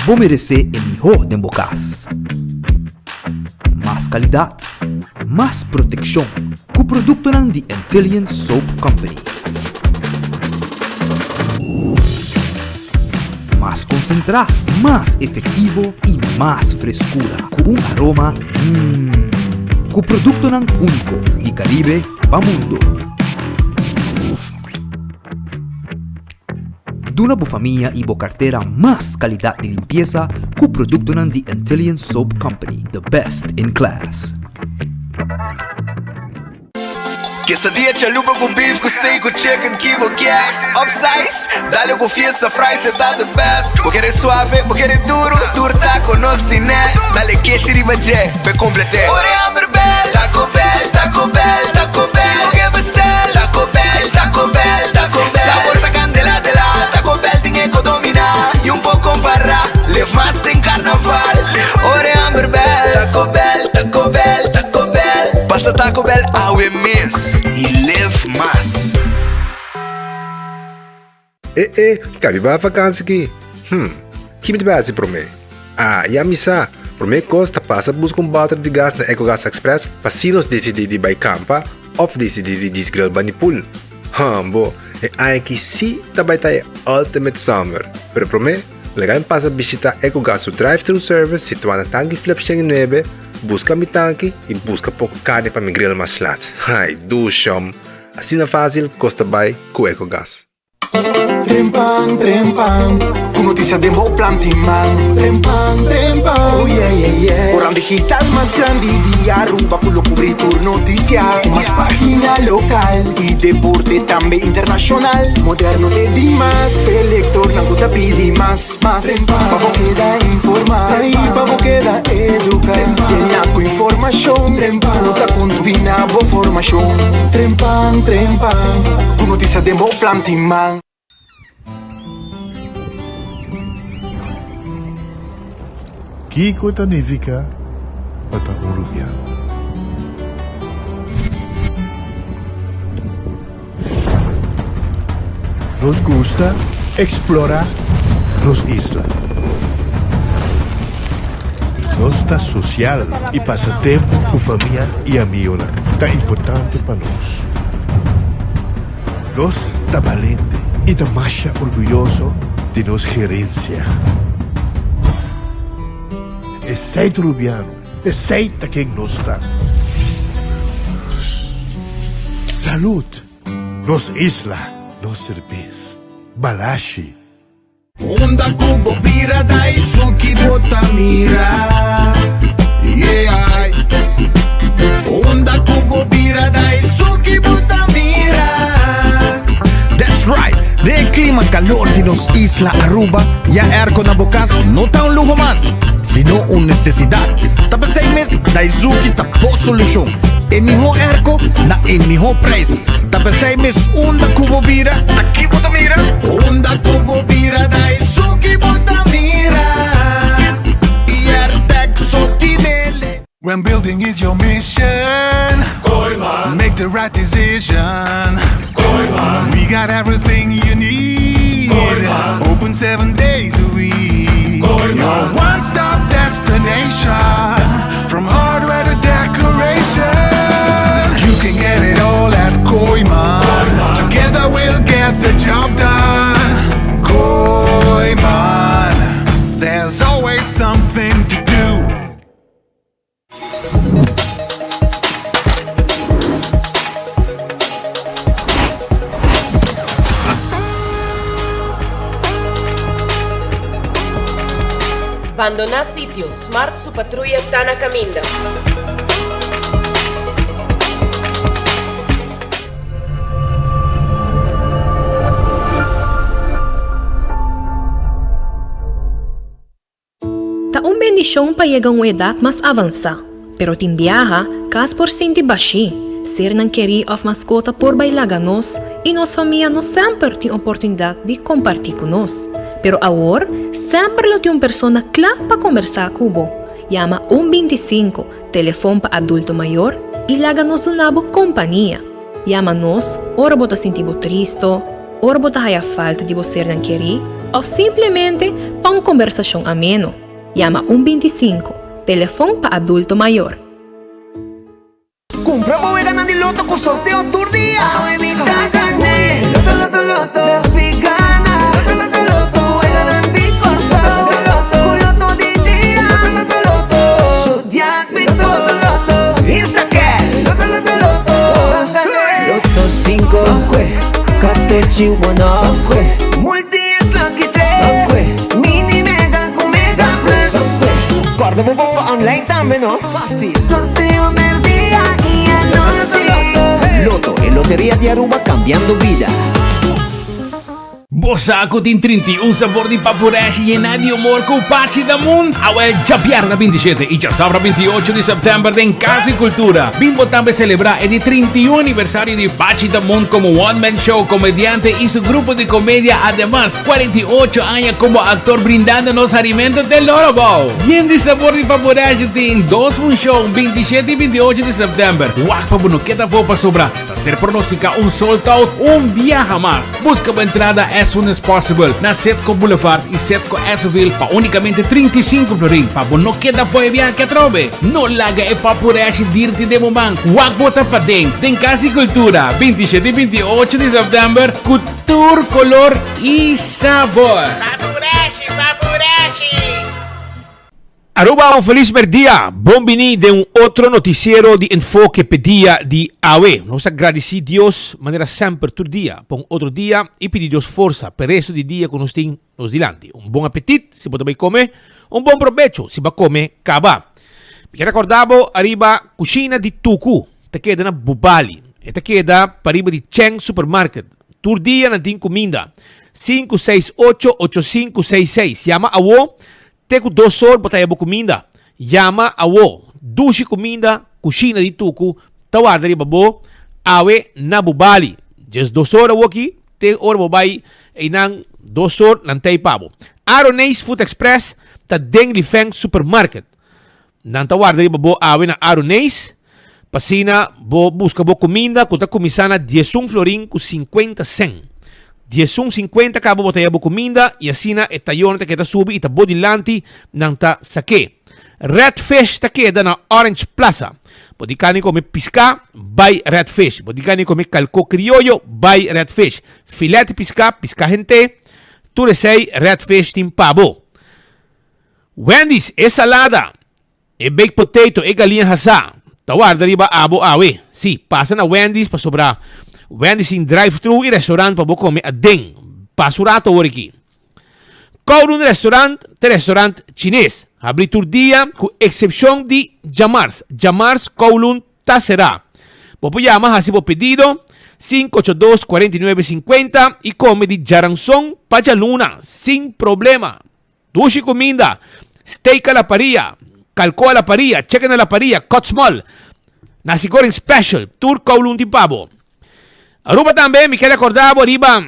vos mereces el mejor de Bocas. Más calidad, más protección, con producto de Intelligent Soap Company. Más concentrado, más efectivo y más frescura, con un aroma con producto único de Caribe para mundo. De una familia y cartera más calidad de limpieza con producto de Intelligent Soap Company, the best in class. Quesadilla, chalupa com beef, com steak, com chicken, kibo, yeah. Upsize, dale com fiesta, fries, cê tá the best. Vou querer suave, vou querer duro, turta com nós tiné. Dale queijo e bajé, pe complete. Ore Amber Bell, Taco Bell, Taco Bell, Taco Bell. Vou que bestel, Taco Bell, Taco Bell, Taco Bell. Sabor da candela de la, Taco Bell tem que dominar. E pouco comparar, live mais tem carnaval. Ore Amber Bell, Taco Bell, Taco Bell, Taco Bell. Passa Taco Bell awe miss e live mais. Cabe ba vakansie aqui? Que me base para mim? E a missa, para mim costa passa buscar bater de gás na EcoGas Express para se nós decidir de ir campa ou decidir de desgrill banipul. Bo, aqui sim também tá Ultimate Summer. Pero para mim, legal passa visitar EcoGas o drive-thru service situado na tanque flip 9, busca mi tanque e busca pouco carne para me grill mais lat. Ai, do chão. Assim é fácil, costa bem com EcoGas. Trempang, trempang, con noticias de Mo Plantiman. Trempang, trempang, oh yeah, yeah, yeah. Orang digital más grande de Aruba, con lo cubrir tu noticia. Más página local y deporte también internacional. Moderno te di más, elector, te pidi más. Vamos queda informar, vamos queda educar. Llena tu información, puta con tu binabo formación. Trempang, trempang, con noticias de Mo Plantiman. Kiko Tanivika Pata Uruguay. Nos gusta explorar los islas. Nos está social y pasatiempo con familia y amigos. Tan importante para nos. Nos está valiente y está más orgulloso de nos gerencia. Es seito rubiano, es seita quien nos está. Salud, nos isla, nos cerveza, balashi. Onda kubo bira dai suki botamira. Yeah. Onda kubo bira dai suki botamira. That's right. De clima calor de los isla Aruba, ya airco na Bocas no está un lujo más, sino una necesidad. Tapa 6 meses, Daizuki tapo solución. El mejor airco, na el mejor precio. Tapa 6 meses, onda cubo vira. Aquí bota mira. Onda cubo vira, Daizuki bota mira. Y Artexo tinele. When building is your mission, Koiman. Make the right decision. Koiman. We got everything you need. Koiman. Open 7 days a week. Koiman. Your one-stop destination, from hardware to decoration. You can get it all at Koiman. Together we'll get the job done. Koiman. There's always something to do. Abandonar sitio, Smart su patrulla está na caminda. Ta un bendición pa llegar a una edad más avanzada, pero tin viaja cas por senti baixi, ser nan querer of mascota por bailar nos e nos família não sempre tem oportunidade de compartilhar conosco. Pero agora, sempre lo tem uma pessoa clara para conversar com você. Llama 125, telefone para adulto maior e laga-nos uma companhia. Llama-nos, ora você sentir triste, ora você tem falta de você não querer, o simplesmente para uma conversação ameno. Llama 125, telefone para adulto maior. Compra voy ganando el loto con sorteo tour día. Evita gané. Loto. Las picanas. Loto. Voy ganando con sorteo. Loto di día. Loto. Zodiac Victor. Loto. Insta Cash. Loto. Loto 5. Catechi 1. Multi es Lucky 3. Mini Mega con Mega Plus. Guarda un po' online también, ¿no? Fácil. Sorteo del día y anoche. Loto, en Lotería de Aruba cambiando vida. Bosaco tem 31 sabor de papurash llena de humor com Pachi da Mundo. Awel Japiar na 27 e já sabra 28 de setembro em Casa e Cultura. Bimbo também celebrar el 31 aniversário de Pachi da Mundo como one-man show, comediante y su grupo de comedia. Además, 48 años como actor brindándonos alimentos del Lorobo. Bien de sabor de papurash tem dos un show 27 y 28 de setembro. Wakpa bunuqueta fo para sobrar. Para ser pronostica un sold out, un viaja más. Busca a entrada as soon as possible na Setco Boulevard e Setco Essoville para unicamente 35 florin. Para não queda foi viajar que trove. Não laga e papurash dirti de momang. Wag bota pa tem Casa e Cultura 27 e 28 de setembro. Cultura, color e sabor. Aruba, un feliz dia. Bienvenido de otro noticiero de enfoque pedía de AWE. Nos agradeci Dios manera sempre todo dia por otro dia e pedi Dios força per resto di dia con nos dilante. Un buon appetit se potete comer, un buon provecho se va comer cava. Mi ricordavo arriba cucina di Tuku, te queda na Bubali e te queda pariba di Cheng Supermarket. Tur dia na tin comida 568-8566. Chiama AWO. Teco 2 horas botaya bo comida. Llama a wo. Dushi comida, cucina di Tuku. Tawarda riba bo. Awe na Bubali. Just 2 horas wo ki. Te ora bo bay. E nang 2 horas nantay pabo. Aronace Food Express. Ta Deng Lifeng Supermarket. Nang tawarda riba bo awe na Aronace. Pasina bo busca bo comida. Kuta kumisana 10 florin ku 50 cent. 10.50 cabo botella bo comida e assina e taglione che ta subi e ta bodilanti nan ta sake. Redfish ta queda na Orange Plaza. Bodicani come pisca, by Redfish. Bodicani come calco criollo, by Redfish. Filete pisca gente. Tu le sei Redfish tim pabo. Wendy's e salada. E baked potato e galinha hasa. Tawar riba abo awe. Si, passa na Wendy's pa sobra. Wendy's in drive-thru e restaurant pa bo come a ding. Pasurato oriki. Kowloon restaurant chinês. Abri tur dia com exceção de Jamars. Jamars Kowloon Tasserá. Bo llama hasi bo pedido 582-4950 e come di Jaranson Pajaluna sin problema. Dushi comida. Steak a la parilla. Calco a la parilla. Chicken a la parilla. Cut small. Nasi goreng special. Tour Kowloon di pabo. Aruba também, me quero acordar, Boriba.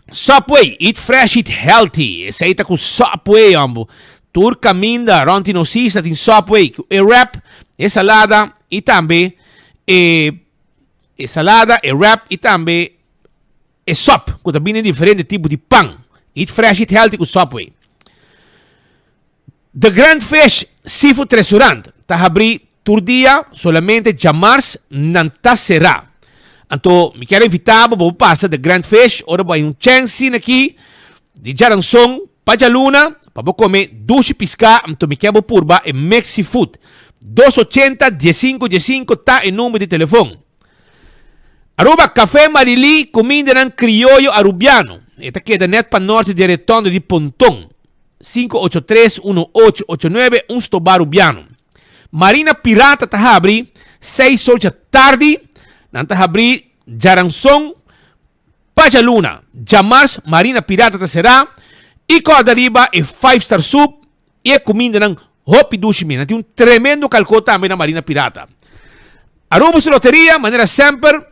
Subway, eat fresh, eat healthy. Esse aí tá com Subway, ambo. Tur caminda, ronti nosista, tem Subway. E wrap, e salada, e também, e salada, e wrap, e também, e sop. Com também diferente tipo de pão. Eat fresh, eat healthy com Subway. The Grand Fish Seafood Restaurant. Tá abri tur dia, solamente Jamars Nantasserá. Anto, mi quero invitar para passar The Grand Fish. Ora vai chance aqui de Jaranson, Pajaluna, para comer duche piscar. Anto, mi quero purba e Mexi Food. 280-1515 tá em número de telefone. Aruba, Café Marili, comida nan criollo arubiano. Esta queda net para norte de Retondo de Pontón. 583-1889, un stobar arubiano. Marina Pirata tá abri 6 horas da tarde. Nanta abri Jaranson, Pajaluna, Jamars, Marina Pirata Tasserá, e corda riba e 5-star soup e comida ng Hopi Dushimi. Nanti un tremendo calco também na Marina Pirata. Aruba sa loteria, manera sempre,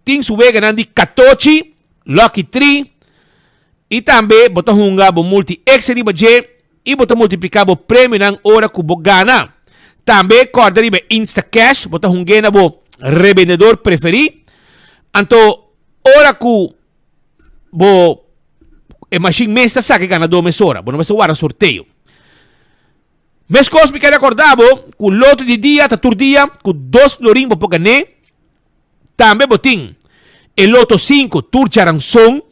ting suwega nandi Katochi, Lucky 3, e também bota hunga bo multi extra riba je, e bota multiplicar bo prêmio ng ora kubo gana. Também corda riba Insta Cash, bota hunga na bo revendedor preferido. Anto ora ku bo E machine mesta sa que ganador mesora. Bueno, vai war sorteio. Mes cos me quero acordavo, com loto de dia, tatur dia, com 2 florim para ganhar. Também botim. E loto 5, tur charanson.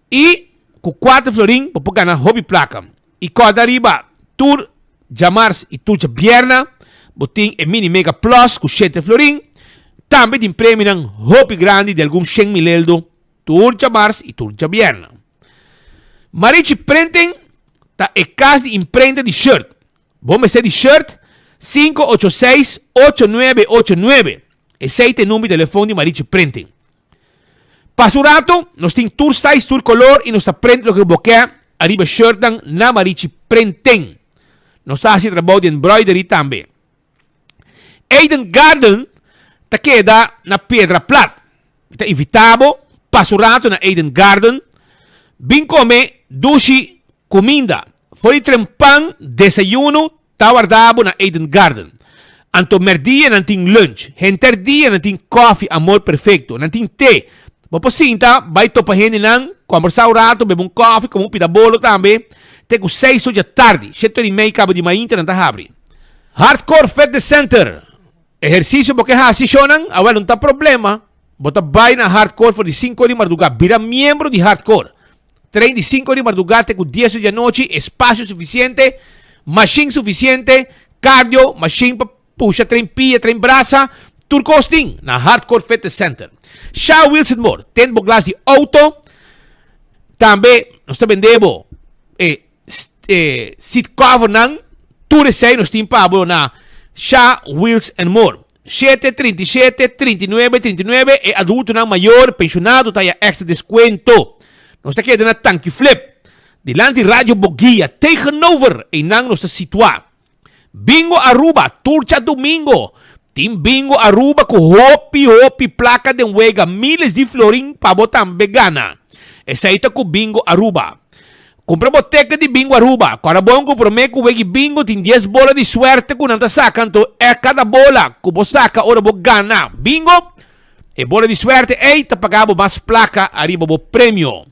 E com 4 florim para ganhar hobby placa. E cada riba, tur jamars e tur bierna. Botim e mini mega plus com 7 florim. Também tem prêmio ng hobby grande de algum 100 mil eldo. Tur jamars e tur bierna. Marici printing ta e casa de imprenta de shirt. Vamos ser de shirt 586-8989. Esse é o número de telefone de Marici Printing. Pasurato, nós temos tour size, tour color e nós aprende o que você arriba shirt na Marici Printing. Nós fazemos trabalho de embroidery também. Eden Garden ta queda na Pedra Plata. Está invitado, pasurato na Eden Garden. Vim comer dushi comida. Foi trempang, desayuno, tawardabo na Eden Garden. Anto merdia nanting lunch. Henterdia nanting coffee, amor perfecto. Nanting té. Maposinta, vai topahin nilang, conversar rato, bebe um coffee, como um pidabolo também. Teco 6 horas da tarde. 7h30 cabo de manhã, não tá abre. Hardcore Fitness Center. Exercício porque hasisyonan, awal não tá problema. Bota vai na Hardcore for de 5 horas de madrugada. Vira membro de Hardcore. Trein de 5 horas de madrugada com 10 horas da noite, espaço suficiente, machine suficiente, cardio, machine para puxa, trem pia, trem braça, tour costing na Hardcore Fitness Center. Shaw Wilson Moore, tem glass de auto, também nós vendemos seat cover ng tour sei nós temos para na Shaw Wilson Moore. 737 39 39 e adulto ng maior, pensionado, tayo extra descuento. Nós aqui na Tanque Flip. Dilante Rádio Bogia, tegenover e nang nos situa. Bingo Aruba, Turcha Domingo. Team Bingo Aruba com hopi placa de wega miles de florim para botar vegana. Essa aí tá com Bingo Aruba. Compra boteca de Bingo Aruba. Para bom compromete com wegi bingo tem 10 bolas de suerte com nanta saca. Então é cada bola que você saca ora bo gana. Bingo e bola de suerte ei tá pagabo mais placa arriba bo prêmio.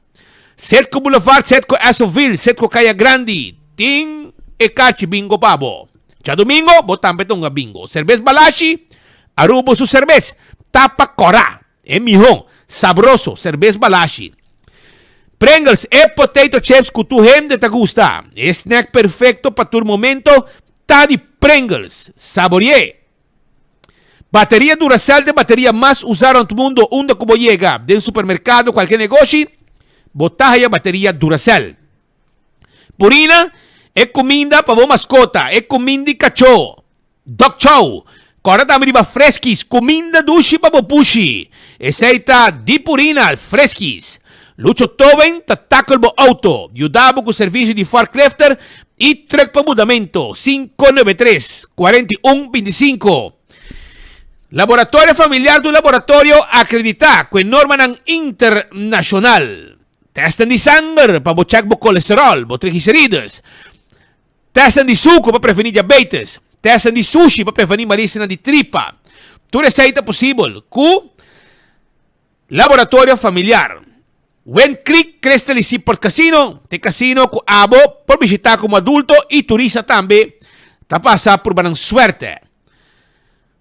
Setco Boulevard, Setco Asoville, Setco Caia Grande, Ting e Cachi Bingo Pabo. Já domingo, botam betonga bingo. Cerveza Balashi, Arubo su cerveza. Tapa Corá, é mijón, sabroso, cerveza Balashi. Pringles e potato chips que tu gente te gusta. Snack perfecto para tu momento, tá de Pringles. Saboreé. Batería Duracell de batería más usada en el mundo, onde como llega del supermercado, cualquier negocio. Botaja a bateria Duracell. Purina é comida para boa mascota. É comida de cachorro. Dog chow. Agora também riba fresquis. Comida dushi para pushi. Eceita de Purina fresquis. Lucho Toben tatakal bo auto. Yudabo com serviço de forklifter e truck para mudamento. 593-4125. Laboratório familiar do laboratório acreditar com norma internacional. Testan de sangue para checar o colesterol, o triglicéridos. Testan de suco para prevenir diabetes. Testan de sushi para prevenir malicina de tripa. Tu receita possível com laboratório familiar. When Creek Crystal e por casino, te casino com abo por visitar como adulto e turista também. Tá passar por banang suerte.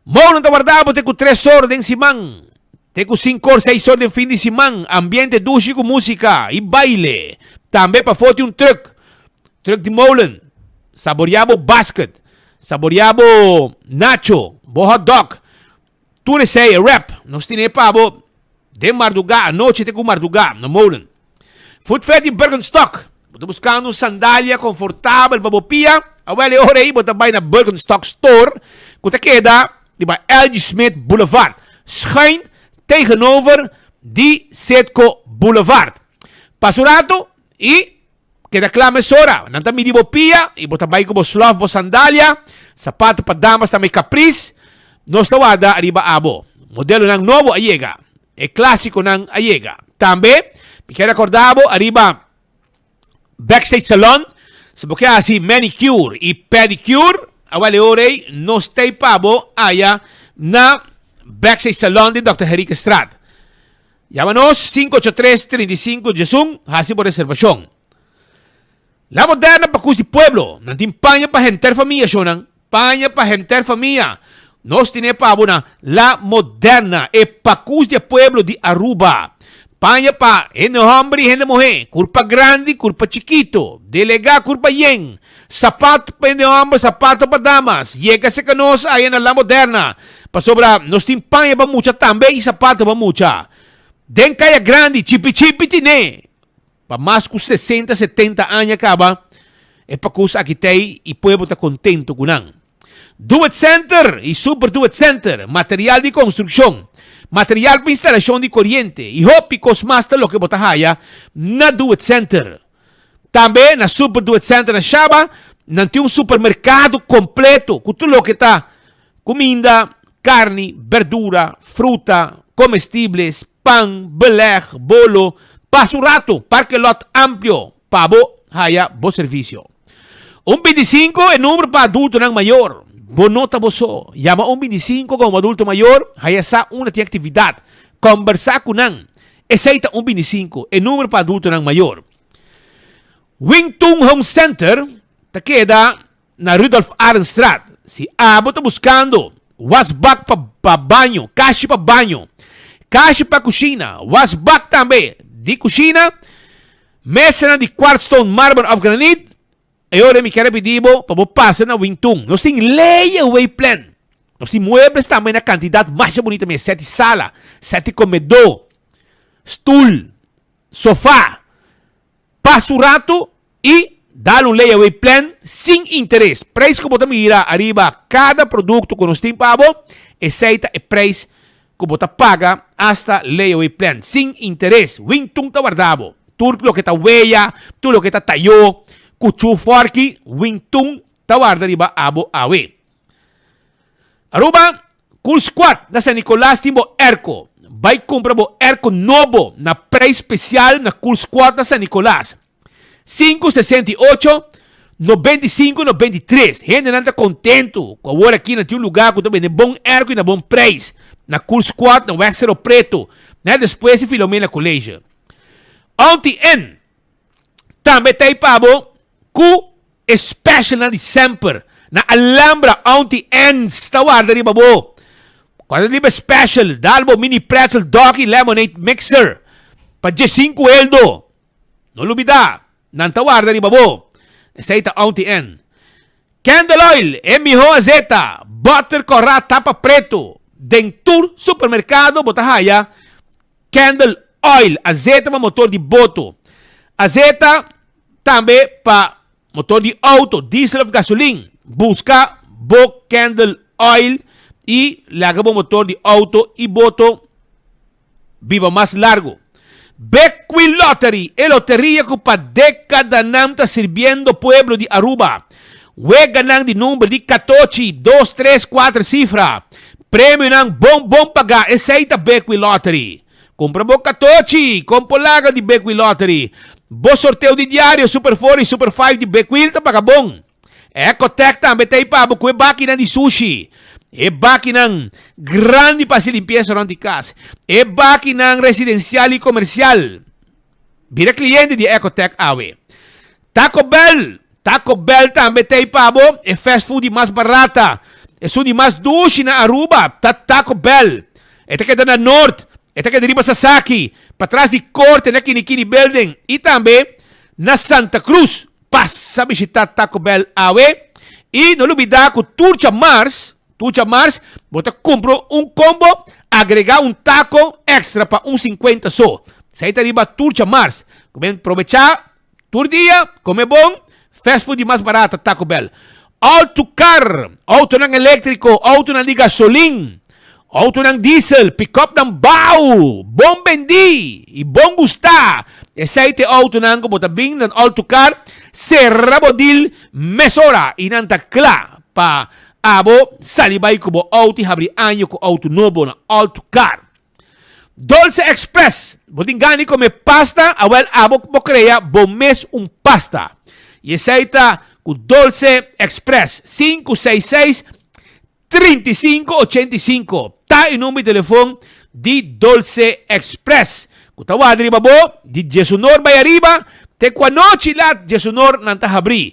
Mão não guardado te com 3 horas de simang. Tenho 5 ou 6 horas de fim de semana, ambiente duche com música e baile. Também para foto um truck de molen, saboreado basket, saboreado nacho, hot dog. Tudo isso é rap, nós temos para de madrugada, à noite tem com madrugada, no molen. Food Fed em Birkenstock, estou buscando sandália confortável para bopia, a velha hora aí, bota vai na Birkenstock Store, que te queda, de LG Smith Boulevard, schijn, tegenover de Setco Boulevard. Pasurato e queda clama sora. Nanta midi bopia e bota bay ko bo slof bo sandalia, sapato para damas também caprice. Nos tawada arriba abo. Modelo ng novo ayega. E clássico ng ayega. Também, me quero acordado arriba Backstage Salon. Se porque assim manicure e pedicure, awale orei nos tay pabo aya na Backstage Salon de Dr. Henrique Estrada. Llámanos 583-35 Jesús, así por reservación. La Moderna para Cus de Pueblo, nantin paña para gente familia, shonan, paña para gente familia. Nos tiene para abona La Moderna, para Cus de Pueblo de Aruba. Paña para gente hombre y gente mujer, culpa grande, culpa chiquito, delega, culpa yen. Sapato para hombre, sapato para damas. Llega se conoce ahí en La Moderna. Para sobra, nos tiene paña para mucha también y zapato para mucha. Den kaya grande, chipi-chipi tine. Para mais que 60, 70 anos acaba, é para que os aqui tem e o povo está contente com isso. Do It Center e Super Do It Center, material de construção, material para instalação de corrente e hópicos master lo que bota haya na Do It Center. Também na Super Do It Center na Chaba, não tem supermercado completo com tudo o que está comida, carne, verdura, fruta, comestíveis, pão, beleg, bolo, paso rato, parque lot amplio, pavo, haya, bo servicio. 25 é número para adulto não maior. Bonota boso. Llama 25 como adulto maior, haya sa uma tem atividade. Conversar com não. Aceita 25 é número para adulto não maior. Wingtung Home Center, ta queda na Rudolf Ahrenstraat. Se abo tá buscando wasbak para banho, caixa para banho, caixa para cozinha, wasbak também. De cozinha, mesa de quartzstone marble of granite, e ora me quero pedir para passar na Wingtung. Nós temos layaway plan. Nós temos muebles também na quantidade mais bonita, 7 sala, 7 comedor, stool, sofá, passo rato e dá layaway plan sem interesse. Preço que botamos ir arriba, cada produto que nós temos para aceita o preço que você paga hasta layaway plan, sin interés. Wingtung está guardado. Tudo lo que está huella, tudo lo que está tallo, cuchu forki, Wingtung está guardado riba abo awe. Aruba, Cool Squad, na San Nicolás timbo erco. Vai comprar bo erco novo na pré-especial na Cool Squad na San Nicolás. 568 95, 93. Gente não está contento com agora aqui naquele lugar que também é bom erco e na bom preço. Na Cool Squad, na Wexero Preto. Né? Depois de Filomena Colégio. Ontem, também tem pabo com special na December. Na Alhambra, ontem, está guarda riba bo. Quando riba special, dalbo mini pretzel doggy lemonade mixer. Pa 15 eldo. Não lubida. Nanta guarda riba bo. Aceita ontem. Candle oil, MH azeta, butter corra tapa preto. Dentur supermercado botahaya. Candle oil, azeta para motor de boto. Azeta também para motor de auto, diesel of gasoline. Busca bo candle oil e larga bo motor de auto e boto viva mais largo. Beckwith Lottery, a lotería que para década não está sirviendo pueblo de Aruba. We ganang de número de 14, 2, 3, 4 cifra. Prêmio não bom pagar. Aceita Beckwith Lottery. Compra bo 14, compra laga de Beckwith Lottery. Bo sorteio de diário, Super 4 e Super 5 de Beckwith, tá paga bom. Ecotec também tem para bo, que máquina de sushi. E máquina grande para se limpeza durante casa. E máquina residencial e comercial. Vira cliente de Ecotec Awe. Taco Bell também tem pabo. É fast food mais barata. É de mais duche na Aruba. Taco Bell. Esta que é na Norte. Esta que é de Riba Sasaki. Para trás de corte na Kinikini Building. E também na Santa Cruz. Passa a visitar Taco Bell Awe. E não olvidar que o Turcha Mars, você comprou um combo, agregar um taco extra para 1,50 só. Sai da riba Turcha Mars. Aproveitar, todo dia, comer bom, fast food mais barata, Taco Bell. Autocar, auto ng elétrico, auto ng gasolina, auto ng diesel, pick-up ng bao, bom bendi, e bom gustar. Sai te auto ng kumotabing ng autocar, serrabodil, mesora, inantakla, pa abo salibay ko bo auto habri anyo ko auto novo na autocar. Dulce Express, boting gani ko may pasta, awal abo ko kreya bo mes pasta. Yesaita ko Dulce Express 566 3585. Ta inumi telefon di Dulce Express. Kutawad rin ba bo? Di Jesunor bay arriba, te quanoci lat Jesunor nantahabri.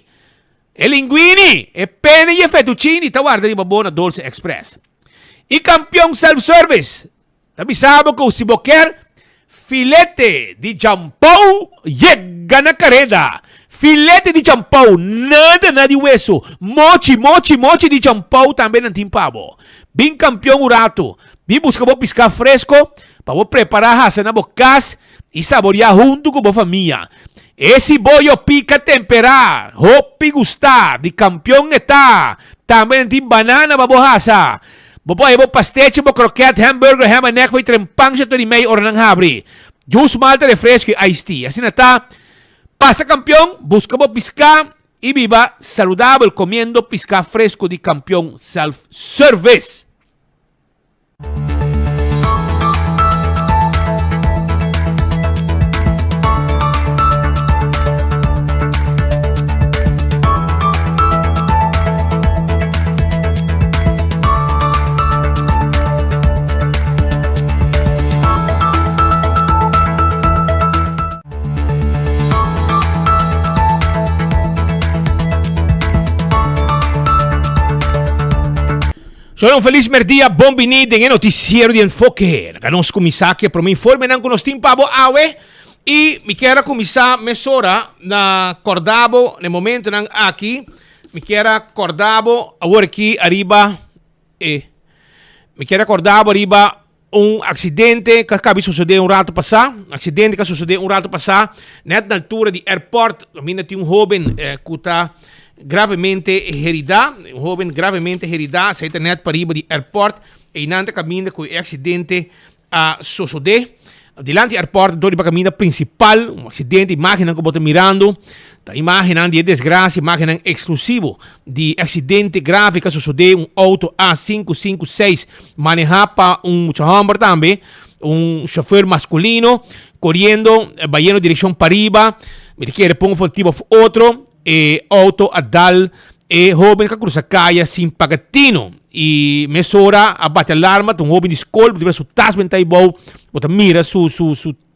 E linguini, e pene e fettuccini, tawad rin ba bo na Dulce Express. Ikampyong self-service. Tabisabo ko si Boker, filete di jampau, yega na kareda. Filete di jampau, nada na di hueso. Mochi di jampau também ng timpabo. Bin kampiyon urato. Bin busca bo pisca fresco, pa bo preparar hasa na bokas, e saborear junto com bo família. Esse bollo pica temperar, hopi gustar, di kampiyon eta. Também ng banana babohasa. Bobo ay bo pasteche, bo croquette, hamburger, ham and neck, foi trempang siya to ni may or ng habri. Juice, malta, refresco, iced tea. Así na ta, pasa campeón, busca bo pisca y viva saludable comiendo pisca fresco di campeón self-service. Sono un feliz merdia, bom venite nel noticiero di Enfoque. Conosco Misaki, pero me informe nan conos timpabo awe. E mi quero começar mesora na cordabo no momento nan aqui. Mi quero cordabo agora aqui arriba mi quero cordabo arriba acidente que acaba de suceder rato passar. Acidente que sucedeu rato passar. Net na altura di airport, mina tinha jovem que está gravemente herido, um jovem gravemente herido, sai net para riba di airport e inanta caminha com o acidente a suceder. Dilante airport, dori para caminha principal, um acidente, imagina que bota mirando, tá imaginando de desgraça, imagina exclusivo de acidente grave que sucedeu, auto A556 manejado para chahumber também, chofer masculino, correndo, vayendo direção para riba, me quiere pôr tipo outro, auto adal jovem que cruza caia sem pagatino e mesora abate alarma um jovem de escola tiver su tas bentai bom bota mira su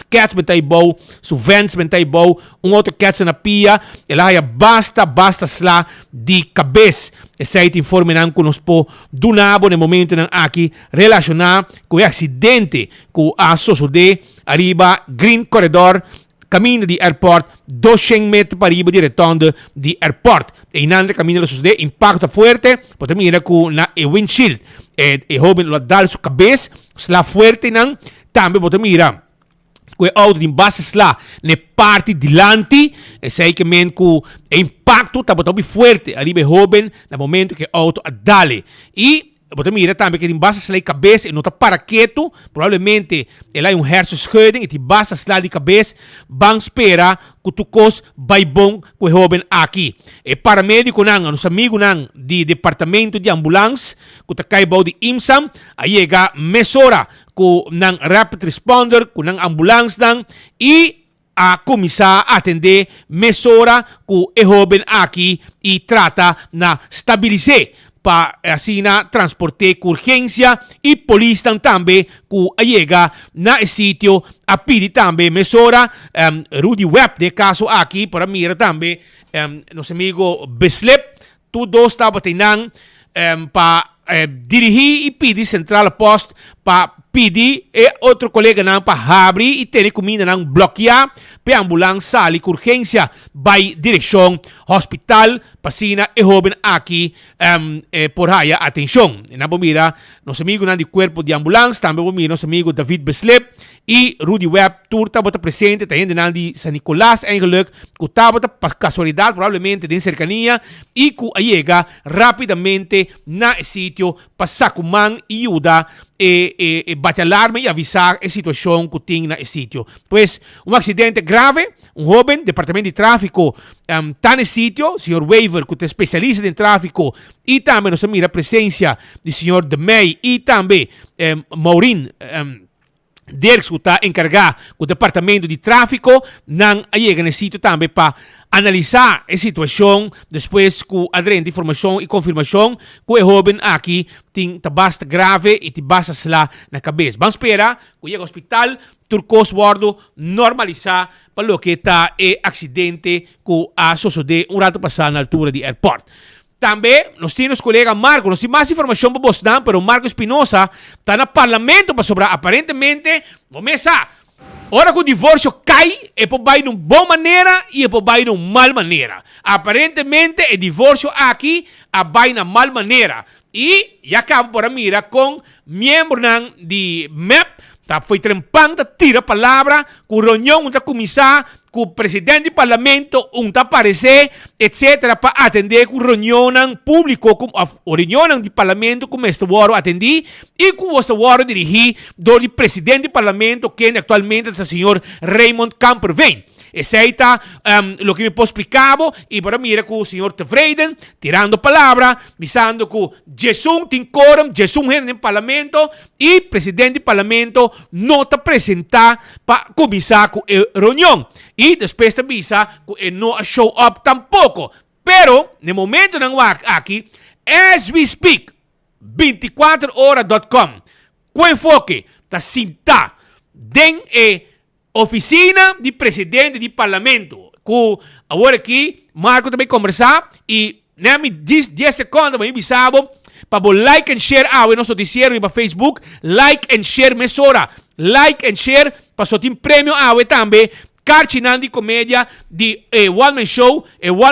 cats bentai bom su vents bentai bom outro cats na pia ela ia basta slá de cabeça esse aí te informe não conosco do nabo no momento não aqui relacionar com o acidente com a suceder arriba Green Corridor caminho de airport 200 metros para riba de retorno de airport. E inanda caminho sucede impacto forte, pode mirar com na windshield. E jovem lo dá sua cabeça, slá forte não, também pode mirar com o auto de base slá na parte delante, e sei que men com impacto tá botando forte, arriba jovem no momento que o auto adale. E você mira também que tem basta slide cabeça e não está para quieto, provavelmente ele é hersenschudding e tem basta slide de cabeça, vão esperar que tu cos vai bom com o jovem aqui. E paramédico não, nos amigos não de departamento de ambulância, que está caibau de IMSAM, aí chega mesora com não rapid responder, com não ambulância não, e a começar a atender mesora com o jovem aqui e trata na estabilizar para assim transporte com urgência e polícia também que chega na sítio a pedir também mesora Rudy Webb de caso aqui para mira também nosso amigo Beslep tudo estava tendo para dirigir e pedir central post para pedir e outro colega não para abrir e ter comida não bloquear para ambulância ali com urgência vai direção hospital pasina e jovem aqui por aí atenção na bomira nosso amigo não de corpo de ambulância também bomira nosso amigo David Beslep e Rudy Webb turta bota presente também não de San Nicolás eigenlijk que estava por casualidade provavelmente de cercania e que chega rapidamente na sítio para sacuman e ajuda e bate alarme e avisar a situação que tem na sítio. Pois, acidente grave, jovem, departamento de tráfico, está no sítio, senhor Waver, que é especialista em tráfico, e também nós mira a presença do senhor Demey e também Maureen, Dirk está encarregado com o departamento de tráfico, não chega nesse sítio também para analisar a situação, depois com a de informação e confirmação que o jovem aqui tem basta grave e tem basta lá na cabeça. Vamos esperar que o hospital turcos bordo normalizar para o que está o acidente que a suceder rato passado na altura do aeroporto. Também, nós temos colega Marco, nós temos mais informação para você, pero Marco Espinosa está no parlamento para sobrar. Aparentemente, vamos começar. Ora que o divórcio cai, é para vai de uma boa maneira e é para vai de uma mal maneira. Aparentemente, o divórcio aqui vai de mal maneira. E já acaba por a mira com membro de MEP, tá, foi trempando, tira a palavra, com reunião, tá começar, com o presidente do parlamento, tá aparecer, etc., para atender com reunião público, com a reunião do parlamento, com este waro atender, e com este waro dirigir do presidente do parlamento, que atualmente é o senhor Raymond Kamperveen. Esse aí está o que me posso explicar, e para mim, com o senhor Tevreden, tirando a palavra, dizendo que Jesus tem quórum, Jesus é no parlamento, e o presidente do parlamento não está presente para começar com a reunião. E depois de avisa que não show up tampouco. Pero, no momento não aqui, as we speak, 24horas.com, com enfoque, está sentado dentro oficina de presidente do parlamento. Que agora aqui, Marco também conversar e nem 10 segundos para avisar para like and share o nosso noticiero e para Facebook, like and share mesora, like and share para só tem prêmio também. Carcinandi Comédia de One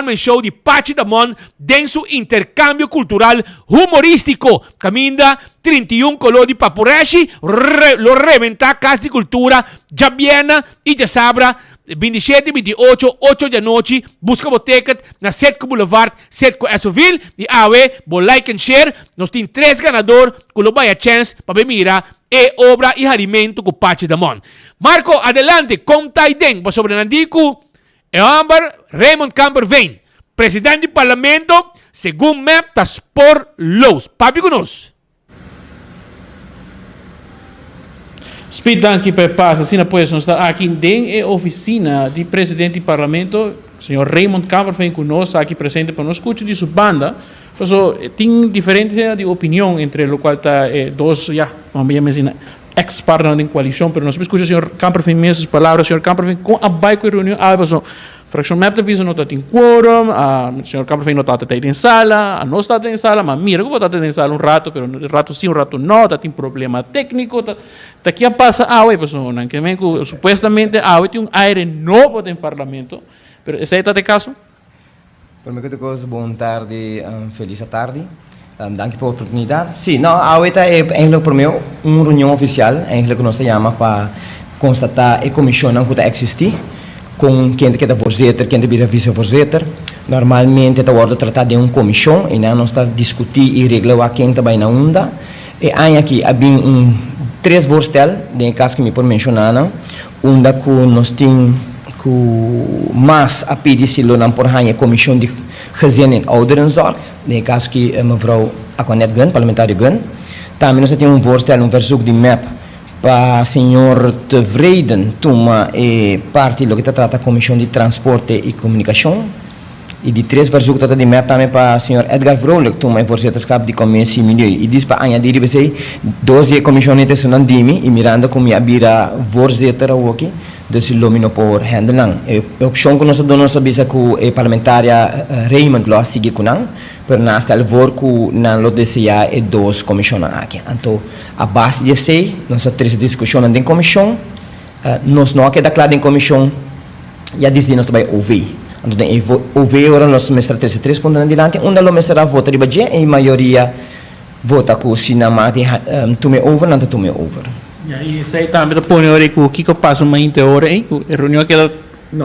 Man Show de Pachi Damon, dentro su intercambio cultural humorístico. Caminda 31 color de Paporeshi, lo reventa Casa de Cultura, ya viene y ya sabrá. 27, 28, 8 de noite, busca o ticket na Setco Boulevard, Setco Esoville, e bo like and share. Nós temos 3 ganadores que lo vai a chance para mirar obra e alimento com Pachi Damon. Marco, adelante, conta aí dentro sobre Nandico, Raymond Kamperveen, presidente do parlamento, segundo MEP, tas por los. Papi conosco. Speed dank per passa, assim depois nós está aqui dentro da oficina do presidente do parlamento, o senhor Raymond Kamperveen, conosco aqui presente para nós escutar de sua banda. Tem diferença de opinião entre o qual está dois, vamos dizer, ex-partners em coalição, mas nós escutamos o senhor Kamperveen mesmo as palavras, o senhor Kamperveen com a baixa reunião, fração MEP da visa não está em quórum, o senhor Kamperveen não está em sala, não está em sala, mas mira, eu vou estar em sala rato, mas um rato sim, rato não, está em problema técnico, está aqui passa pessoal, que supostamente tem um aire novo no parlamento, mas esse é o caso? Permito que boa tarde, feliz tarde. Danke pela oportunidade. Sim, não, a OETA é eigenlijk para mim uma reunião oficial, eigenlijk nós chamamos para constatar a comissão que está existir, com quem é voorzitter, quem é vice-voorzitter. Normalmente está a tratar de uma comissão e nós está discutir e reglar quem está bem na onda. E aqui há três voorstellen, de caso que me pode mencionar, onda que nós temos mas a pedir se não por a comissão de gezin en ouderenzorg, in caso que mevrouw Aquanet Gun, parlamentario Gun. Também nós temos voorstel, verzoek de MEP para o senhor Tevreden, toma parte do que trata a comissão de transporte e comunicação. E de 3 verzoek dat de MEP também para o senhor Edgar Vrolijk, toma voorzitterschap de commissie milieu. E diz para añadir você 12 comissões de Nandimi e mirando como a bira voorzitter aqui. Dus lumino por handelen. Option que nós damos sobre isso que parlamentaria Raymond lo sigue com não, pero naast el voor que não lo deseja 2 comissões aqui. Então a base de sei nós temos discussão em comissão, nós não queda claro em comissão, já diz nós também ouvir. Então ouvir agora nós mestra 3 pontos adiante, onde lo mestra vota de budget e maioria vota com o sinamate tume over, não tume over. E isso aí também põe hora que o que passa uma hora, hein? A reunião que ela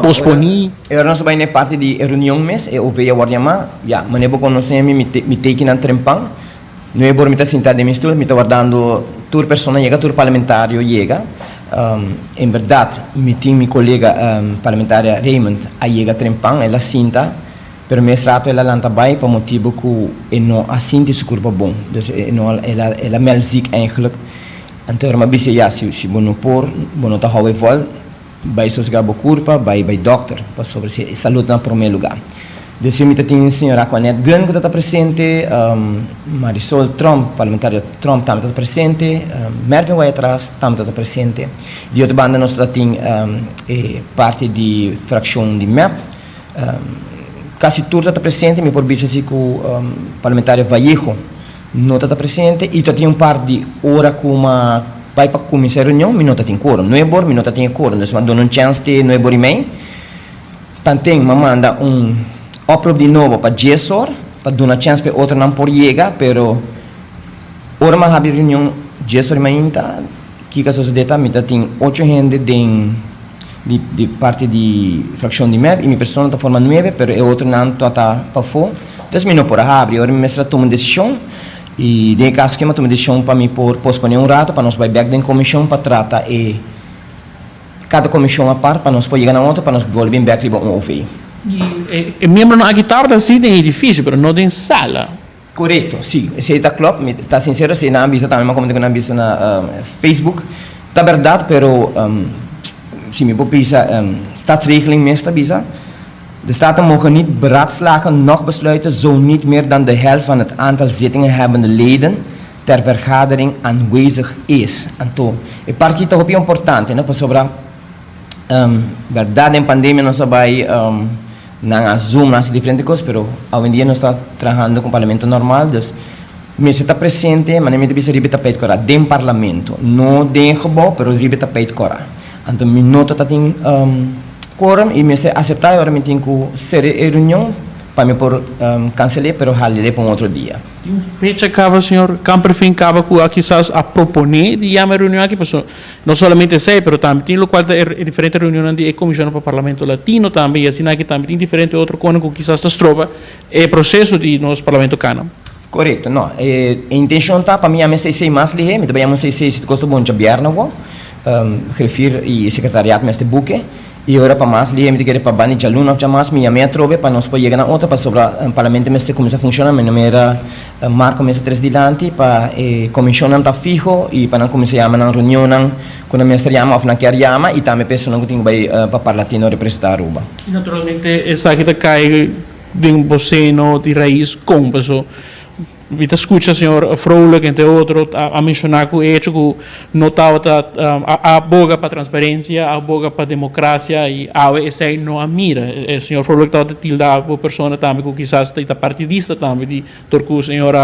posponi. Eu não sou bem parte de reunião mês, eu veio a chamar, mas eu conheço me take na trempang. Não é por me estar sentado de mistura, me estar guardando toda pessoa chega, todo parlamentário chega. Em verdade, me tem minha colega parlamentária Raymond a chega trempang, ela sinta, pero me rato ela lanta bem para motivo que não assinte seu corpo bom. Dus ela melzik eigenlijk. Então, mas bisa ya se bono por, bono tá hove vol, vai sosgar bo curpa, vai doctor, para sobre se saúde na primeiro lugar. Desse mita tem a senhora Aquanet Gun que está presente, Marisol Trump, parlamentário Trump também está presente, Mervin vai atrás também está presente. De outra banda nós tem parte de fração de MEP, quase tudo está presente, me por bisa se com parlamentário Vallejo não está presente e tem par de hora como vai para começar a reunião, me não tem quórum, não é bom, me não tem quórum, então mas dá chance de não é bom e meio. Tanto manda oproep de novo para 10 horas, para dar uma chance para outra não por chegar, pero ora mais rápido reunião 10 horas ainda, que a sociedade tem 8 gente de parte de fração de MEB e minha pessoa está forma 9, pero é outra não está para fora. Então, me não por abrir, ora me está tomando decisão e de caso que me toma decisão para me por posponer rato para nós vai back da comissão para tratar e cada comissão a parte para nós poder chegar na outra para nós voltar back para ouvir. E membro aqui tarde assim tem edifício, mas não tem sala. Correto, sim. Se está claro, está sincero, se não avisa também, como não avisa na Facebook, está verdade, pero se me pisa, staatsregeling meest avisa, de staten mogen niet beraadslagen, nog besluiten, zo niet meer dan de helft van het aantal zittingen hebbende leden ter vergadering aanwezig is. Então, e parte toch ook importante, né, para sobre verdade em pandemia não vai na Zoom, nas diferentes coisas, pero hoje em dia nós está trabalhando com o parlamento normal, então mas está presente, mas nem deve ser ribe tapete cora, dem parlamento, não dem gebouw, pero ribe tapete cora. Então minuto tá tem quórum e me se aceitar agora me tem que ser reunião para me por cancelar, pero halirei para outro dia. E fecha acaba, senhor Camperfin, acaba com quizás a proponer de chamar reunião aqui, porque não somente sei, mas também tem local de diferentes reuniões de comissão para o Parlamento Latino também, e assim aqui também tem diferente outro cone que quizás se trova é processo de nosso Parlamento Cana. Correto, não. A intenção está para mim a sei mais lihe, me também sei se custa bom de bierna go, refiro e secretariado neste buque. E agora para mais lihe me diga para bani de aluno já mais me a trobe para nós poder chegar na outra para sobre o parlamento mestre começa a funcionar, meu nome era Marco Mesa 3 dilante para comissão não está fijo e para não começar a chamar na reunião quando a mestre chama ou não quer chamar e também pessoa não tem vai para parlamentino representar Aruba. E naturalmente essa aqui está cai de boceno de raiz com pessoa. Vita escucha, senhor Froelich, entre outros, a mencionar que o hecho que notava a aboga para transparência, a aboga para democracia e essa não a mira. O senhor Froelich estava a tildar a pessoa também que quizás está partidista também, de torco o senhor,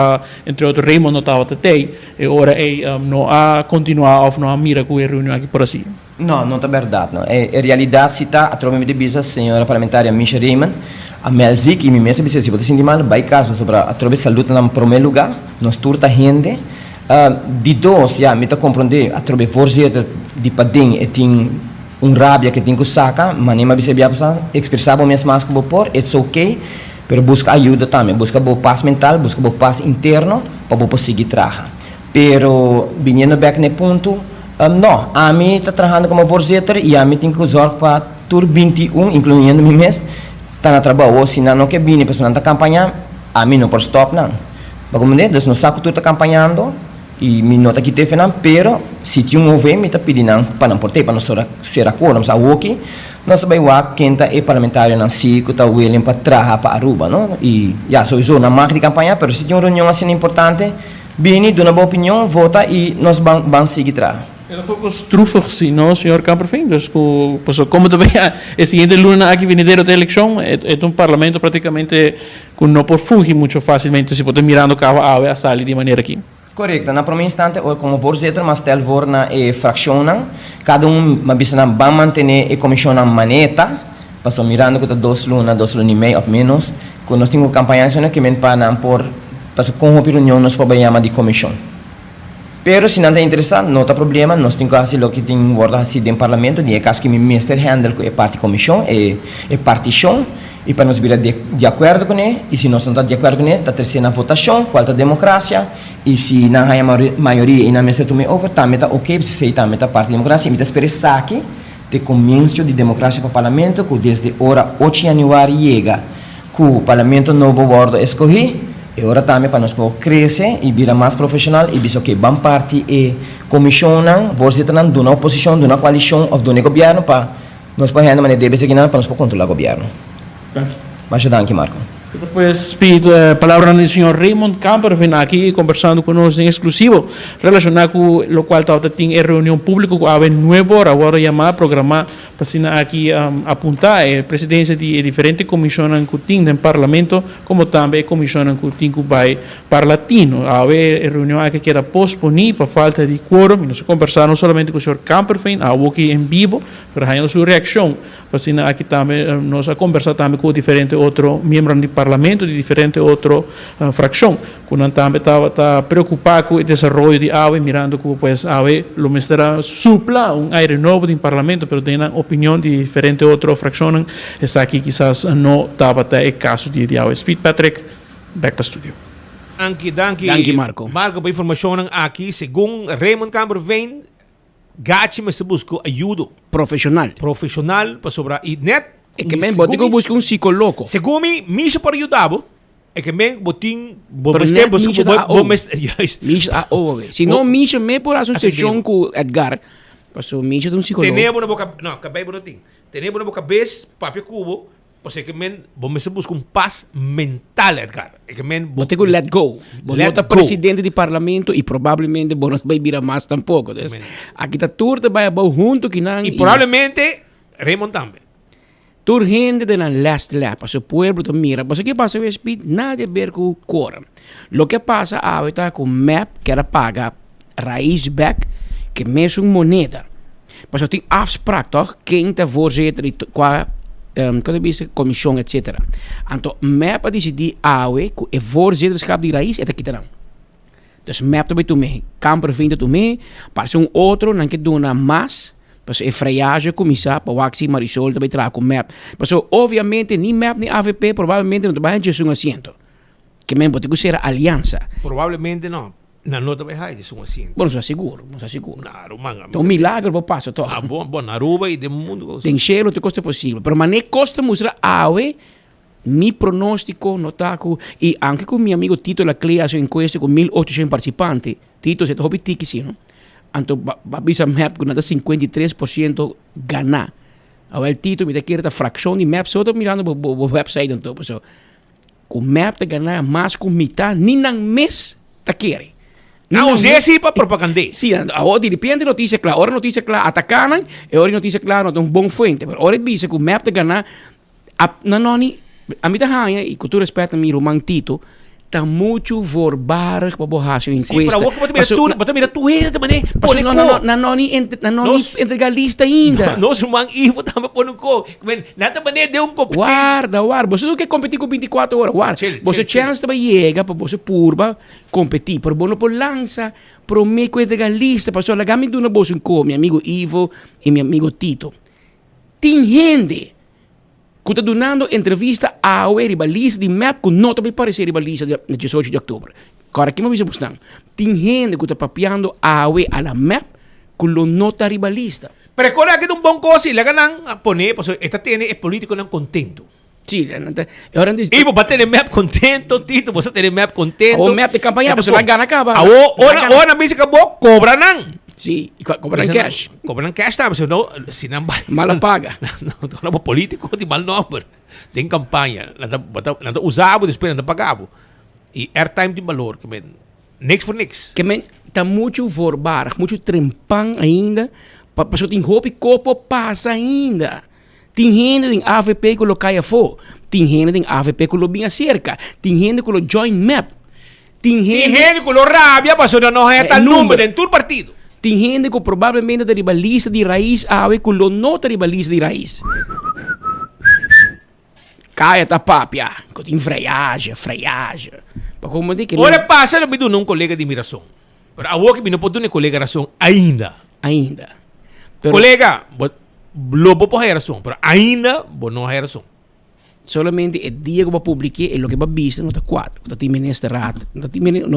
entre outros, Raymond notava até, e ora não a continuar ou não a mira com a reunião aqui por assim. Não é verdade. Não. Em realidade, se está a troca de bisa, senhora parlamentária Misha Raymond, a Melzik e minha mesa se você sentir mal, vai caso sobre a troca de saúde no primeiro lugar, nós turta gente, de dois, já me está compreender a troca de força de padem e tem rabia que tem que sacar, mas nem mais bia para expressar o mesmo mais que vou por, it's okay, pero busca ajuda também, busca boa paz mental, busca boa paz interno para poder seguir trabalhar. Pero vindo back no ponto, não, a mim está trabalhando como voorzitter e a mim tem que usar para tur 21, incluindo mim mesmo. Está na trabalho, se não quer vir, a pessoa não está campanhando, a mim não pode stop, não. Mas como diz, não sabe que tu está campanhando, e me nota que teve, não, pero se tinha ouvir, me está pedindo para não portar, para não ser acordo, mas aqui, nós também vamos, quem é parlamentário, não sei, que está willing para trabalhar para Aruba, não? E, já, sou eu na marca de campanha, mas se tinha uma reunião assim importante, vem, dá uma boa opinião, vota e nós vamos seguir trabalhando. Era pouco trufos, não, senhor Camperfin? Como também a seguinte luna aqui venidero da eleição, é parlamento praticamente que não pode fugir muito facilmente se pode mirando o carro a sair de maneira aqui. Correto, na primeira instante, como voorzitter, mas tel voor na fracção, cada mas vai manter a comissão na maneta, passou mirando que 2 lunas e meio ou menos, que nós temos campanhas que me para por, passou com a reunião, nós podemos chamar de comissão. Pero se não está interessado, não tem problema, nós temos que fazer o que tem guardado assim dentro do parlamento, e é caso que o ministro handle com a parte comissão, a partição, e para nós vir de acordo com ele, e se nós não estamos de acordo com ele, está terceira votação, quarta democracia, e se não há maioria e não ministro tome over, também está ok, se sei também está parte da democracia, e me espera aqui, de começo de democracia para o parlamento, que desde hora 8 de janeiro chega, que o parlamento novo bordo escolhi, E ora também para nós poder crescer e virar mais profissional e visto que bam parte e comissionan, voorzitter nan dona oposição, dona coalição ou dona governo para nós poder handlar maneira de seguir para nós poder controlar o governo. Mas danke Marco. Depois, pido a palavra do senhor Raymond Camper, vem aqui conversando conosco em exclusivo, relacionado com o qual tem a reunião pública com a novo, agora chamar, programar, para aqui apontar a presidência de diferentes comissões que tem no parlamento, como também comissões que tem para latino. A reunião aqui que era posponível por falta de quórum, nós conversamos solamente com o senhor Camper, aqui em vivo, para a sua reação, para aqui também, nós conversamos também com diferentes outros membros do parlamento de diferente outra fração, quando também está preocupado com o desenvolvimento de AVE, mirando que pues AVE lo mestra supla aire novo do parlamento, pero tem a opinião de diferente outra fração, essa aqui quizás não estava até o caso de AVE. Speed Patrick, back to studio. Danke, Marco. Marco, para informação aqui, segundo Raymond Camper vem, gachi mas busca ajuda profissional para sobrar e net. É que men botin ko busca psicólogo. Segundo mim para ajudar, é que men botin se não misha me por associação com Edgar, passou misha um psicólogo. Tenemos na boca, não, acabei bonoting. Tenemos na boca cabeça, papel cubo, porque que men vamos buscar paz mental, Edgar. É que men botin ko let go. Bonota presidente do parlamento e provavelmente bonos vai virar mais tampouco. Aqui tá turta vai junto que não. E provavelmente Raymond também. Tur gente de la last lap, su pueblo te mira. Pues ¿qué pasa? Speed, nada a ver con quórum. Lo que pasa ahorita con MAP, que era paga raiz back, que es una moneda. Pues eu tenho afspraak toch? Quem te voorzitter qua comissão, etc. Então, MAP a decidir que o voorzitterschap de raiz é te quitarão. Dus MAP também tu me, Camper vinda tu me, para um outro, não que dona mais. Pues é freagem começar para o Waxi Marisol também trazer com MAP. Pues obviamente nem MAP nem AVP provavelmente não trabalham de um assento. Que mesmo pode ser aliança. Provavelmente não. Não vai haver de um assento. Bom, não seguro, não seguro. É um milagre para passar todo. Ah, bom, na Aruba e do mundo. Tem cheiro, te custa possível. Mas nem custa mostrar mi pronóstico não está com e anche com meu amigo Tito la clea su encuesta com 1.800 participantes. Tito se toca tiki sim, não? Então, babisa MAP com nada 53% ganhar. Agora, o Tito me quer a fração de MAP, só estou mirando o website, então, pessoal. Com MAP te ganhar mais com metade, nem na mês te quer. Não, você sim para propaganda. Sim, agora de repente notícia clara, hora notícia clara, atacaram, e hora notícia clara, não é um bom fonte. Mas hora bisa com MAP te ganhar, a mim tá ganha, e com todo respeito a mim, Román Tito, está muito vorbarig para borracha em encuesta. Sim, para mira tu ainda também. Não entregalista ainda. Nós Román Ivo também põe no co. Nada maneira de competência. Guarda. Você não quer competir com 24 horas, guarda. Você chance também chega para você purba competir. Por bom por lança, pro meio entregalista, para só lagar me do na bolsa com meu amigo Ivo e meu amigo Tito. Tem gente que está dando entrevista a ribalista de MAP que não também parece ribalista de 18 de outubro. Agora, aqui me avisa você. Tem gente que está papiando a la MAP que não está ribalista. Mas agora aqui é um bom coisa e lá ganham poner, porque esta tem é político não contento. Sim, Ivo para ter MAP contento, Tito, você ter MAP contento. O MAP de campanha, você vai ganhar acaba. Ora, me acabou, cobra não. Sim, cobran cash. Cobran cash também, se não mala paga. Não é político de mal número. Tem campanha, não usava, depois não pagava. E airtime tem valor, que men, next for next. Que men, está muito vorbar, muito trempang ainda, para tem roupa e copo passa ainda. Tem gente em AVP que lo caia fo, tem gente em AVP que lo binha cerca, tem gente que lo join MAP. Tem gente que lo rabia, para não é tal número em todo partido. Tem gente que provavelmente é ribalista de raiz, que não é ribalista de raiz. Caia tá papia, que tem freagem. Olha, passa, me deu um colega de miração. Mas a que me não pode dar colega razão ainda. Pero, colega, lobo por razão, mas ainda não é razão. Solamente o dia que eu publiquei é o que eu visto no quadro. Não tem ministrado. Não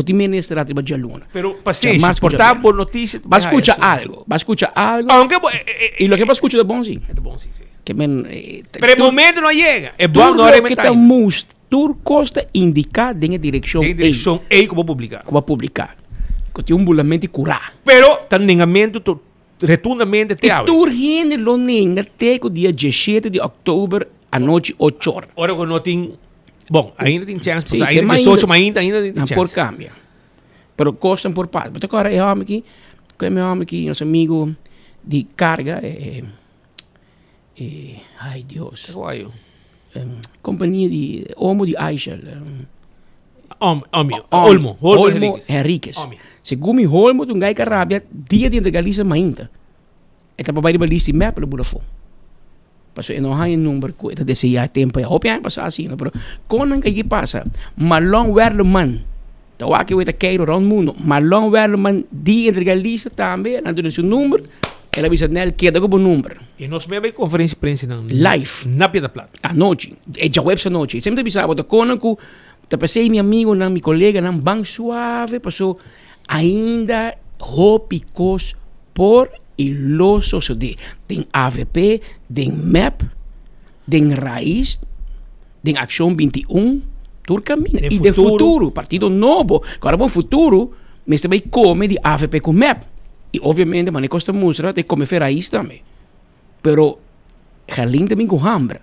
tem ministrado para a luna. Pero paciência, portar por notícia. Vai escutar algo. Aunque e o que vai escutar é bom sim. É bom sim. Que men, pero o momento não chega. É bom não arrementar. Que está tur costa indicar de direção Tem direção E como publicar. como publicar. Que tem bulamento curar. Pero, tanningamento, retundamente te E abre. tur gente lo nenga até o dia 17 de outubro à noite 8 horas. Ora que não tem... Bom, ainda tem chance, Sim, ainda que 18, mas ainda tem não chance. por cambia. Pero costam por parte. Mas agora é homem aqui, nosso amigo de carga, ai Deus. Companhia de Olmo de Aisha. Olmo Henriquez. Segundo Olmo, um gai carabia, dia de integralista mainta. Eta para baixo lista map pelo burafo. Paso não há número que está desejar tempo é hope passa assim, pero quando que passa, malong werleman. Então aqui vai ter queiro rond mundo, malong werleman dia integralista também, não tem seu número. Ela avisa nele que é do número. E nós mesmo conferência de imprensa live na Piedra Plata. À noite. É já web essa noite. Sempre avisava, eu conosco, eu passei meu amigo, meu colega, não bem suave, passou ainda hopicos por iloso de den AVP, den MEP, den Raiz, den Ação 21, tur caminho. E de futuro, Partido Novo. Agora, bom futuro, mas também come de AVP com MEP. E, obviamente, mas costa musra, tem come Raiz também. Pero, Galim também com hambre.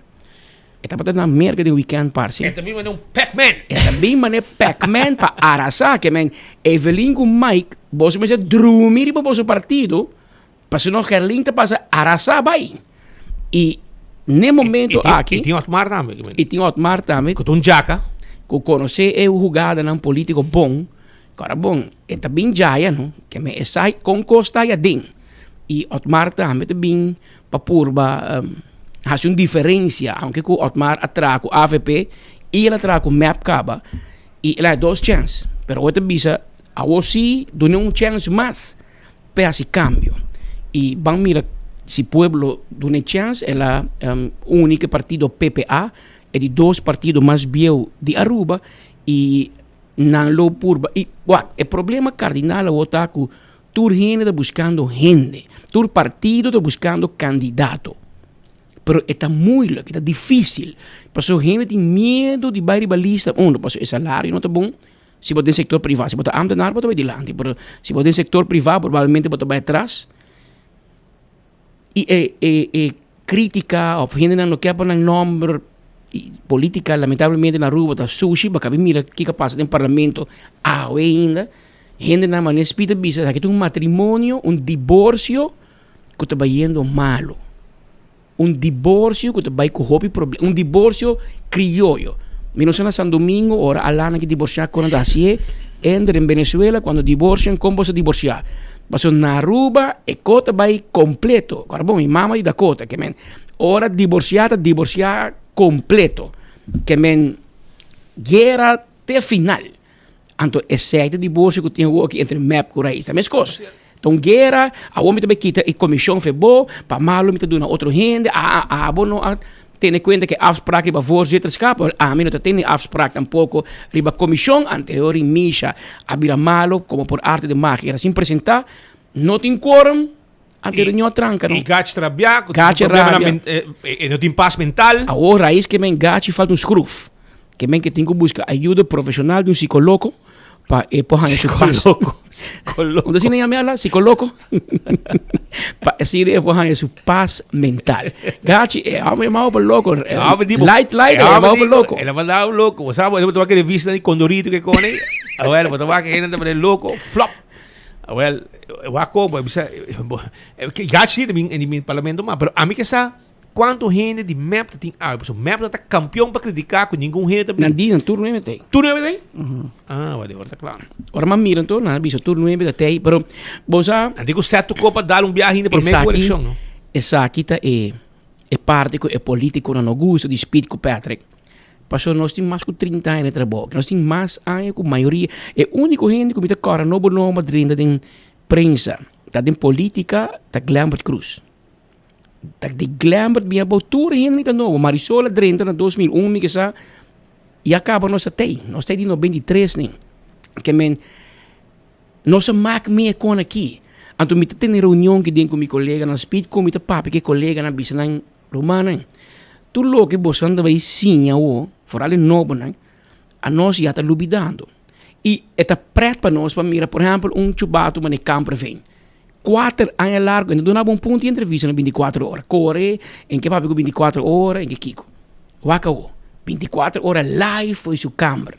E tá para na merda de weekend, parceiro. É também um Pac-Man. É também mané Pac-Man para arrasar, que men Evelyn com Mike, você me diz drumir para o partido, para se não Gerlin te passa arrasar vai. E no momento aqui e tem Otmar também. E tem Otmar também. Com um jaca. Que conhecer é o jogada num político bom. Agora bom, é também já, não? Que me sai com costa ya ding. E Otmar também também para purba faz uma diferença, aunque com Otmar atraco AVP e ele atraco MEP caba e ele há dois chances, pero outra bisa a você dá chance mais para esse cambio e vamos mirar se pueblo dá chance ela única partido PPA é de dois partidos mais viejos de Aruba e não lo purba e o problema cardinal é o taco tur gente está buscando gente, tur partido está buscando candidato. Pero está muito louco, está difícil. Porque a gente tem medo de bair balista. Porque o salário não está bom. Se você tem sector privado, se você é ambtenaar, você vai adiante. Pero se você tem sector privado, provavelmente você vai atrás. E crítica, ou gente não quer pôr nome política, lamentavelmente na rua, está sushi, porque mira o que passa no parlamento ainda. Gente na maneira espírita, que tem matrimônio, divórcio, que está indo malo. Divórcio que vai com hobby problema, divórcio criollo. Menos na San Domingo, ora alana que divorciar quando assim entra em Venezuela quando divorciam como se divorciar. Mas na Aruba e cota vai completo. Agora bom, mama e da cota que men ora divorciar completo. Que men guerra até final. Anto exceto divórcio que tem aqui entre MEP e Raiz, também coisa. Então, guerra, a homem também quita a comissão foi boa, para malo, me dá outra gente, não tem em conta que a afspraak riba voorzitter escapa, a mim não tem afspraak tampouco riba comissão, anterior em Misha, a vira malo, como por arte de magia, assim apresentar, não tem quórum, a reunião tranca, não? E gato trabalhar, gato rabia, não tem paz mental. A hora raiz que men gato falta scruf, que men que tem que buscar ajuda profissional de psicólogo, para empurrar esse psicólogo. Psicólogo. Então, se nem a psicólogo, para assim empurrar esse paz mental. Gachi, é mal para louco. Light, é mal para louco. Ela vai dar louco. Sabe, eu vou aquele vista de condorito que cone. Agora, eu vou aquele gente para louco, flop. Agora, eu vou como, Gachi também em parlamento, mas a mim que sabe quanto gente de MEP tem. O MEP está campeão para criticar com nenhum gente também. Não diz, turno não tem. Turno não tem? Vale, agora está claro. Agora, mas miram, então, não, bicho, turno não tem, pero, você... Digo, certo copa dar biaje ainda para meia eleição, não? Essa aqui é parte que é político, não gosta de espírito Patrick. Passou, nós temos mais de 30 anos de trabalho, nós temos mais anos com a maioria. É o único gente que me decora, não é nome de tem prensa, está em política, está Lambert Cruz. Tak de Lambert minha botura ainda não novo. Marisola drenta na 2001 que sa e acaba nossa tem. Nós tem de 93 nem. Que men nossa mac me com aqui. Anto me tem reunião que tem com meu colega na speed com meu papi que colega na bisna romana. Tu lo que você anda vai sim o vooral in Nobonan, a nós já está lubidando. E é preto para nós, para mirar, por exemplo, chubato mas campo vem. 4 anos largo, e não ponto de entrevista na 24 horas. Corre, em que papi com 24 horas, em que Kiko. Wakao, 24 horas live foi sua câmera.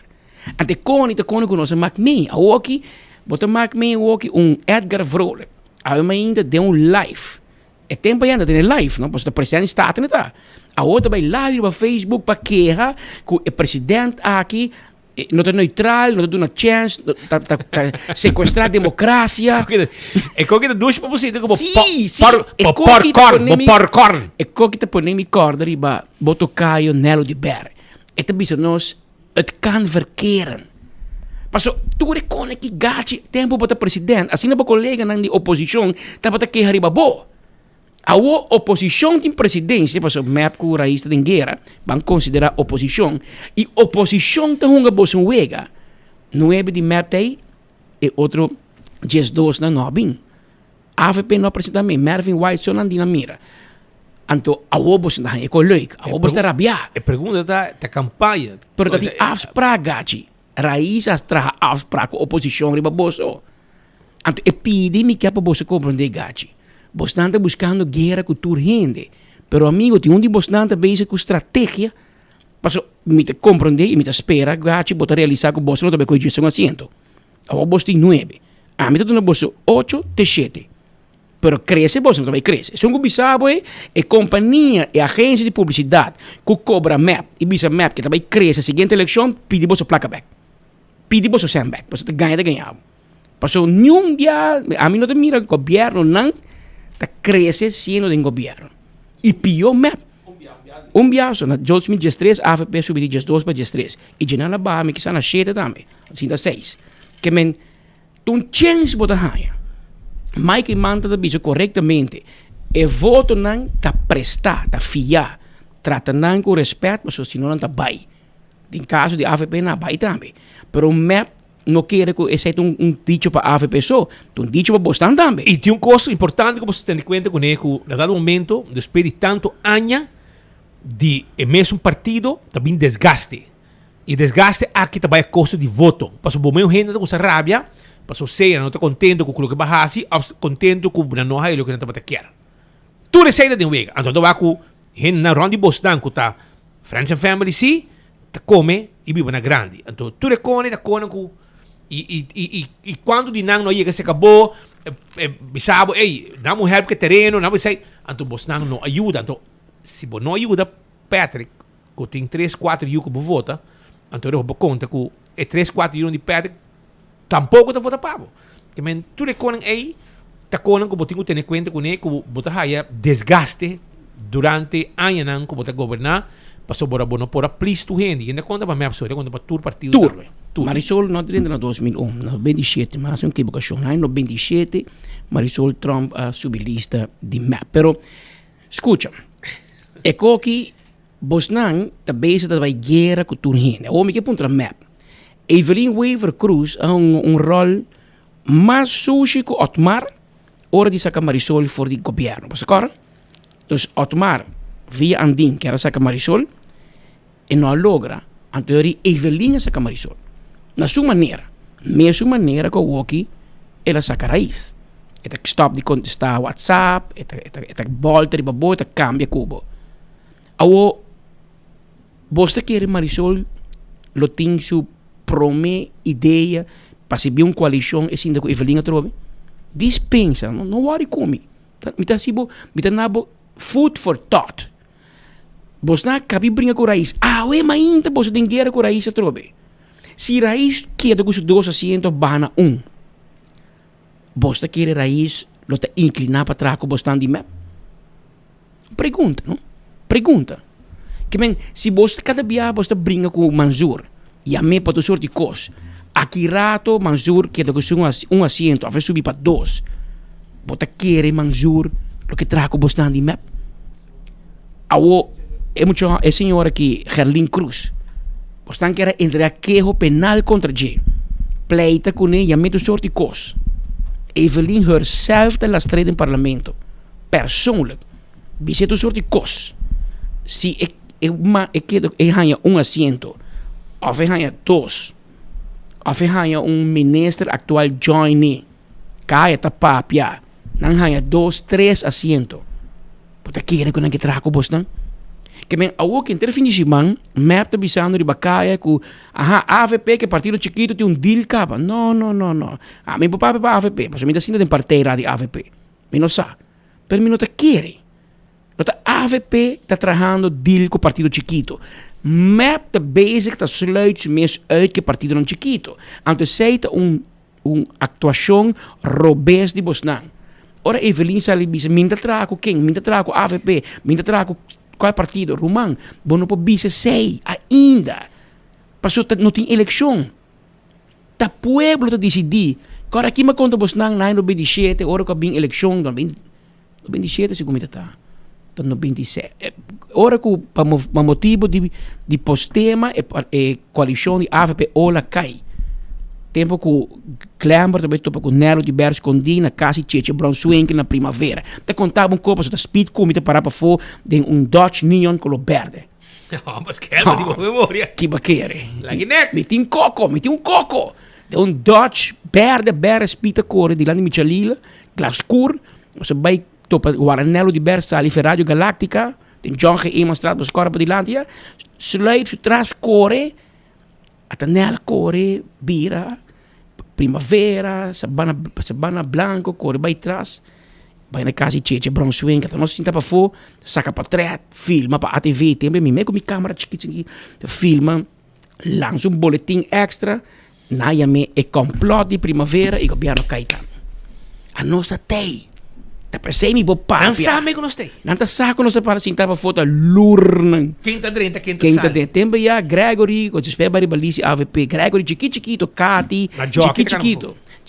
Ante koni com nós, me, a walkie, bota me walkie Edgar Vrolijk. A ainda deu live. É tempo ainda tem live, não? Porque o presidente está tá. A outra vai live para Facebook para queja que o presidente aqui não é neutral, não dá uma chance, tá sequestrar a democracia. É que eu duas para você, como porcorn. É que tá por nem corda riba, boto caio nelo de ber. É também nós het kan verkeren. Paso tu recone que gachi tempo para o presidente, assim não colega na oposição, tá para queja riba bo. A oposição tem presidência, paso map com raiz da guerra, vão considerar oposição e oposição tem uma boa wega. Não é de map aí e outro 10-2 na nobin. AFP não apresenta me Mervyn White só não na mira. Anto a oposição é colérica, a oposição rabiar. É pergunta da campanha. Pero dati afspraak gachi. Raiz astra afspraak oposição riba boso. Anto e pidi mi que para boso compreender gachi. Bostante buscando guerra com turgente. Pero amigo, tem de bostante bezig com estratégia. Paso, me te compreender e me te espera, gachi, bota realizar com bosto, não também com gestão asiento. A bosto 9. A mim tá no bosto 8 te 7. Pero cresce, bosto também cresce. Se um bisabo é companhia e agência de publicidade que cobra map e bisa map que também cresce, seguinte eleição, pede bosto placa back. Pede bosto sandback. Paso te ganha. Paso, nenhum dia, a mim não te mira governo, não. Cresce sendo em governo. E pior map. Biaso, na 2013, a AFP subiu de 2 para 3. E de nada barra, que está na 7 também. Assim, da 6. Que men, um chance bota raia. Mas que manda da bicho corretamente. E voto não tá prestar, tá fiar. Trata não com respeito, mas se não tá bem. Em caso de AFP, não vai também. Pero o map não quer que seja dicho para a AFP só, dicho para Boston também. E tem coisa importante que você tem em conta com ele, a dado momento, depois de tanto anos de mesmo partido, também desgaste. E desgaste aqui também é custo de voto. Passou o meu gente com essa rabia, passou sei, não está contente com o que bahasi, contente com o não é o que não está quer. Tudo é saída de um vega. Então, vai com gente na ronda de Boston, que está Friends and Family, sim, está come e vive na grande. Então, tudo é com E quando de não chega se acabou, bisabo, damos help que terreno, não sei, então você não ajuda, então se você não ajuda, Patrick, que tem 3-4 euros que vota, então eu vou conta que é 3-4 euros de Patrick, tampouco te vota para que men tu reconhece aí, tá conan que você tem que ter conta com ele, que você haya desgaste durante anos não que você governar, passou por bono por please tu gente, e ainda conta para minha pessoa, conta para tur partido. Marisol não tem na 2001, no 27, mas é uma equivocação. No 27, Marisol Trump subiu lista de map. Pero, escuta, é que Bosnan também está vai guerra com tudo gente. O homem que ponta map. Evelyn Weaver Cruz é rol mais sujo que Otmar, hora de sacar Marisol fora do governo. Você concorda? Então, Otmar, via Andin, que era sacar Marisol, e não logra, a teoria Evelyn sacar Marisol. Na sua maneira, mesma maneira que o Woki, ela saca raiz. Ela stop de contestar WhatsApp, ela volta de babo, ela cambia cubo. Awo, você quer Marisol, lo tem sua prome ideia, para se uma coalição, e assim, que Evelyn trove. Dispensa, não worry comigo. Me tá nabo food for thought. Você não cabe brincar com raiz. Mas ainda você tem guerra com raiz, trove. Se raiz queda com os 2 asientos, bana 1. Você quer raiz, lo te inclinar para trás com bastante map? Pergunta, não? Pergunta. Que men, se você cada dia você brinca com o Manzur, e a mim para tu sorte de cos, aqui rato Manzur queda com um asiento, a vez subir para 2. Você quer Manzur, lo que traz com bastante map? É senhora aqui, Gerlin Cruz. Bostan que era entrar quejo penal contra J. Pleita com ele, met een soort kos. Evelyn herself de la strijd in parlemento. Persoonlijk. Bezit een soort kos. Si ganha asiento. Of ganha 2. Of ganha ministro actual join. Kaya ta papia. Nang ganha 2, 3 asiento. Puta kere ko nang kitraha ko boss nang. Que men awo que interfinisiman map tá bisando de bacaia com AVP que partido chiquito tem deal capa. No. A mim papá para AVP, mas me tá sendo de parteira de AVP. Me não sabe. Pero me não tá quere. Nota AVP tá trabajando deal com partido chiquito. Map tá basic tá sluit mes uit que partido non chiquito. Antes sei tá actuação robust de Bosnan. Ora Evelyn sali bisa minta trago quem, minta trago AVP, minta trago qual partido? Rumang. Bono po bisa sei ainda. Passou não tem eleição. Ta pueblo ta decidi. Agora aqui me conta bos nang 97, ora ko bing eleição, 97 segundo tá. Tá no 27. Ora ko pa motivo de postema e coalição de AVP ola cai. Tempo que Clamber também topa com Nero de Berge Condina, Cassi Cheche, Brown Swing na primavera. Te contava copo da speed comita para fora de Dodge Neon color verde. Mas calma, tipo memória. Que baquere. Laginek. Meti um coco. De Dodge verde speed core de lá de Michalila, glascur, você vai topa o Aranello de Berge ali Ferrario Galactica, tem John G. Emanstraat, mas corpo de Lantia, sluit tras core. Atanel core, bira, primavera, sabana blanco, core by trás, by na casa cheche, brown swing, que nós sinta para fora, saca para trás, filma para ATV, tempo me com minha câmera chiquitinha, filma, lança boletim extra, naia me e complot de primavera e governo caetano. A nossa tei. Tá percebe mi papá. Não sabe que nós tem. Não tá sabe que nós para sentar para foto lurnan. Quem tá dentro, quem tá dentro. Tempo já Gregory, quando espera para balisi AVP, Gregory chiquito, Kati,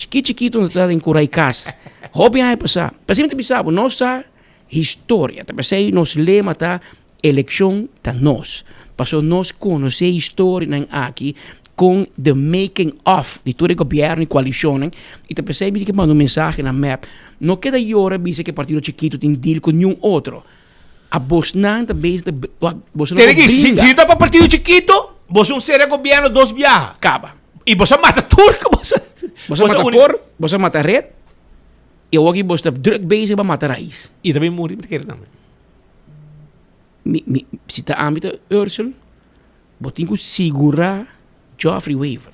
chiquito não tá em Curaicas. Hobby aí passar. Percebe te bisabo, nossa história, tá percebe nos lema tá eleição tá nós. Passou nós conhecer história nan aqui com the making of de todo o governo e coalição e te percebe que manda mensagem na map não queda hora bisa que partido chiquito tem deal com nenhum outro a Bosnan também você não brinca se tá para partido chiquito você será governo 2 viaja acaba e você mata turco você mata cor você mata red e o aqui você druk bezig para matar raiz e também morrer porque também se tá âmbito Ursula você tem que segurar Geoffrey Weaver.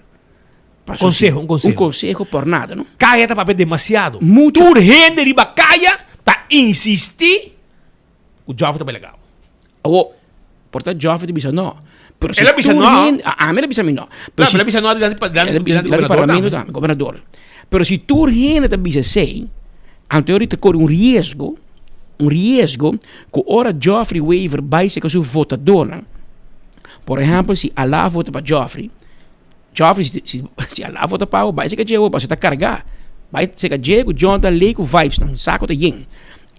Um consejo por nada, não? Caia tá papel demasiado. Muito. Urgente de bacaia tá insistir. O Geoffrey tá legal. Portanto, Geoffrey bisa não. Ela bisa não. Ela bisa não. Ela bisa não do governador. Pero se tu urgente tá bisa sei, anteriormente corre risco que ora Geoffrey Weaver vai ser que seu votador. Por exemplo, se Allah vota para Geoffrey, se Allah vota para o, vai ser que Diego, vai ser que carregar. Vai ser que Diego, Jonathan, Leico, vibes, não saco de yin.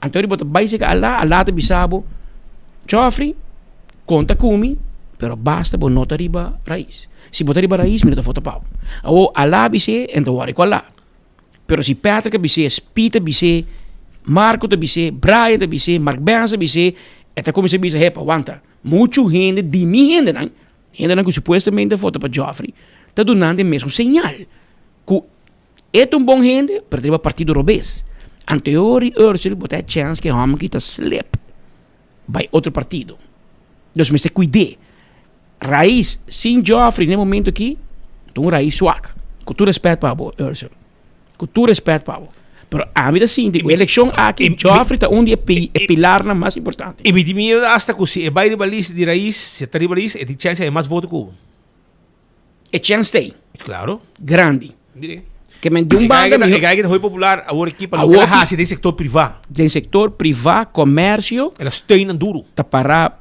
Então, vai ser que Allah te bisabo, Geoffrey, conta comigo, pero basta por nota riba raiz. Se botar riba raiz, me não vota para o. Allah bise, então vou com Allah. Pero se Patrick bise, Peter bise, Marco bise, Brian bise, Mark Benz bise, até como se bise, hepa, aguanta. Muito gente de mim ainda não que supostamente vota para Geoffrey está dando mesmo sinal que é bom gente para ter partido robês anterior e Ursula botar chance que homem que está slip vai outro partido então me se cuide raiz sem Geoffrey no momento aqui então raiz suaca com todo respeito para o Ursula com todo respeito para o pero a mí assim, a eleição aqui, Geoffrey está onde é pilar na mais importante. E me diminu hasta que se vai de balista de raiz, se está de balista, é de chance de mais voto que o. É chance tem. Claro. Grande. Mire. Que me deu banda. É que foi popular, agora aqui para o que tem sector privado. Tem sector privado, comércio. Ela está duro. Está para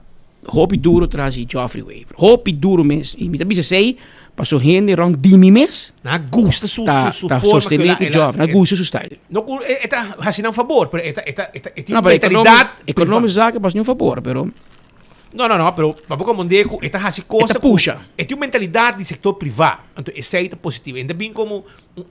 hobby duro traz Geoffrey Weaver. Hobby duro mesmo. E me também sei. Passou gente rong dimi mes. Na gusta su forma sostener o Geoffrey. Na gusta su style. No está haciendo un favor, pero esta mentalidad económica zaken pas niet favor, pero Não, pero vamos comandar com esta assim coisa. Esta puxa. É uma mentalidade do setor privado. Então, essa é positiva. Ainda bem como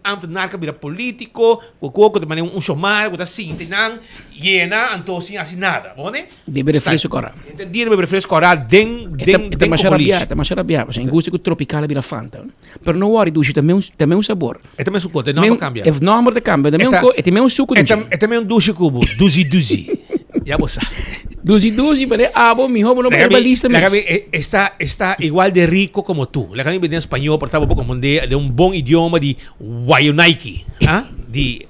ambtenaar que vira político, que também chomar, que assim, não llena, então assim nada, bom, né? Deve refresco agora. Deve refresco agora den mais rabiado. Você gosta que tropical vira Fanta. Pero não worry, douche também um sabor. É também suco, é não cambia. É não de cambio, também um suco. É também douche cubo, duzi. Já você. Duzi, pero abo, mi joven, no me balista mesmo. Está igual de rico como tú. La cambia en español, por favor, como de un buen idioma de Guayunaiki, de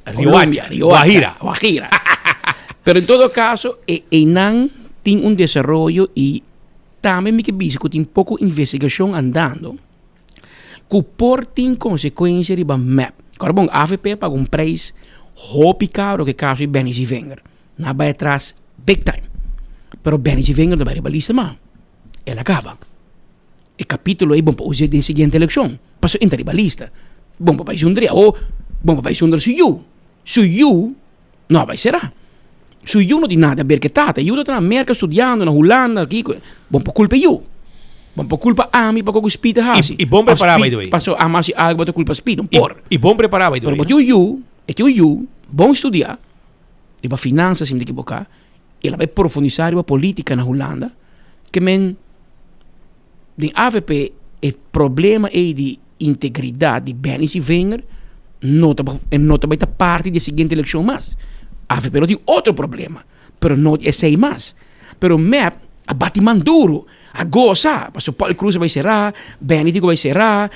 Guajira. Pero en todo caso, Enan tiene un desarrollo y también me que dice que tiene poco investigación andando. Que por tiene consecuencias de map. Agora, bom, AVP paga un preço hopi caro que caso de Benny Wenger. Na vai atrás big time. Pero Benny Wenger também ribalista, mas ela acaba. O capítulo é bom para usar da seguinte eleição. Passou entre ribalista. Bom para vai juntar ou bom para vai juntar Suyu não vai será. Suyu não tem nada a ver com tata. Eu estou na América estudando, na Holanda, aqui. Bom para culpa eu. Bom para culpa a mim, para que o Speed haja. E bom preparado, by the way. Passou a mais algo para culpa Speed, não por. E bom preparado, by the way. Pero eu, bom estudar. E para finanças, sem equivocar. Ela vai profundizar a política na Holanda, que men de AVP o problema é de integridade de Benny Wenger não vai estar parte da seguinte eleição mais. AVP não tem outro problema, mas não é sei mais. Pero MEP a batimento duro, a goza, porque Paulo Cruz vai será, Benny vai será,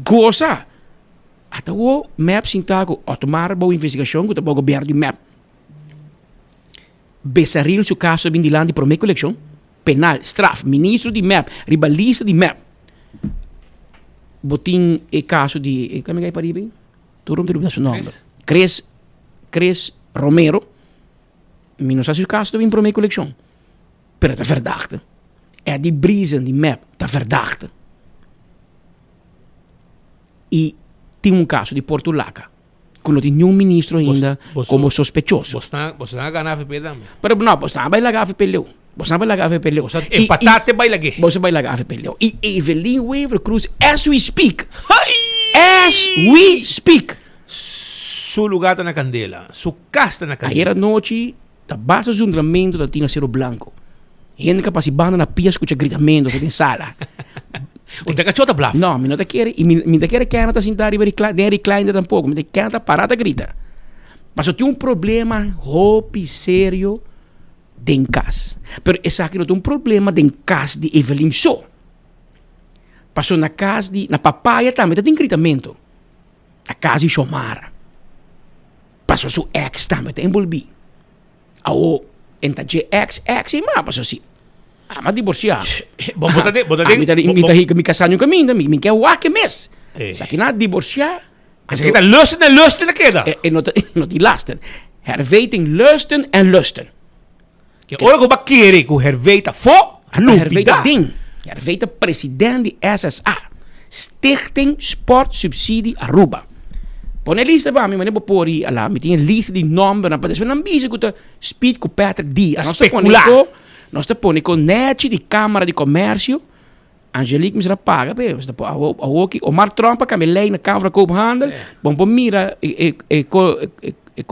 goza. Até o MEP sintago a tomar boa investigação com o governo de MEP. Besaril su caso de Landi por meio coleção penal, straf, ministro de MEP, ribalista de MEP. Botin e caso de como é para ir? Tudo não seu nome. Cres Romero. Mi não sabe o caso de por meio coleção. Pero tá verdachte. É de brisa de MEP, tá verdachte. E tem caso de Portulaca. Quando tem nenhum ministro ainda como sospechoso. Você não ganha AVP também. Pero não, você não vai lagar AVP leu. Você não vai lagar AVP leu. Empatate vai lagar. Você vai lagar AVP leu. E Evelyn Weaver Cruz, as we speak. Su lugar está na candela. Su casa está na candela. Ayer noite, tá base de julgamento da Tina Cero Blanco. Gente que passa banda na pia escuta gritamento na sala. Onde que chota blaf? Não, me não te quer, me te quer que ela tá sentada e recline tampouco, me te quer tá parada grita. Mas eu tenho problema hopi sério de casa. Pero essa aqui não tem problema de casa de Evelyn Shaw. Passou na casa de na papaya também tem gritamento. A casa de Xomara. Passou seu ex também tem envolvido. Ao entanto ex e mas passou assim. Mas divorciar. Bom, botate. Me casar com me quer o que mes. Se aqui nada divorciar. Mas aqui tá lusten na queda. Não te lasten. Herweten lusten en lusten. Que ora que vai querer que o Herweten for Herweten ding. Herweten presidente de SSA. Stichting Sport Subsidie Aruba. Põe a lista para mim, mas não pôr aí lá. Me tem lista de nomes, para deixar não bisa que speed com Patrick Diaz. Nós te põe com net de Câmara de Comércio. Angelique me será paga, o Mark Trump que me lei na Câmara de Koophandel. Bom, por mira e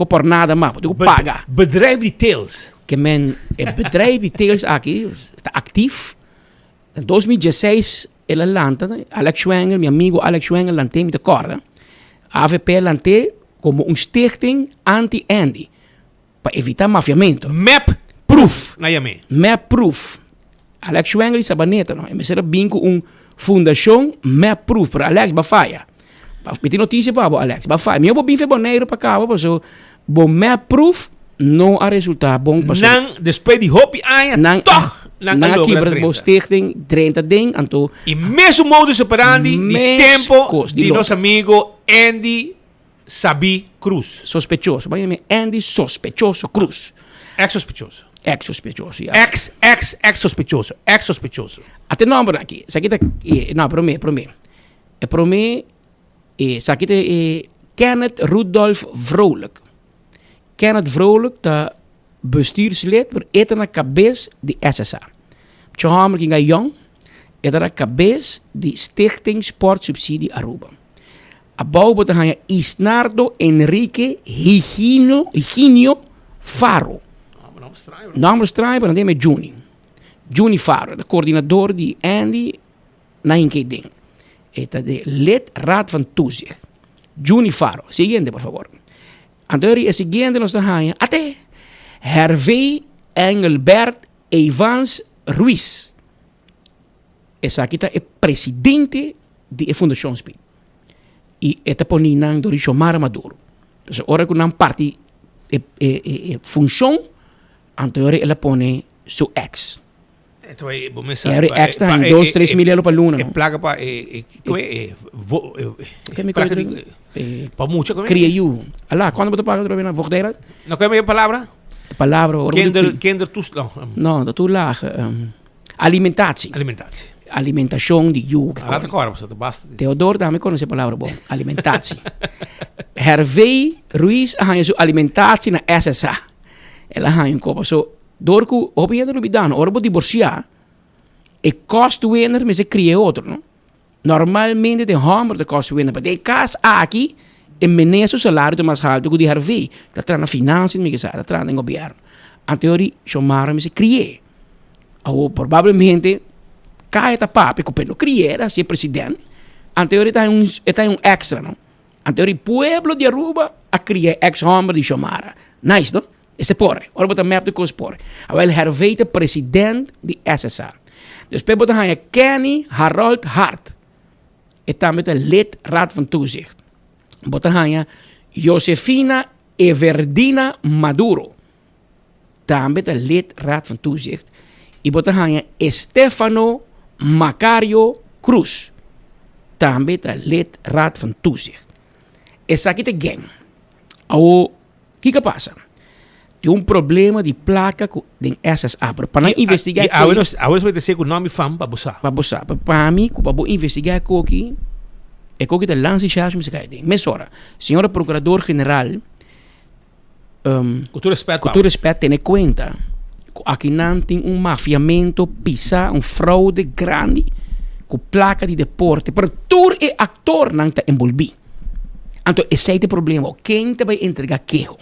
por nada mais, eu paga. Bedrijf details. Que men bedrijf details aqui está ativo. Em 2016 ele lança, Alex Schwengel, meu amigo Alex Schwengel, lançou me de corda. A AVP lançou como stichting anti-Andy para evitar mafiamento. MEP proof na Yame. MEP proof. Alex Schwengel is abaneta, no? E me será bingo fundação MEP proof para Alex Bafaia. Me tem notícia para Alex Bafaia. Meu bem boneiro para cá, porque bom MEP proof não há resultado bom. Não, depois de hopi aia, toch. Não aqui para o stichting 30 ding, anto. E mesmo modus operandi de tempo de nosso amigo Andy Sabi Cruz. Sospechoso. Vai Andy Sospechoso Cruz. Ex-sospechoso. Ex-sospechoso, ja. Ex-sospechoso. Ex-sospechoso. Até não, aqui. Isso aqui tá... Não, para mim, isso aqui tá... Kenneth Rudolf Vrolijk. Kenneth Vrolijk tá bestuurslid por eten na cabeça de SSA. Tjohamer ging jong. Het era cabeça de Stichting Sportsubsidie Aruba. A bouw bota hanya Isnardo Enrique Higinio Faro. Naam strijver en dan met Juni Faro, de coördinator die Andy Nainke ding. Het de lid raad van toezicht. Juni Faro, siguiente por favor. Anterior es siguiente nos hanya. Ate Hervé Engelbert Evans Ruiz. Esa kita é presidente de Fundação Speed. E esta poninang do Xiomara Maduro. Então, ora que não parte função, anterior ela põe seu ex. Então, e ex está em 2-3 mil euros para luna. Placa para para mucho. Cria you. Alá, quando você paga outra vez na vocadeira? Não quer a palavra? Palavra. Kinder toeslag. Não, dat toeslag. Alimentatie. Alimentação de you. Laat ik horen, dat basta. Theodor, daarmee kon je palavra bom. Alimentatie. Hervé Ruiz, hij is alimentatie na SSA. Ela hij een koop. Zo, doorku, op je er dan, orbo divorciar. E kost winner, maar ze creëren outro, no? Normalmente de hammer de kost winner, maar de kaas aqui, en meneer zijn salario de mais alto que de Hervé. Dat trana financiën, me gezegd, dat trana en governo. En teorie, Xiomara, maar ze creëren. Ou provavelmente cai esta papi que não criera ser presidente. Anterior está um extra, não? Anterior pueblo de Aruba a criar ex-homem de Xiomara. Nice, não? Este porre. Ora bota map de coisa porre. Agora Hervé presidente de SSA. Depois bota hij Kenny Harold Hart. Está met een lid raad van toezicht. Bota hij Josefina Everdina Maduro. Está met een lid raad van toezicht. E bota hij Stefano Macario Cruz. Também é lid raad van toezicht. Essa aqui é gang. O que passa? Tem problema de placa de SSA. Para investigar... Agora vai dizer que o nome fam para buscar. Para buscar. Para mim, para investigar aqui, é que da lance já me sei. Mesora, senhora procurador-geral, com todo respeito, tem conta. Aqui não tem mafiamento, pisa, fraude grande, com placa de deporte. Para tour e actor não está envolvido. Então, esse é o problema. Quem te vai entregar queijo?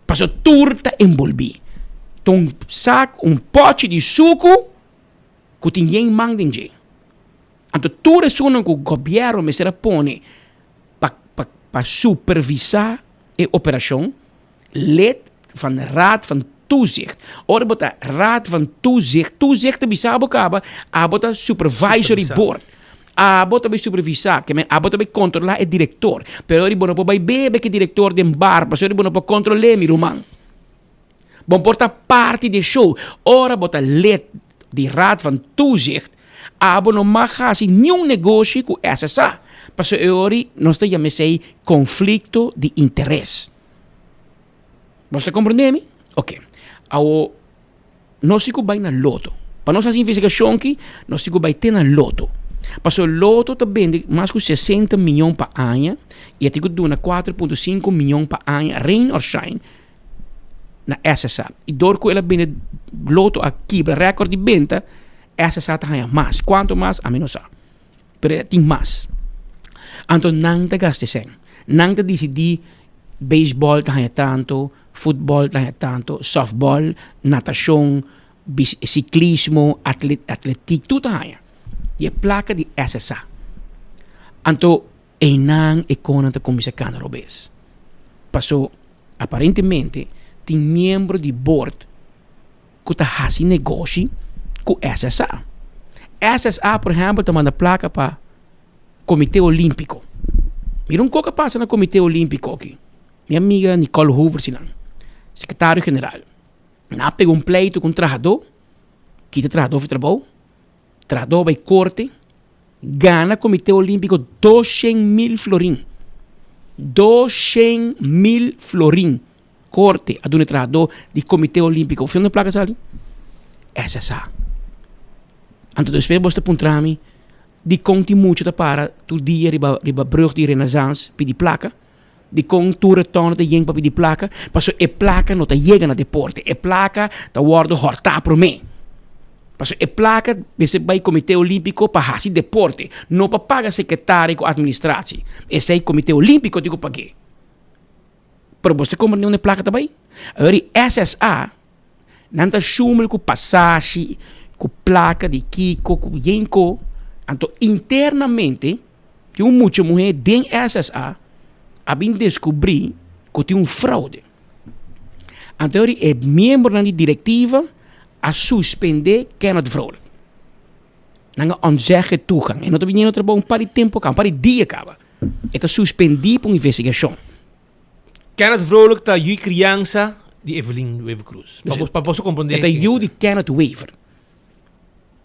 Para tour está envolvido. Então, saco, pote de suco, que tem ninguém manda em jeito. Então, tour é só que o governo me será põe para supervisar a operação, lid van raad van toezicht. Ora bota raad van toezicht. Toezicht te bisabo kaba. Abota supervisory board. Abota bij supervisar. Que abota bij controlar el director. Pero ori bono po bij bebe que director de bar. Pero ori bono po controlar mi rumang. Bon porta parte de show. Ora bota lid die raad van toezicht. Abono mag hasi nieuw negocio com SSA. Pero ori nos te llame sei conflicto de interés. Você compreende? Ok. Ao nós fico bem na loto. Para nossa investigação aqui, nós fico bem na loto. Para o loto também de mais de 60 milhões para ano e até que dona 4,5 milhões para ano, rain or shine, na SSA. E door que ela bem loto aqui, para recorde de venda, SSA está mais. Quanto mais, a menos a. Pero tem mais. Então, não te gaste sem. Não te decidir, baseball está tanto, futebol está tanto, softball, natação, ciclismo, atletismo, tudo está. E a placa de SSA. Então, não é com a Comissão Cana Robes. Passou, aparentemente, tem membro de board que está fazendo negócio com SSA. SSA, por exemplo, está mandando placa para o Comitê Olímpico. Mira o que passa no Comitê Olímpico aqui. Minha amiga Nicole Hoover, secretário-geral. Ela pegou pleito com o trajador, que o trajador foi trabalho, trajador vai corte, gana o Comitê Olímpico 200.000 florim. 200.000 florim. Corte a do trajador do Comitê Olímpico. O filme de placa ali? SSA. Então, depois você apontar-me de conti muito da para tu dia riba brug de renaissance pedir placa de contura tona de jeng para pedir placa passo e placa não tá chega na deporte e placa tá guardo horta pro me Paso e placa bese vai Comitê Olímpico para hasi deporte, não para pagar secretário com administração. Esse aí Comitê Olímpico digo para quê? Pero você compra nenhuma placa também. Agora SSA nanta chumel com passagem, com placa de Kiko, com Yenko, então internamente tem muita mulher dentro SSA a bem descobrir que tem fraude. Então é membro da diretiva a suspender Kenneth Vrolijk. Nanga onzeggen toegang. En dat betekent dat er een paar tempo kan, een paar dias acaba. Het is suspendido por investigação. Kenneth Vrolijk tá ju criança de Evelyn Wever Cruz. Para posso compreender. Het is ju de Kenneth Wever.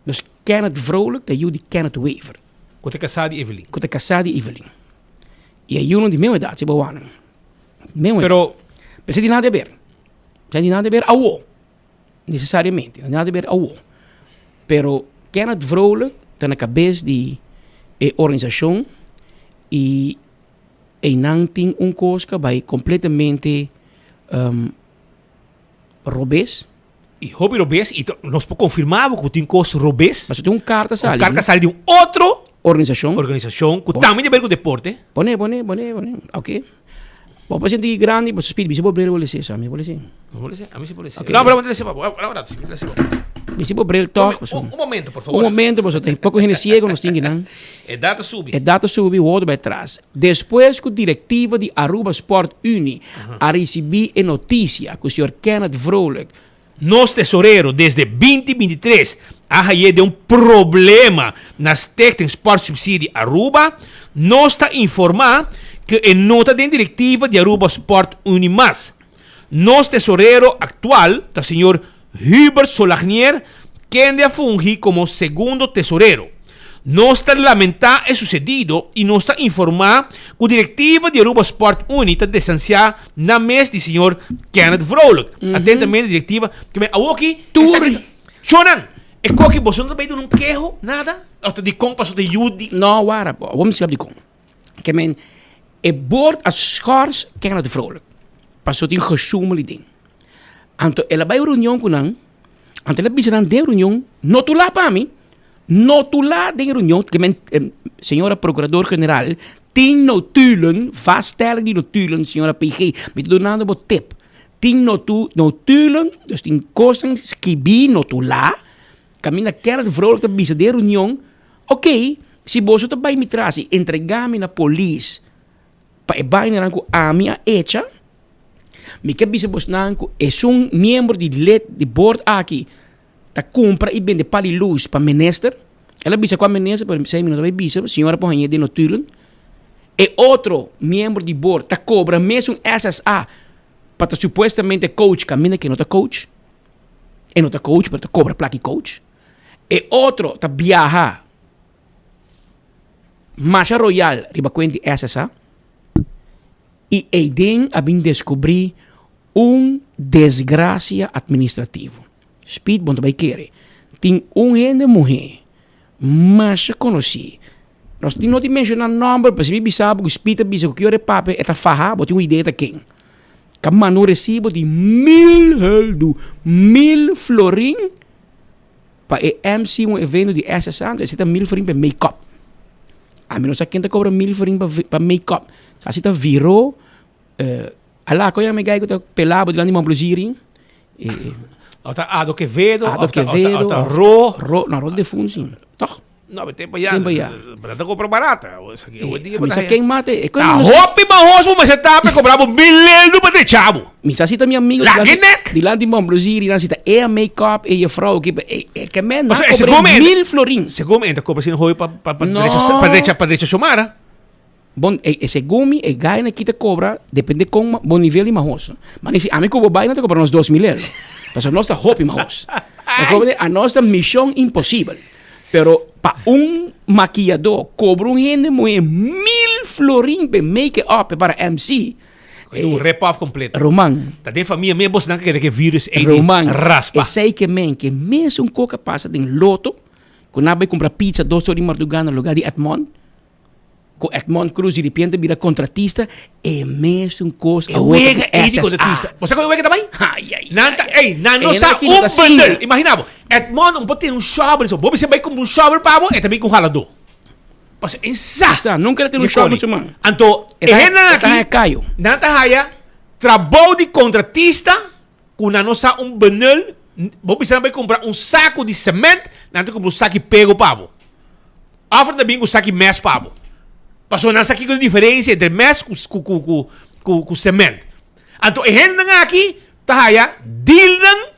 Dus Kenneth Vrolijk, dat is ju de Kenneth Wever. Quando é casado de Evelyn. Quando é casado de Evelyn. E é ju de mesma idade, boano. Pero você tem nada a ver. Você tem nada a ver ao necessariamente, não tem nada a ver ao. Pero Kenneth Vrolijk está na cabeça de organização e não tem coisa que vai completamente robês. E hobby robês, e nós confirmamos que tem coisa robês. Mas tem carta sali. Carta sali de outro organização que também tem a ver com deporte. Pone. Ok. Bom, para gente grande, você pede, você pode ler isso, sabe? Pode ser. A mim se pode ser. Não, pero vamos agora. Você pode ler toque. Um momento, por favor. Um momento, você tem pouco gente ciego, nós temos não. É data sube. O outro vai atrás. Depois que a diretiva de Aruba Sport Uni a receber a notícia que o senhor Kenneth Vrolijk, nosso tesoureiro, desde 2023, há de um problema nas técnicas Sport Subsídio Aruba, nós está informando que em nota da diretiva de Aruba Sport Unimas, nosso tesoureiro atual, o senhor Hubert Solagnier, que funge como segundo tesoureiro. Nós está lamentar o sucedido e nós está informar que a diretiva de Aruba Sport Uni está distanciar na mesa do senhor Kenneth Vrolijk. Atentamente a diretiva que me aqui Shonan, é que você não vai dar um queijo, nada? Ou de compa de Judy? Não, vamos falar de como. Que men e board as schars Kenneth Vrolijk. Passou tem gesumel ding. Anto ela vai reunião com nang. Anto ela bisa de reunião, não tu lá para mim. Não tu lá de reunião que men senhora procurador general tem notulen vaststelling die notulen senhora PG. Met donando bo tip. Tem notulen, dus tem coisas que bi notula. Camina Kenneth Vrolijk te bisa de reunião. Ok, se você vai me trazer entregar-me na polícia para bainar com a minha hecha, me que bisa bosnan ko é membro de board aqui, tá compra e vende pali luz para minister. Ela bisa com a minister por 6 minutos vai bisa, senhora põe de notulen. E outro membro de board tá cobra mesmo SSA para supostamente coach, camina que não tá coach. E não tá coach, para tá cobra plaque coach. E outro tá viajar Marcha Royal, riba kwenti SSA. E Eiden abin descobrir desgraça administrativo. Speed, bom também querer. Tem gente mulher, mas conheci. Nós temos não mencionar nome, para se sabe que o Speed bisa que ore pape é farra, bote uma ideia de quem. Camano recibo de 1.000 florin para MC evento de SSA, então está 1.000 florin para make-up. A menos que quem cobra 1.000 florin para make-up. Assim tá virou ala ko me gai ko pelabo de uma blusirin Ado Quevedo, ro na ro de funsi. Toch? No, tempo ya. Para comprar barata. Misa quem mate. Hopi mahosmo, mas você tá para comprar $1,000 para chavo. Misa cita minha amiga de lá de uma blusirin, na cita make-up e a frau que men na cobra 1.000 florin. Segundo ainda cobra sin hoi para derecha chomara. Bom, esse gumi, e ganha que te cobra, depende com bom nível de mahos. Mas a mim como vai não te cobra uns $2,000. Mas a nossa hope mahos. A nossa missão impossível. Pero para maquiador cobra gente muito 1.000 florin para make up para MC. Rip-off completo. Roman. Tá tem família mesmo você não quer que vírus é raspa. Sei que mesmo coca passa em loto, quando vai comprar pizza 2 horas de madrugada no lugar de Edmond. Com Edmond Cruz de repente vira contratista, é mesmo coisa. É de contratista. Você sabe o que também? Não sabe bundle. Imaginava, Edmond não pode ter shovel. Você vai com shovel para você, e também com ralador. Mas exato. Nunca tem shovel, mano. Então, aqui, nanta haya, trabalho de contratista, com não sabe bundle, você vai comprar saco de cimento, não comprar saco de pego para você. After também saco de mesh para você. Passou nessa aqui com a diferença entre mesh com cimento. Então, aqui, deal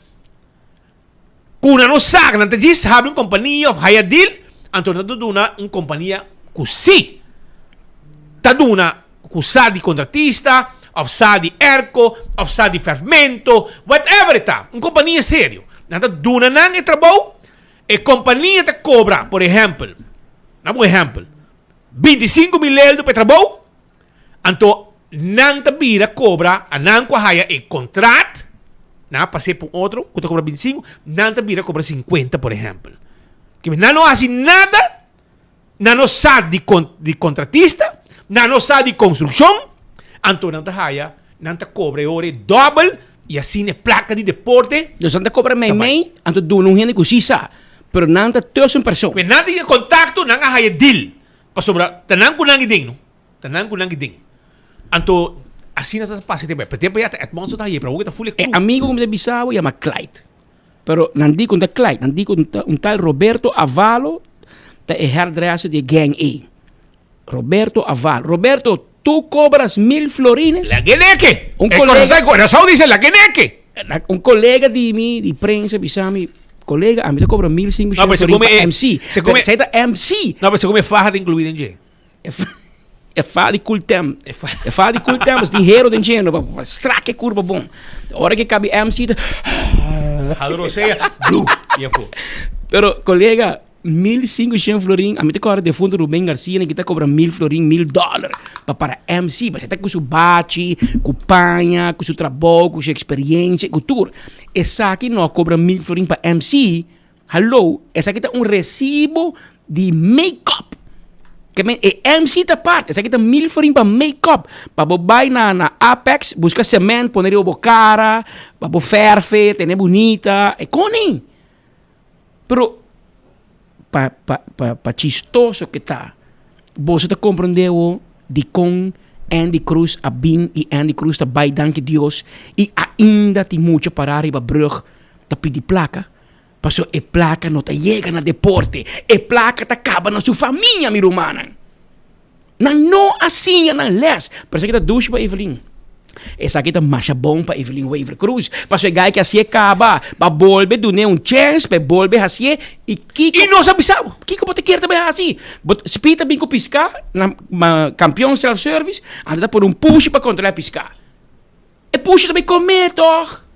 com não sabe, não diz, have uma companhia of hire deal, então não duna uma companhia com si. Tá duna com sa de contratista, of sa de erco, of sa de fermento, whatever está. Uma companhia sério. Não duna não é trabalho, e companhia te cobra, por exemplo, dá exemplo, 25 mil euros para trabalho, então não te vira cobra, a não haya e contrato, não passei por outro, que te cobra 25, não te vira cobra 50, por exemplo. Que não hace nada, não sabe de contratista, não sabe de construção, então não te haya, não te cobra hora doble, e assim é placa de deporte. Então não te cobra meio, então tu não gente que se sabe, pero não te todos em pessoa. Mas não tem contato, não haya deal. Sobra tanang ko nang iding, no? Tanang ko nang iding. Anto, assim não passa tempo. Pero tempo ya Edmond tá aí, para o que tá full é amigo como de Bissau chama Clyde. Pero não digo um Clyde, não digo um tal Roberto Avalo, tá é hairdresser de Gang A. Roberto Avalo. Roberto, tu cobras 1000 florines? La geneque. Un colega, corazón dice la geneque. Un colega de mim, de prensa, Bissau, colega, a mim te cobra 1.500 para MC. Você tá MC. Não, mas você come farra de incluído em G. É farra de cultem. É farra de cultem, mas dinheiro de dinheiro. Straque curva bom. A hora que cabe MC, Adoroseia, blue. E é fogo. Pero, colega, 1.500 florin, a mim te cobra de fundo Rubén Garcia, que tá cobrando 1.000 florin, $1.000 para MC, mas você tá com seu bate, com panha, com seu trabalho, com sua experiência, com tudo. Essa aqui não cobra 1.000 florin para MC, hello, essa aqui tá recibo de make-up. Que MC tá parte, essa aqui tá 1.000 florin para make-up, para bobai na Apex, buscar cimento, poner o cara, para ferfe, ter bonita, é conem. Pero para chistoso que tá, você tá compreendendo de com Andy Cruz a bin e Andy Cruz tá by danke Deus e ainda tem muito para arriba brug tá pedir placa, passou e placa não tá chega na deporte, e placa tá acaba na sua família, meu humana. Não assim, não les, parece que tá duche para Evelyn. Essa aqui tá mais bom para Evelyn Waver Cruz. Para chegar que assim acaba, para volver do um chance, para volver assim e Kiko. E não sabe sabe. Kiko pode querer também assim. Spita bem com piscar, na campeão self-service, anda por push para controlar piscar. E push também comer, toch?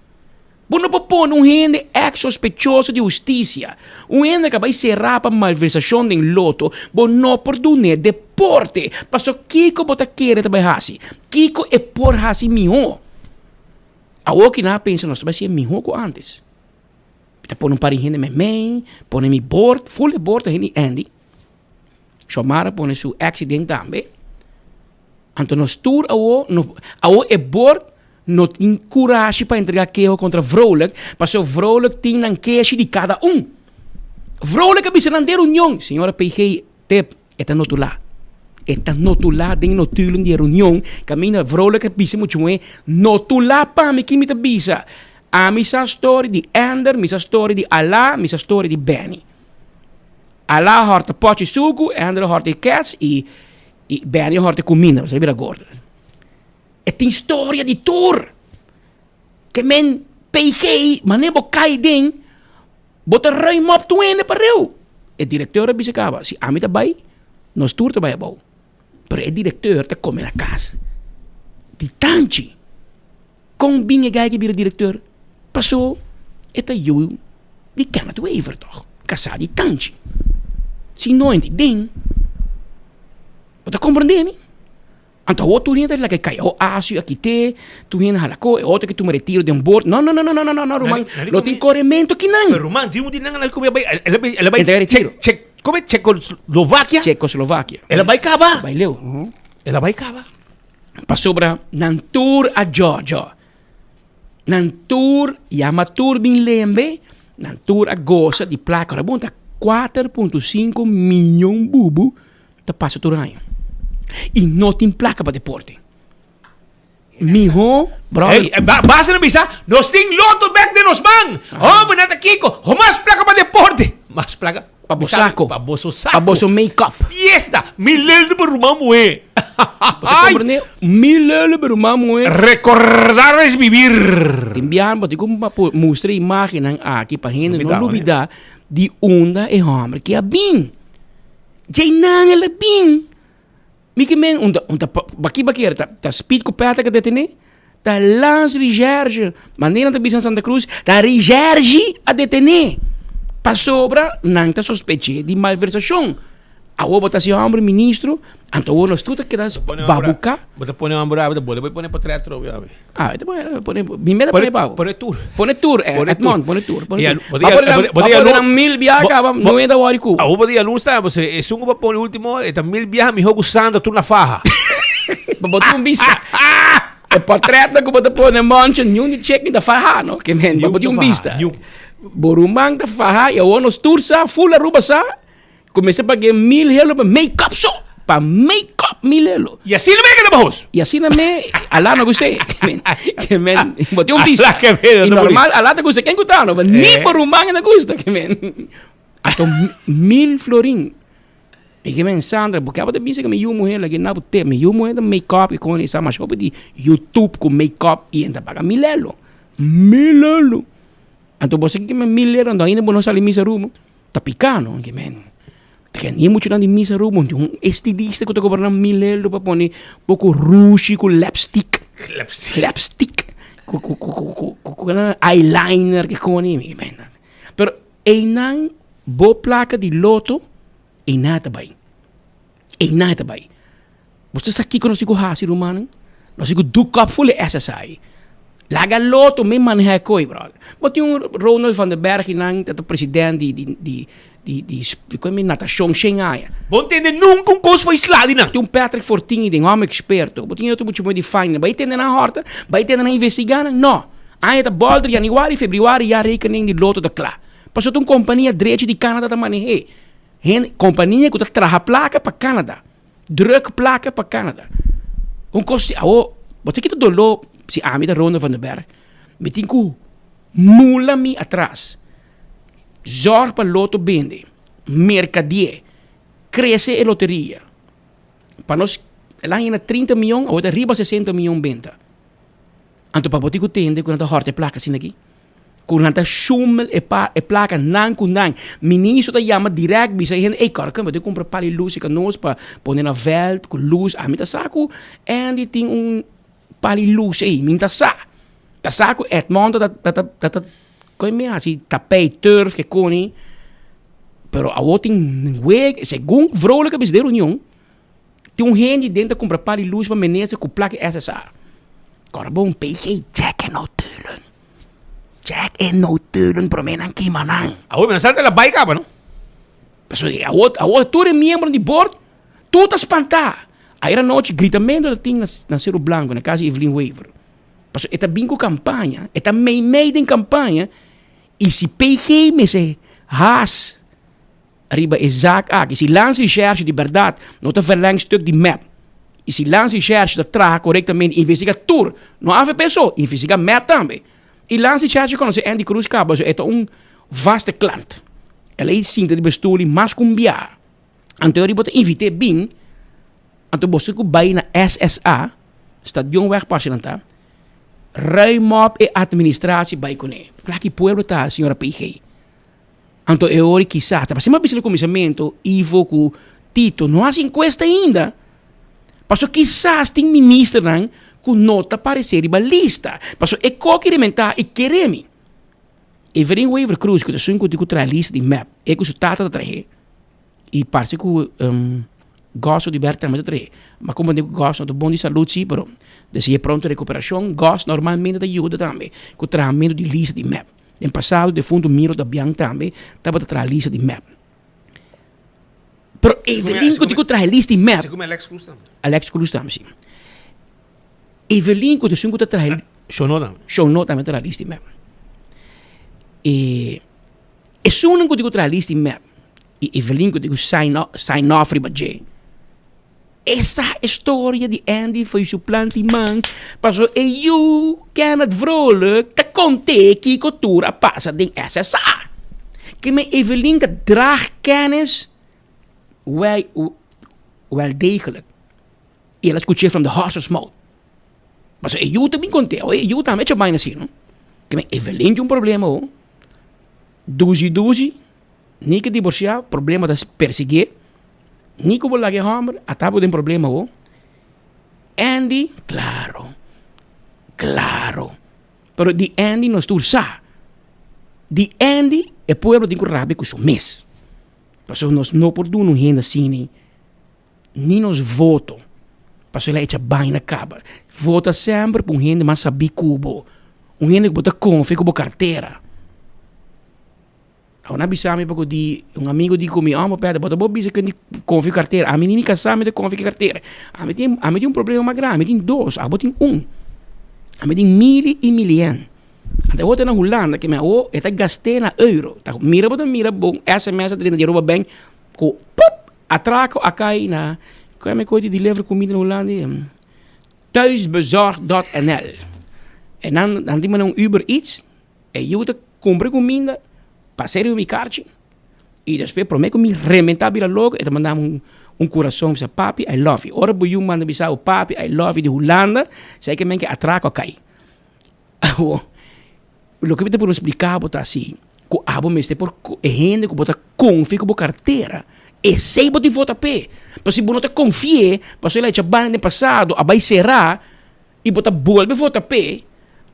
Não pode pôr gente sospechoso de justiça. Gente que vai serrar para malversação de loto, não pode dar deporte. Passou Kiko bota querer também assim. Kiko é por assim melhor. A o que não pensa, nós vai ser melhor que antes. Está pondo para gente me põe mi board, full board gente Andy. Chamara põe seu acidente também. Então nós tour a o é board. Não tem coragem para entregar aquilo contra Vrolijk, porque o Vrolijk tem um queixa de cada um. Vrolijk é precisando de reunião. Senhora PG, está notulado. Está notulado em notulo de reunião. Caminha Vrolijk é precisando muito mais. Notulado para mim que me está bisa. A missa story de Ander, missa story de Allah, missa story de Benny. Allah horta pote suco, Ander horta cats e Benny horta comida. Você vira gordo. É tem história de tour. Que men PG, manebo cai dentro, bota rei mop tuene para eu. É diretor da bisacaba. Se a mim tá bem, nós tour tá bem bom. Pero é diretor tá come na casa. De tanti. Com bem gai que vira diretor. Passou, eta eu de Kenneth Waver toch. Casado de tanti. Se não entendem, bota compreender-me. Então, o tu ainda lá que cai, o aço aqui te, tu ainda halako, e outro que tu me retiro de board. Não, Roman. Não tem corrimento que não. Roman, tem um de não, ela vai check Como é Checoslovaquia? Checoslovaquia. Ela vai acabar. Vai leu. Ela vai acabar. Passou para Nantur a Georgia. Nantur, Yamatur bin lembe, Nantur a goza de placa. Ora bonta 4,5 milhão bubu da passa turanha. E não tem placa para deporte. Mijo, bro. Basta na misa, nós tem loto back de nos man. Oh, manata Kiko, mas placa para deporte. Mas placa para bosaco. Para boso saco. Para boso make-up. Fiesta, milelo por uma moe. Ai, milelo por uma moe. Recordar es vivir. Timbian, bote como mostra imagem aqui para gente não duvidar de onda e homem que é bem. Jay nang ela bem. Miki men baki ta speed ko pata ka detene ta lance recherche maneira ta bisa Santa Cruz ta recherche a detene pa sobra nang ta sospeche di malversação a votação hombre ministro anto o nos tuta que das babuca bota pone ambra bota bole pone para teatro te pone mi meta pone pau pone tour Edmond pone tour podia 1000 viaja não é da wariku a podia lusta você é sungo para pone último é 1000 viaja me jogo usando tu na faja botar vista é portrait que bota pone mancha nenhum de check da faja no que men botar vista borumang da faja e o nos tour sa full aruba sa comecei a pagar 1000 euro para make-up só. Para make-up 1000 euro. E assim não me queda bajos. E assim não me... Alá não gostei. Que men... Botei vista. E normal, alá não gostei. Quem gostou? Não? Nem por um mango não gosta. Que men... Ato 1000 florin. E que men, Sandra, porque eu pensei que me mulher lá que não pode me mulher da make-up e com essa mais copa de YouTube com make-up e ainda paga 1000 euro. 1000 euro. Então você que me 1000 euro, então ainda não sai misa rumo. Tá picando, que men... Porque nem muito de misa rumo, um estilista que está cobrando 1000 euro para pôr pouco rouge com lipstick, com eyeliner que com ele, pero ei não boa placa de loto ei nada bem, Você sabe que nós sigo hasi rumano, nós sigo duca full SSI. Laga loto me maneja coi, brother. But yung Ronald van den Berg nang dat presidente di natação Xengai. Bom entender nunca um coisa foi slado não. Tem um Patrick Fortini, tem um homem experto. But tem outro muito de fine. Vai entender na horta, vai entender na investigar, não. Aí tá bolder januário, fevereiro já rekening de loto da clá. Passou uma companhia direita de Canadá da maneja. Companhia que tá traha placa para Canadá. Druk placa para Canadá. Kost wat ik het dolo si ami da Ronde van den Berg. Metin ku mula mi atrás. Zorg pa loto bende. Mercadier. Cresce e loteria. Pa nos lá na 30 milhões ou arriba 60 milhões venda. Anto pa botiku tende com anta horte placa sin aqui. Com anta schumel e placa nan com nan. Ministro da chama direct bisa hen e cara kan compra pali luz que nós pa poner na veld com luz ami ta saco and die ting pali luz ei minta sa. Ta saco Edmond dat come assim tapei turf que coni. Pero a woting weg segundo vrolijke bis de reunião. Tem gente dentro compra pali luz para menese com placa SSA. Carbon PG Jack en Notulen. Jack en Notulen promenan que manan. Ahora me salta la bike apa, ¿no? Pero a tu eres miembro de board, tu te espantar. Aí era noite gritamento da ting na Cerro Blanco, na casa Evelyn Weaver. Pero eta bingo campanha, eta meio em campanha. E se PG me se has arriba exact que se lança recherche de verdade, não te verlang stuk de map. E se lança recherche da tra corretamente investiga tour, não há pessoa, investiga map também. E lança recherche quando se Andy Cruz cabo, é vaste klant. Ela é cinta de bestoli mas cumbia. Então eu bote invite bem. Então você que vai na SSA, Stadion Weg Pacienta. Ruimop e administratie bij kone. Plaki pueblo ta senhora PG. Então eu ori quizás, para cima do comissamento, Ivo com Tito, não há encuesta ainda. Passou quizás tem ministro nan com nota parecer e lista. Passou é coque alimentar e queremi. Evelyn Weaver Cruz, que eu sou que traz lista de map, é que o tata traje. E parte que gosto de ver também traje. Mas como eu digo gosto do bom de saúde, sim, pero se é pronto recuperação, gosto normalmente ajuda também. Com o tratamento de lista de map. No passado, de fundo miro da Bianca também, estava a trazer lista de map. Evelyn ko tiko trahe listi map. Segundo Alex Cruz também. Alex Cruz tam sim. Evelyn ko to sungo trahe Show nota. show nota met trahe listi map. E sunan ko tiko trahe listi map. E Evelyn ko tiko sign off riba J. Essa história de Andy foi suplante man. Passou e you cannot vrolijk te conte que cultura passa ding SSA. Que me Evelyn que draag kennis wel degelijk. E ela escutou from the horse's mouth. Passou e you também conte. E you também é bem assim, não? Que me Evelyn tem problema, oh. Duzi. Niet que divorciar, problema das perseguir. Niet como lagi hammer, atabo tem problema, oh. Andy, claro. Pero di Andy nos tursa. Di Andy é pueblo tem que rabi com o mês. Passou nós não podemos renda assim, nem nos voto. Passou ele echa bem na caba. Vota sempre por renda mas sabe cubo. Renda que bota confio com carteira. Ako nabisami pa ko di, yung amigo di ko mi amo pede, bota bo bisa que ni confio carteira. A menina kasama de confio carteira. A mim tem problema mais grande, a mim tem dois, a botin A mim tem mil e milhão. Até outra na Holanda que me o eta gastei na euro. Tá mira bom SMS 30 euro bem ko pop atraco akai na como é que eu te deliver comida na Holanda? Thuisbezorg.nl. En dan die men Uber Eats e eu te compre comida. Passei o meu carte e depois prometo me rementar logo e te mandar coração para papi I love you. Ora boiu manda bisa o papi I love you de Holanda, sei que men que atraco cai. Lo que eu te por explicar bota assim, co abo meste por gente que bota confia com carteira. E sei bota vota pe. Mas se não te confie, passou lá tinha ban no passado, abai será e bota volve vota pe.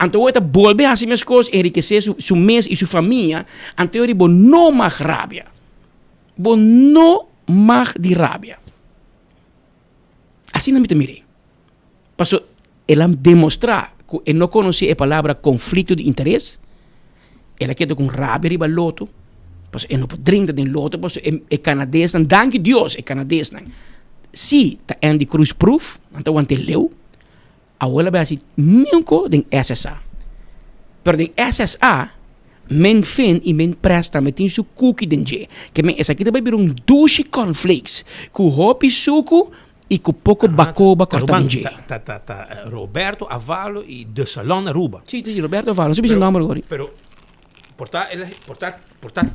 Então, eu volve a minhas coisas, enriquecer seu mês e sua família. Então, eu vou não mais rábia. Vou não mais de rábia. Assim não me mirei. Passou, ela demonstrar que eu não conhecia a palavra conflito de interesse. Ela quer com rábia riba loto. Passou, eu não posso drincar de loto. Passou, é canadense. Danke Deus, é canadense. Se tá Andy Cruz proof, então, ante leu. Agora vai assim, nunca den SSA. Pero den SSA, men fin e men presta, men tem su cookie den je. Que men essa aqui também vira douche cornflakes. Com hopi suco e com pouco bacoba corta den je. Roberto Avallo e De Salon Aruba. Sim, Roberto Avallo, não sei o nome agora. Pero, portar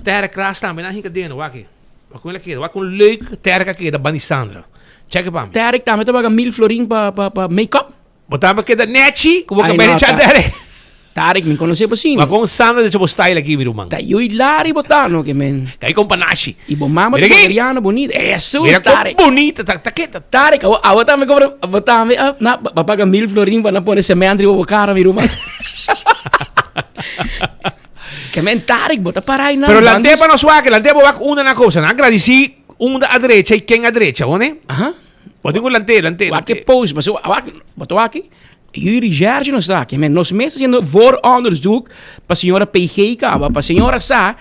terra kras também na hinka deno, waki. Waki ele aqui, waki leuk terra aqui da Banisandra. Check it out. Terra também tá 1000 florin pa make-up. Botava que da neti, como que bem chandere. Tarek, me conhece por sim. Mas com Sandra deixa eu style aqui, viru man. Tá eu hilari botano que men. Cai com panache. E bom mama de coreano bonito. Isso, Tarek. Bonita, tá que Tarek, a outra me cobra, botame na paga 1000 florin para não pôr semente o cara, viru man. Que men Tarek bota para aí na. Pero la tepa no suave, la tepa va una na cosa, na agradeci una a direita e quem a direita, né? Aham. Pode com lante. Aqui pose, mas botou aqui. Yuri Gerge não está aqui, mas nós mesmos fazendo vooronderzoek para a senhora PG, para a senhora Sá,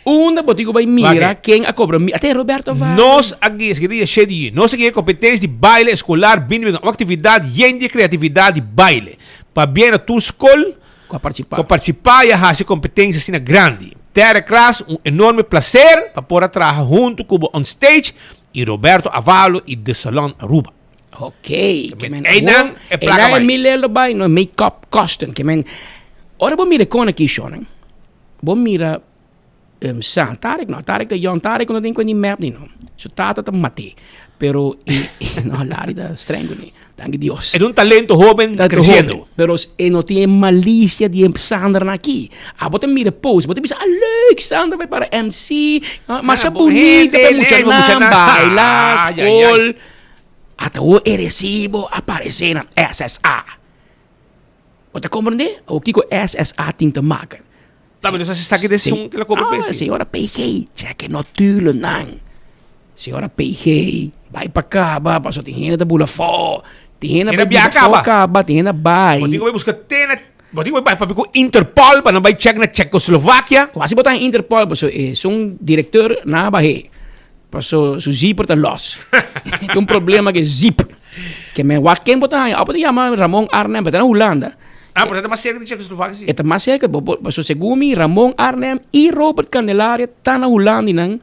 onde botigo vai mira quem a cobra. Até Roberto vai. Nós aqui, nós aqui competência de baile escolar, bem uma atividade de criatividade de baile. Para bem a tua escola, com participar e a competência assim grande. Terra classe, enorme prazer para poder trabalhar junto com on stage. E Roberto Avallo e De Salon Aruba. Ok. Einan é placa vai. Milelo vai no make-up costume. Que men. Ora vou mira com aqui shonen. Vou mira San Tarek não. Tarek da Jan Tarek não tem com ni map ni não. So tata tá mate. Pero no lari da estranho ni. Danke Dios. É talento jovem crescendo. Pero não tem malícia de Sandra aqui. Bota mira pose, bota bisa leuk Sandra vai para MC, mas é bonita, vai mucha bailar, school. Até o recibo aparecer na SSA. Você compreende? O que o SSA tem te maken? Tá, mas você sabe desse que ela compra PC. Senhora PG, check natuurlijk não. Senhora PG, vai para cá, passou tem gente da bula fora. Tem na acaba, tem na bai. Botigo vai buscar botigo vai para Interpol para não vai check na Tchecoslováquia. Assim botar Interpol, são diretor na Bahia. Passou su zíper tá los. Tem problema que zíper. Que me wakken botar, apa dia chama Ramon Arnem, tá na Holanda. Portanto, é mais cerca de Tchecoslováquia. É mais cerca, passou segundo Ramon Arnem e Robert Candelaria tá na Holanda não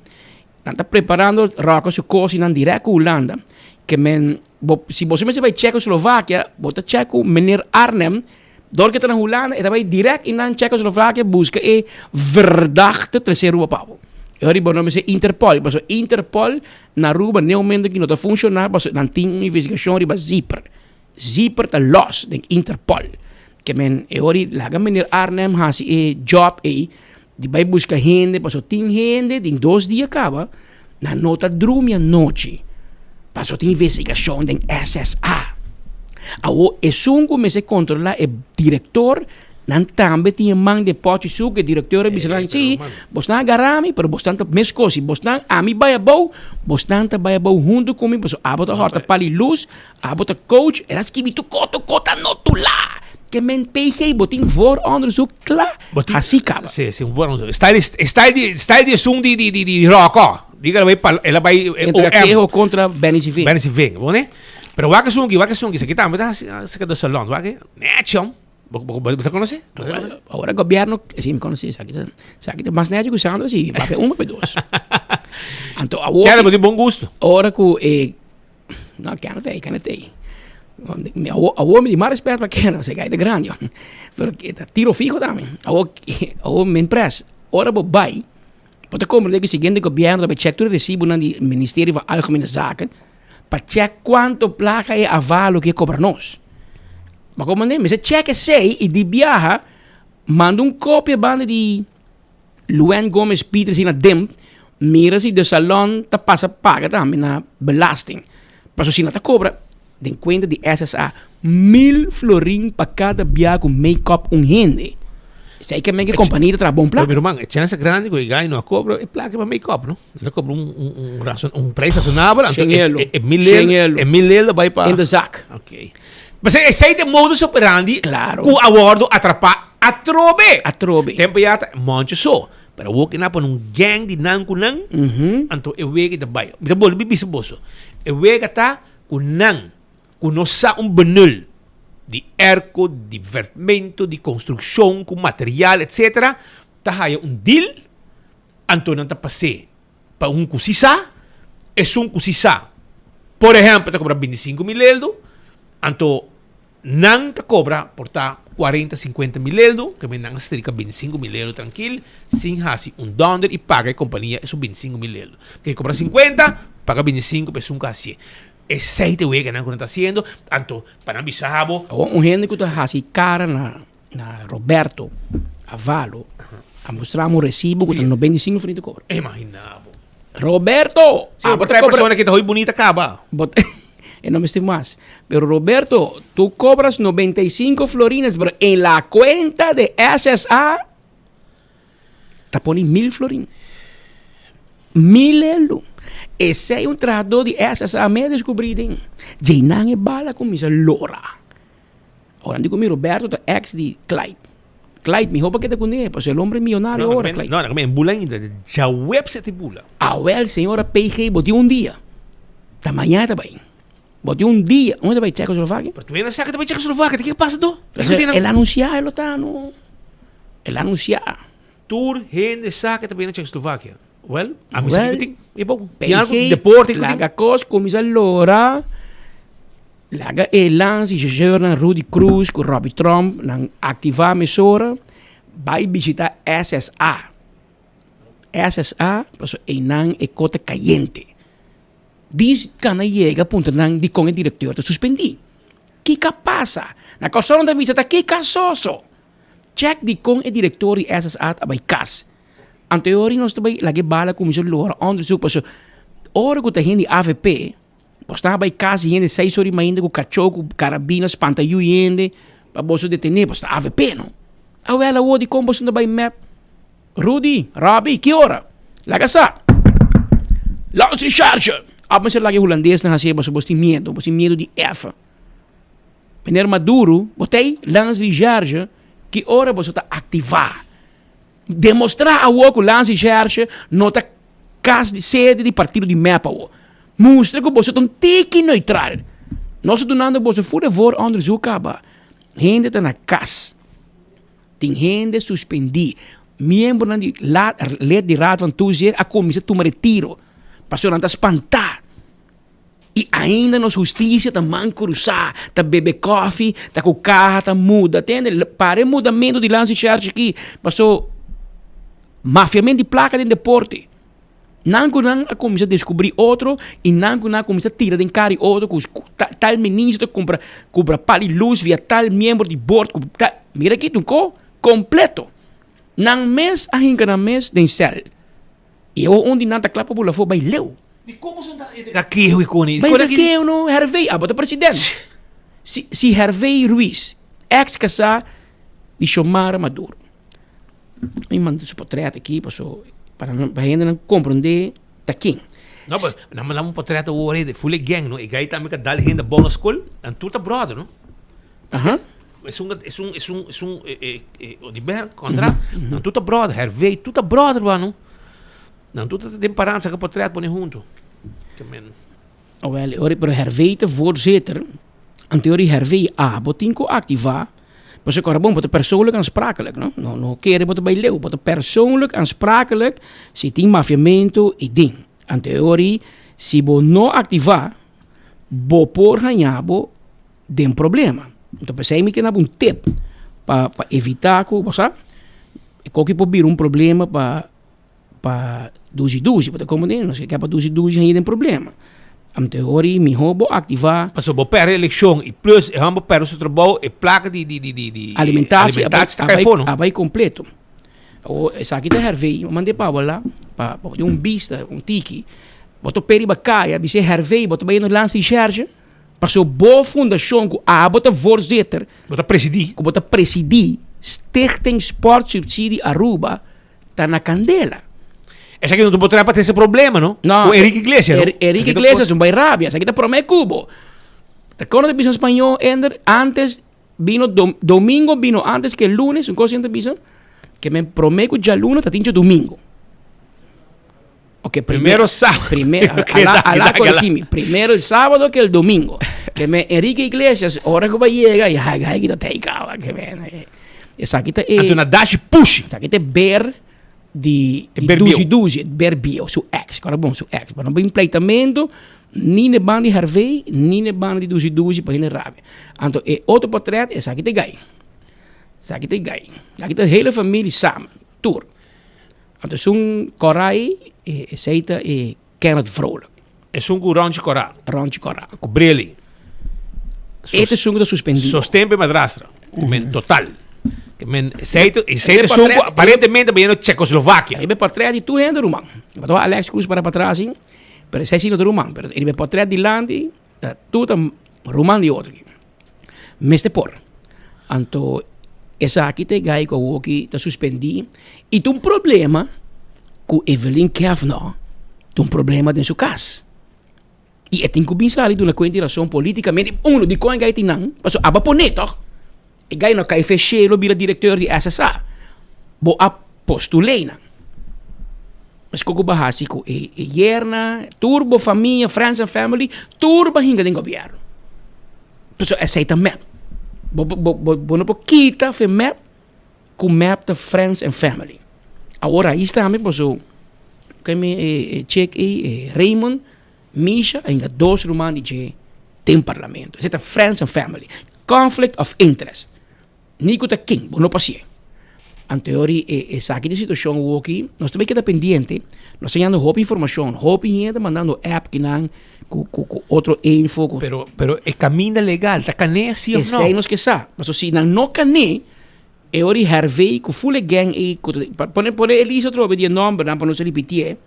tá preparando roca su coisa não direto Holanda. Que men se você me vai Tchecoslováquia, bota checo meneer Arnem, door que tá na Holanda, e vai direto in Tchecoslováquia busca e verdachte terceiro papo. Eu ribo nome se Interpol, mas Interpol na Aruba nem momento que não tá funcionar, mas não tem uma investigação riba zipper tá los de Interpol. Que men eu ri laga meneer Arnem hasi e job e de vai buscar gente, mas tem gente em 2 dias acaba na nota drumia noite. Passou tem investigação de SSA. Awo é sungo me se controla e diretor nan tambe tinha mang de pote su que diretor bisalang si bostan garami pero bostan mes cosi bostan ami bayabou bostan ta bayabou junto comigo bos abota horta pali luz abota coach era skibito kota notula que men PG botin voor onderzoek klaar assim acaba sim um vooronderzoek style de sung di rock diga ela vai o contra Benny Ving bom né pero waka sungi isso aqui tá mas se cada salão waka nechom ¿Você conoce? Ahora el gobierno, sí me conoce, sabe más neto que Sandra, sí, va a 1 para 2. Entonces, claro, pero de bom gosto. Ahora que, no, canetei. Ahora me di más respeto para que no se cae de grande, pero que tiro fijo también. Ahora me empresa, ahora vou vai, pode compreender que o seguinte governo vai checar todo o recibo no Ministério van Algemene Zaken, para checar quanto placa é avalo que cobra nós. Maar como nem, mas checa sei e de viaja manda cópia banda de Luan Gomes Peters na DEM, mira se de salão tá passa paga também na belasting. Para se não tá cobra, den conta de SSA 1000 florin para cada viaje com make-up gente. Sei que a minha companhia tá bom placa. Meu irmão, a chance grande que o ganho não cobra é placa para make-up, não? Ele cobra preço razonável, então é 1000 euro vai para in de zak. Ok. Mas esse de modus operandi, claro, com a bordo atrapar a trobe. Tempo já tá monte só, para o que na por gang de nan, então eu vejo que vai. Me bolo bibi boso. Eu vejo que tá com nan, com nossa benul de erco, de vermento, de construção, com material, etc. Tá aí deal, então não tá passei para cusisa, é cusisa. Por exemplo, tá cobra 25.000 euros. Então, não te cobra por 40, 50 mil euros, que me não se 25 mil euros tranquilo, sem fazer dólar e paga a companhia esses 25 mil euros. Que cobra 50, paga 25, mas nunca assim. É 7 vezes que não está fazendo, então, para não avisar. Gente que está fazendo cara na Roberto Avalo, a mostrar recibo que está 25 frente cobra. Imagina. Roberto! Sim, outra pessoa que está muito bonita acaba. No me estoy más. Pero Roberto, tú cobras 95 florines, pero en la cuenta de SSA te ponen 1000 florines. 1000 euros. Ese es un trato de SSA me descubrí. Jainan es bala con mis lora. Ahora digo mi Roberto, the ex de Clyde, mi joven que te conoce, pues el hombre millonario ahora. No, en bula ainda. Já web se te bula. Well, señora PG, boté un día. Esta mañana también. Boté un día, onde vai Tchecoslováquia? Mas tu ainda sabe que vai Tchecoslováquia, o que passa do? Ele anunciar, ele tá no... Ele anunciar. Tour, gente sabe que vai na Tchecoslováquia. Well, a mim sabe que tem... É bom. PG, deporte, laga cos, comisa lora, laga elan, se chegou na Rudy Cruz, com Robbie Trump, na ativar a mesora, vai visitar SSA. SSA, passou enan e cota caliente. Diz que não chega a ponto de com o diretor te suspendi. Que passa? Na questão da visita, que casoso? Check de com o diretor e essas at abay kas. Anteriori nós também lagi bala com o lora onderzoek paso. Ora que tem AVP, posta abay kas e gente 6 horas ainda com cachoco, carabinas, pantayu gente, para você detener, posta AVP não. Awela o de como você não vai map. Rudy, Robbie, que hora? Laga sa. Lance recharge. Mas ele lagi holandês na hasia, você tem medo de F. Meneer Maduro, botei lance recharge, que hora você está ativar. Demonstrar a o lance recharge não está casa de sede do partido de MEPA. Mostra que você é um teken neutral. Nós donando você voor onderzoek hebben. Gente está na casa. Tem gente suspendi. Membro de led de raad van toezicht a comissão toma retiro. Passou a espantar. E ainda nos justiça tá mancurusar, tá beber coffee, tá com carro, tá muda, entende? Para mudamento de lance charge aqui, passou mafiamento de placa de deporte. Não a comissão descobrir outro e não a comissão tira de cara outro com tal ministro compra pali luz via tal membro de board, mira aqui tu completo. Nang mes a hinga na mes den cel. E onde não tá claro para for vai leu. E como são aqui o icone? Vai aqui no Hervey, abota presidente. Si Hervey Ruiz, ex-casa de Xiomara Maduro. Eu mando esse portrait aqui para a gente não compreender daqui. Não, mas não portrait hoje de full gang, não? E aí também que dá gente boa escola, e tudo brother, não? Aham. É um de contra, não tudo brother, Hervey, tudo brother, não? Não tudo tem parança que portrait põe junto. Wel, ori per Hervey te voorzitter. En theorie Hervey botinko activa. Maar ze kan gewoon persoonlijk aansprakelijk, no? No keren wat bij leeuw, wat persoonlijk aansprakelijk zit in mafiamento e ding. En theorie si bo no activa, bo por ganhabo den problema. Então pensei que na um tip para evitar que, você, qualquer pobir problema para duzi, para como não sei que para duzi aí tem problema. Am teorie mi hobo activar. Mas bo per eleição e plus e hambo per o trabalho e placa de alimentação abai completo. O essa aqui da Hervey, mandei para lá para vista, tiki. Boto peri bacaia, bise Hervey, boto bem no lance de charge. Passou boa fundação que bota voorzitter. Bota presidir. Stichting Sport Subsidie Aruba tá na candela. Essa aqui não te botará para ter esse problema, não? Não. O Henrique Iglesias, não? Henrique Iglesias não vai rábia. Essa aqui tá promete cubo. Tá quando a espanhol ender antes vino domingo vino antes que lunes, um coisa assim que me promete que já lunes tá tinha domingo. Okay, primero sábado. Primero el sábado que el domingo. Que me Enrique Iglesias, ahora que va a llegar, y hay que te que ven. Esa aquí te una dash push. Esa aquí te ver di duzi, berbio, su ex, cara bom, su ex. Mas não bem pleitamento, nem ne band de Hervey, nem ne band de duzi para gente rabia. Então, outro portrait, essa aqui te gai. Aqui te hele família samen, tour. Então, zo'n korai, seita Kenneth Vrolijk. É um rondje coral. Rondje coral. Com brilho. Este é um suspendido. Sostempe madrastra. Total. Seita sungo aparentemente bem no Tchecoslováquia. Ele é portrait de tu ainda rumang. Então Alex Cruz para trás, pero sei sim no rumang, pero ele é portrait de landi, tudo rumang de outro. Meste por. Então essa aqui te gai com o que tá suspendi e tem um problema com Evelyn Kavanaugh. Tem um problema dentro da casa. E é tem que pensar de uma quantidade politicamente de quem gai tem não, mas aba poneto. E gai no cai fechelo vira diretor de SSA. Bo a postulena. Mas como bahasi ko yerna, turbo família, friends and family, turbo hinga den governo. Então aceita map. Bo no kita fe map com map de friends and family. Agora aí está me poso que me check Raymond Misha ainda dois romanos de tem parlamento. Aceita friends and family. Conflict of interest. Nico ta king, bo no pasie. En teorie, essa aqui de situação aqui, nós também queda pendiente, nós temos hop informação, hop gente mandando app que não com outro info. Pero é caminho legal, tá cané sim ou não? Sei nos que sabe, mas se não cané, é ori Hervey com full gang e pone Elisa outro de nome, para não se repetir.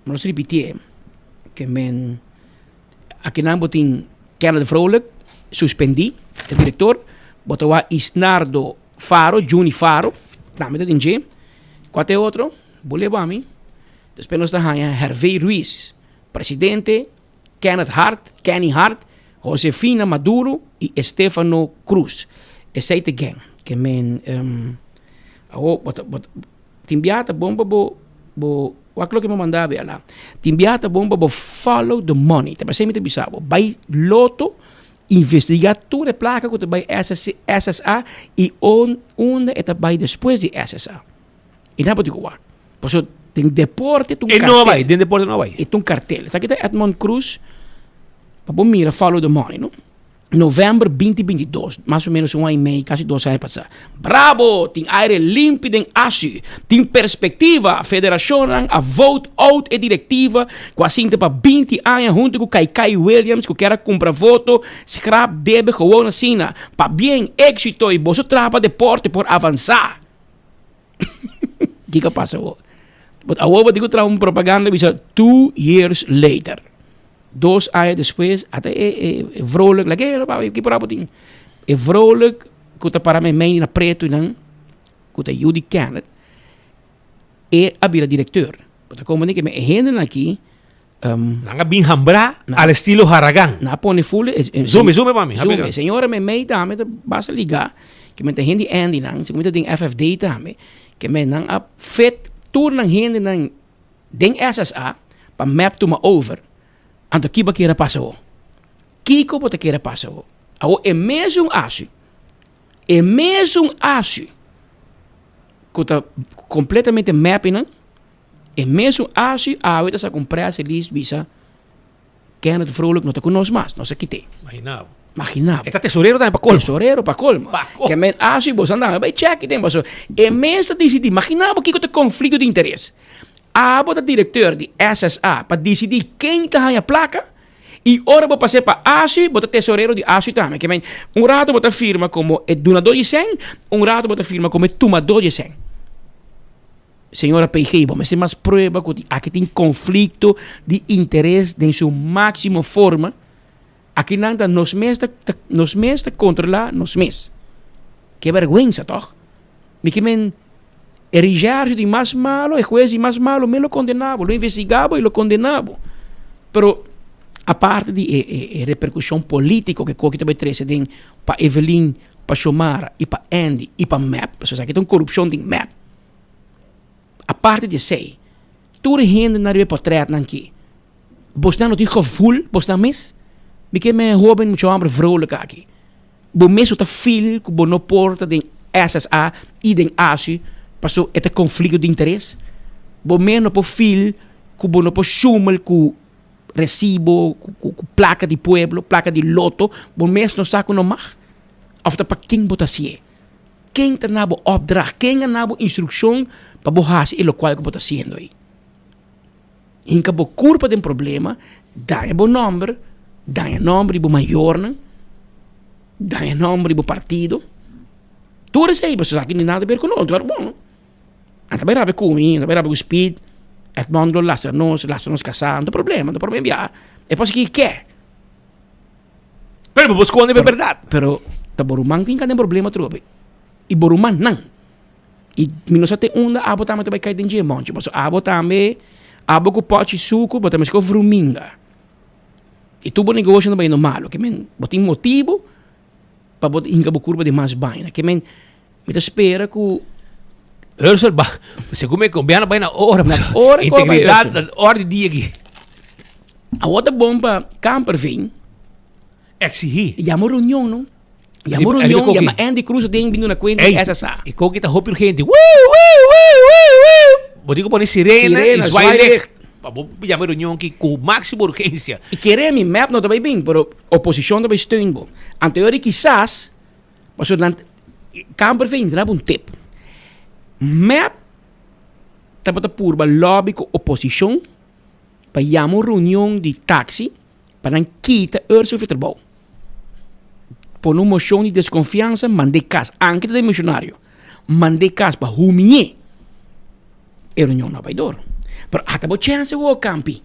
Não se repetir. Que men aqui não botin Kenneth Vrolijk suspendi, o diretor, botou a Isnardo Faro, Juni Faro, nome de Dinge. Qual é outro? Bolebami. Depois nós temos Hervey Ruiz, presidente, Kenny Hart, Josefina Maduro e Stefano Cruz. Esse é o gang. Que men, timbiata bomba Waklo que me mandava lá. Timbiata bomba bo follow the money. Tá sempre te bisabo. Vai loto investigar tudo placa que vai SSA e onde é vai depois de SSA. E não pode dizer, por isso tem deporte, tem cartel. Não vai, tem deporte não vai. E tem cartel. Sabe que tá Edmond Cruz? Para mira follow the money, não? Novembro 2022, mais ou menos 1 ano e meio, quase 2 anos passar. Bravo! Tem aire limpo em Asi. Tem perspectiva. A federação, a vote out e diretiva. Quase para 20 anos, junto com Kai Williams, que quer comprar voto. Scrap deve gewoon assim. Para bem éxito e você trapa deporte por avançar. O que passa? Agora digo tra propaganda, diz 2 years later. 2 anos depois, até é vrolijk, que por aí é vrolijk, que está para mim na preto e não, que está Judy Kenneth, é a bila diretor. Porque como que me renden aqui, nanga bem hambra, al estilo Haragan. Na pone full, zoom para mim. Zoom, senhora me meio também, basta ligar, que me tem hindi Andy não, se me tem FFD também, que me não a fet tour não hindi não, den SSA, para map to ma over. Anto kiba kira paso. Kiko pota kira paso. Awo é mesmo assim. É mesmo assim. Kota completamente mapping. É mesmo assim. A outra sa comprar se list visa. Quem não vrolijk não te conosco mais. Não se quite. Imaginava. Está tesoreiro também para colmo. Tesoreiro para colmo. Que men assim você anda, vai check tem paso. É mesmo decidir. Imaginava que tem conflito de interesse. A bota diretor de SSA para decidir quem está a placa e ora vou passar para ASI, bota tesoureiro de ASI também. Que rato bota firma como é donador de 100, rato bota firma como é tomador de 100. Senhora PG, mas é mais prova que aqui tem conflito de interesse em sua máxima forma. Aqui não está nos meses controlar nos meses. Que vergonha, toch? Me el rijardo de más malo, el juez de más malo me lo condenaba, lo investigaba y lo condenaba. Pero aparte de repercusión política que coque também traz para Evelyn, para Xomara e para Andy e para MAP, porque aqui tem corrupção de MAP. Aparte de sei, tudo gente na rua portret aqui. Você não tem gevoel, você não mes? Porque me rouben muito amor vrolijk aqui. Bo mes o filho que não porta de SSA e de ASI. Passou este conflito de interesse. Bom menos por filho, que não por chumel, com recibo, com placa de pueblo, placa de loto, bom menos não sabe não mais. Of para quem bota se quem está na opdracht, quem na instrução para borrar e o qual que bota sendo aí. Inca bo culpa de problema, dá bo número, dá nome bo maior, dá nome bo partido. Tudo isso aí, você aqui nem nada a ver com nós, bom. Também rabe comigo, também rabe com speed, Edmondo lastra-nos casar, não tem problema já. É por isso que quer. Pero você conta a verdade. Pero, tá Borumang tem cada problema trobe. E Borumang não. E minus até abo também vai cair dentro de monte. Mas abo também, abo com pote suco, mas também com fruminga. E tudo negócio não vai normal, que men, botem motivo para botar inga curva de mais baina, que men, me espera que você come combina bem na hora, integridade, na hora de dia aqui. A outra bomba camper vem. Exigir. E a reunião, não? E a reunião, e a Andy Cruz tem vindo na conta SSA. E como que tá roupa urgente? Vou dizer que põe sirena e swailer. Já uma reunião que com máxima urgência. E queremos map não também bem, pero oposição também steun. Anterior quizás, mas o camper vem, não é um tip. Map está por lobby com oposição para chamar uma reunião de táxi para não quitar o Fitrabou. Por uma moção de desconfiança, mandei caso, antes de missionário, mandei caso para humilhar a reunião na Baidor. Pero hasta bo chance o campi.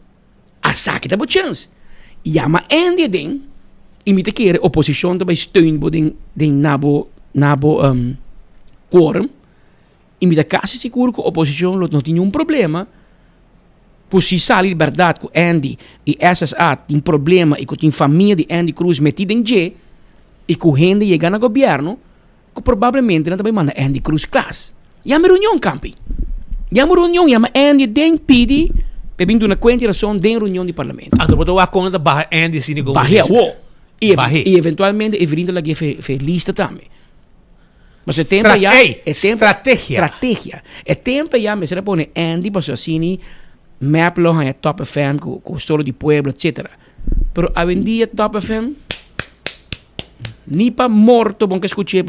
Asaki da bo chance. Yama Andy den, imita que a oposição também steun bo den nabo quorum. Imita quase seguro que a oposição não tinha problema. Por si sale liberdade que Andy e SSA tem problema e que tem família de Andy Cruz metida em G e que o gente chega no governo, que provavelmente não também manda Andy Cruz classe. Yama reunião campi. Llama reunião, llama Andy, den pidi, pedindo uma quantitação den reunião do parlamento. Então, botou a conta barra Andy, assim, como Barra, e Barra. eventualmente, e vindo lá que é lista também. Mas é tempo já... Estratégia. É tempo já, mas você põe Andy, mas assim, map lo é Top FM, com solo de pueblo, etc. Pero a vendia Top FM, ni pa morto, bom que escutei,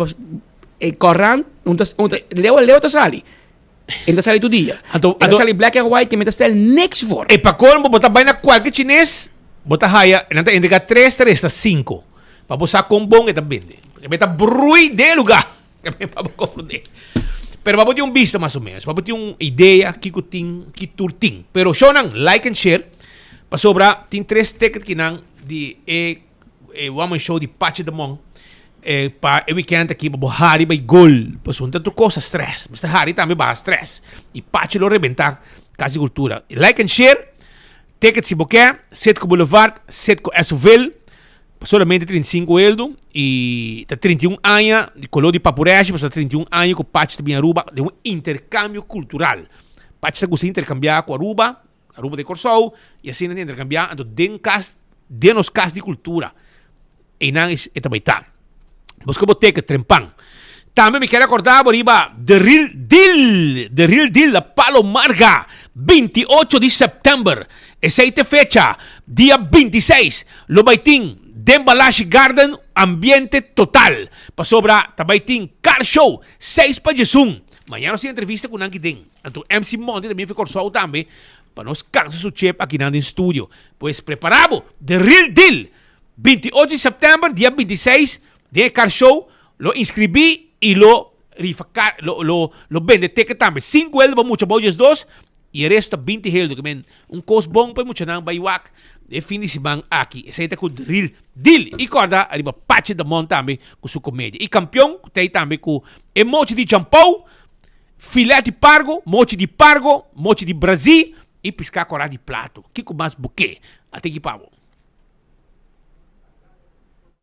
e corran, leo ta sali. Ainda sali todo dia. Ainda sali black and white, que me está next for. E para colmo, botar bem na qualquer chinês, botar raia, e não indica 3, 5. Para você com bom, e também. E meta brui de lugar. Pero vamos ter um vista mais ou menos. Vamos ter uma ideia que turtim. Pero show nang like and share. Para sobra, tem 3 tickets que nang de vamos show de Pachi da Mong. Para o weekend aqui, para Hari by gol. Para sunta tu coisa stress. Mas Hari também vai stress. E Pachi lo rebentar quase cultura. Like and share. Tickets se boquer. Setco Boulevard. Setco Esuville. Solamente 35 euros e 31 anos de color de Papurege, mas 31 anos com o Pachi de Aruba, de um intercâmbio cultural. Pachi está gostando de intercambiar com Aruba de Corsol, e assim de intercambiar então de nos cas de cultura. E não é também tá. Mas como tem que trempang. Também me quero acordar, Boriba, The Real Deal, la Palomarga, 28 de setembro. Essa é a fecha, dia 26, lo baiting. Dembalashi Garden, ambiente total. Para sobra, também tem car show, 6 para Jesum. Amanhã nós temos entrevista com Nanki Den. Então, MC Monte também ficou só também, para nós cansar su chef aqui no estúdio. Pois preparamos, The Real Deal. 28 de setembro, dia 26, de car show, lo inscrevi e lo vende ticket também. 5 euros para mucho, bojes 2, e o resto 20 euros. Um costo bom para mucho, não vai wak. E fim de semana aqui. Essa é com o Real Deal. E corda, arriba Pachi da Mont também com sua comédia. E campeão, tem também com mochi de champão, filé de pargo, mochi de Brasil e piscar corá de prato. Que com mais buquê. Até que pavo.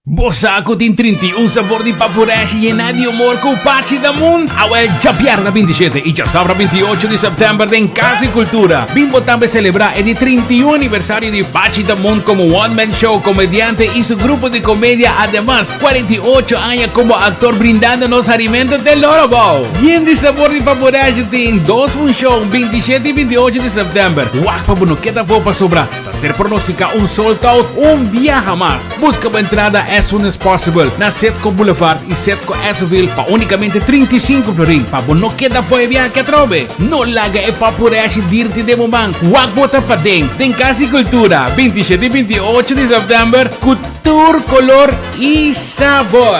Bosaco tem 31 sabor de Papurege llena de humor com Pachi da Mont. Awel Chapiarda 27 e Chasabra 28 de setembro em Casa e Cultura. Bimbo também celebra el 31 aniversário de Pachi da Mont como one-man show, comediante y su grupo de comedia. Además, 48 años como actor brindándonos alimentos del Lorobo. Bien de sabor de Papurege tem 2 fun show 27 y 28 de setembro. Wakpa Bunoqueta Fopa Sobra. Ser pronostica un sold out, un viaja más. Busca a entrada as soon as possible na Setco Boulevard e Setco Esuville para unicamente 35 florin. Para não queda foi viajar que trove. Não laga e Papurege dirte de momang. Wag bota pa den Casa e Cultura. 27 e 28 de setembro. Cultura, color e sabor.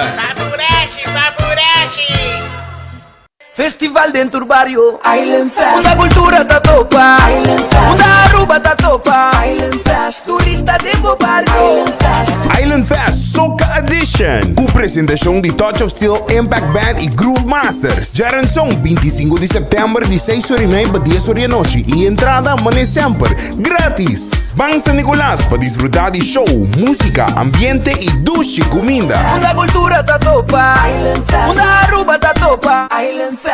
Festival dentro do barrio Island Fest. Muda cultura tá topa Island Fest. Muda Aruba tá topa Island Fest. Turista dentro do barrio Island Fest. Island Fest Soca Edition. Com apresentação de Touch of Steel, Impact Band e Groove Masters. Jaranção 25 de setembro de 6 horas para 10 horas da noite. E entrada mané sempre grátis. Bang San Nicolás para desfrutar de show, música, ambiente e duche comida. Muda cultura tá topa Island Fest. Muda Aruba tá topa Island Fest.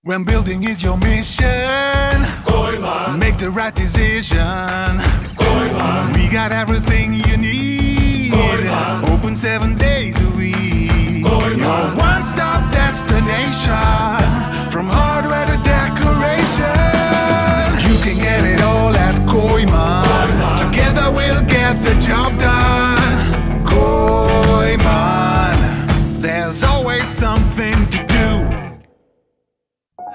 When building is your mission, make the right decision. We got everything you need. Open 7 days a week. Your one-stop destination, from hardware to decoration. You can get it all at Koiman. Together we'll get the job done. Koiman, there's always something to do.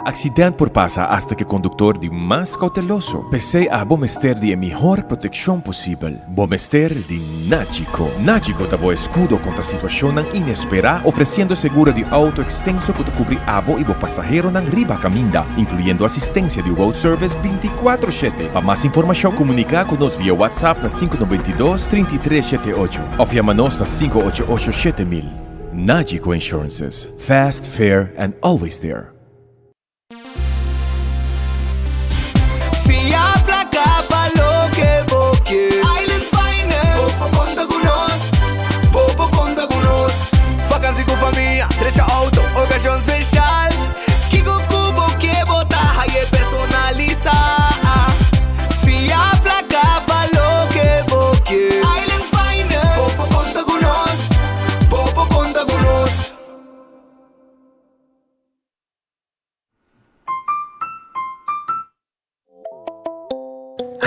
Accidente por passa hasta que conductor de más cauteloso. Pese a Bomester de mejor protección posible. Bomester de Nagico. Nagico tabo escudo contra situación inesperada, ofreciendo seguro de auto extenso que te cubre abo y bo pasajero nan riba caminda, incluyendo asistencia de road service 24/7. Para más información, comunica con nos vía WhatsApp na 592-3378 o llamanos na 588-7000. Nagico Insurances. Fast, fair, and always there. Island Finance. Popo conta conosco. Popo conta conosco. Vacancy com família, trecha auto, ocasião especial. Kiko Kubo que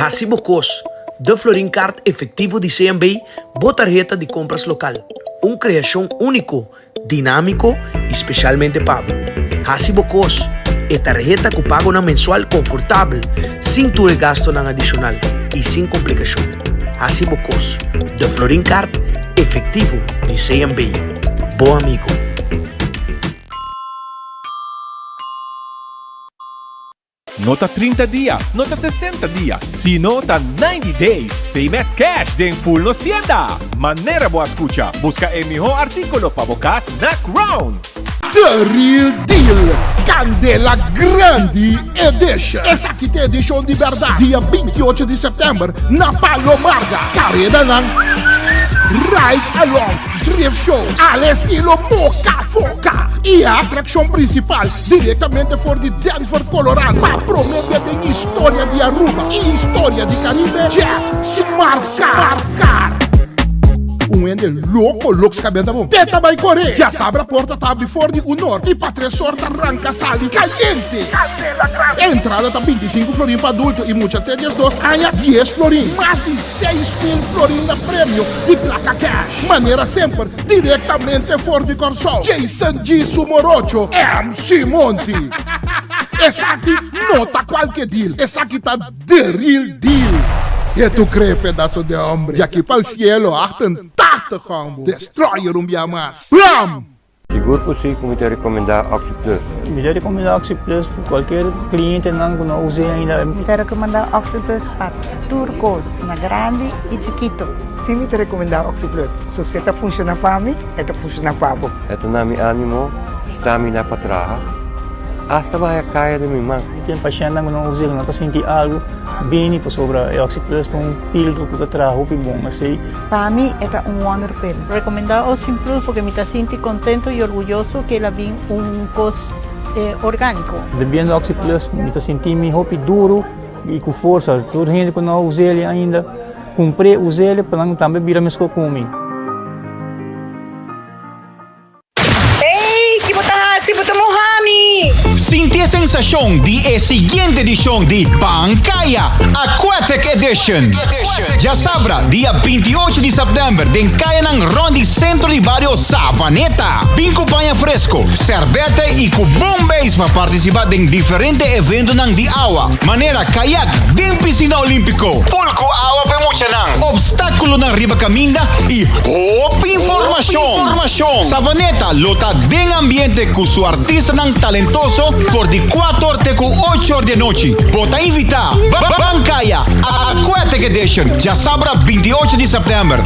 Hacibocos, de Florin Card efectivo de CMB, botarjeta de compras local. Una creación único, dinámico y especialmente pago. Hacibocos, e tarjeta que paga una mensual confortable, sin tu gasto adicional y sin complicación. Hacibocos, de Florin Card efectivo de CMB. Bom amigo. Nota 30 días, nota 60 días, si nota 90 days, CMS Cash de full nos tienda. Manera boa escucha, busca el mejor artículo para buscar Snack Round. The Real Deal, Candela Grande Edition. Essa aqui tem edição de verdade. Dia 28 de setembro, na Palomarga. Carrera ng Ride Along Drift Show al estilo Moca Foca. E a atração principal, diretamente for de Denver, Colorado. Para prometer de história de Aruba e história de Caribe. Jet Smart Car. Ende louco cabendo bom. Teta vai correr. Já sabe a porta tá abre forte o norte. E para três sorte arranca sali caliente. Entrada tá 25 florim para adulto e muitas até 2 ainda 10 florim. Mais de 6.000 florim na prêmio de placa cash. Maneira sempre diretamente for de Corsol. Jason G. Sumorocho. MC Monte. Essa aqui nota qualquer deal. Essa aqui tá The Real Deal. E tu crê, pedaço de homem? De aqui para o cielo, achtem tata combo. Destroyer mais. Blam! Seguro por si, como te recomendar OxyPlus. Me recomendar OxyPlus para qualquer cliente que não use ainda. Me recomendar OxyPlus para turcos, na grande e chiquito. Sim, me recomendar OxyPlus. Se você está funcionando para mim, está funcionando para você. Ito na mi ánimo, stamina para trabajar. Hasta vai a kaya de mi man. Tem paciente que não usa, não está sentindo algo. Bem, para sobra OxyPlus tem pílula que trabalha bom, assim. Para mim é wonder pill. Recomendar OxyPlus porque me sinto contento e orgulhoso que ela vem costo orgânico. Bebendo OxyPlus, me sinto melhor duro e com força. Toda gente que não usa ele ainda, comprei, usei ele para não também virar mais comigo. Ei, que botahasi, botamohami! Sinti a sensação de a seguinte edição de Bancaya Aquatic Edition. Já sabra, dia 28 de setembro, den kaya ng Rondi Centro de Barrio Savaneta. Binco panha fresco, cervete e com bombes para participar em diferentes eventos ng di awa. Maneira kayak, din piscina olímpico. Pulko awa pemuchanang. Obstáculo ng riba caminda e informação. Savaneta, lota din ambiente com su artista ng talentoso por de 4 até 8 horas de noite. Bota invitar. Bancaya Aquatic Edition. Já sabra 28 de setembro.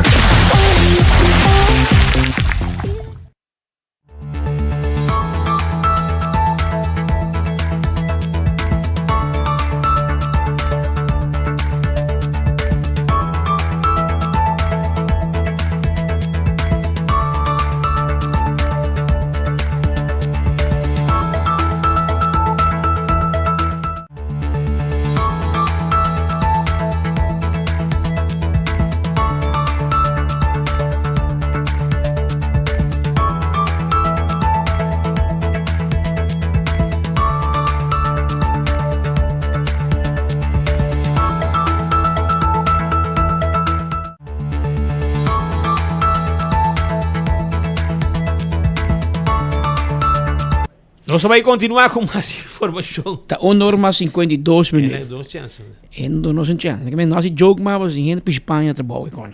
Nós vamos continuar com mais informação. Tá on norma 52 minutos. Dois chances. Não tem chance. Nós jogo mais gente para Espanha trabalha com.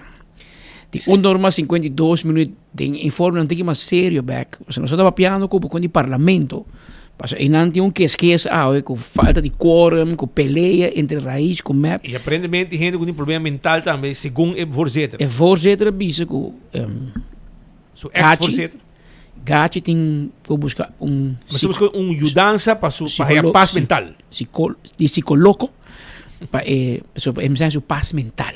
Tem on norma 52 minutos de informe não tem mais sério back. Nós estava piando com o parlamento. Passa e não tem que esquecer com falta de quórum, com peleia entre raiz com map. E aparentemente gente com problema mental também, segundo o voorzitter. O voorzitter bisa com so ex-voorzitter. Gati tem que buscar Mas você busca ajudança para a paz mental. De psicólogo para começar a paz mental.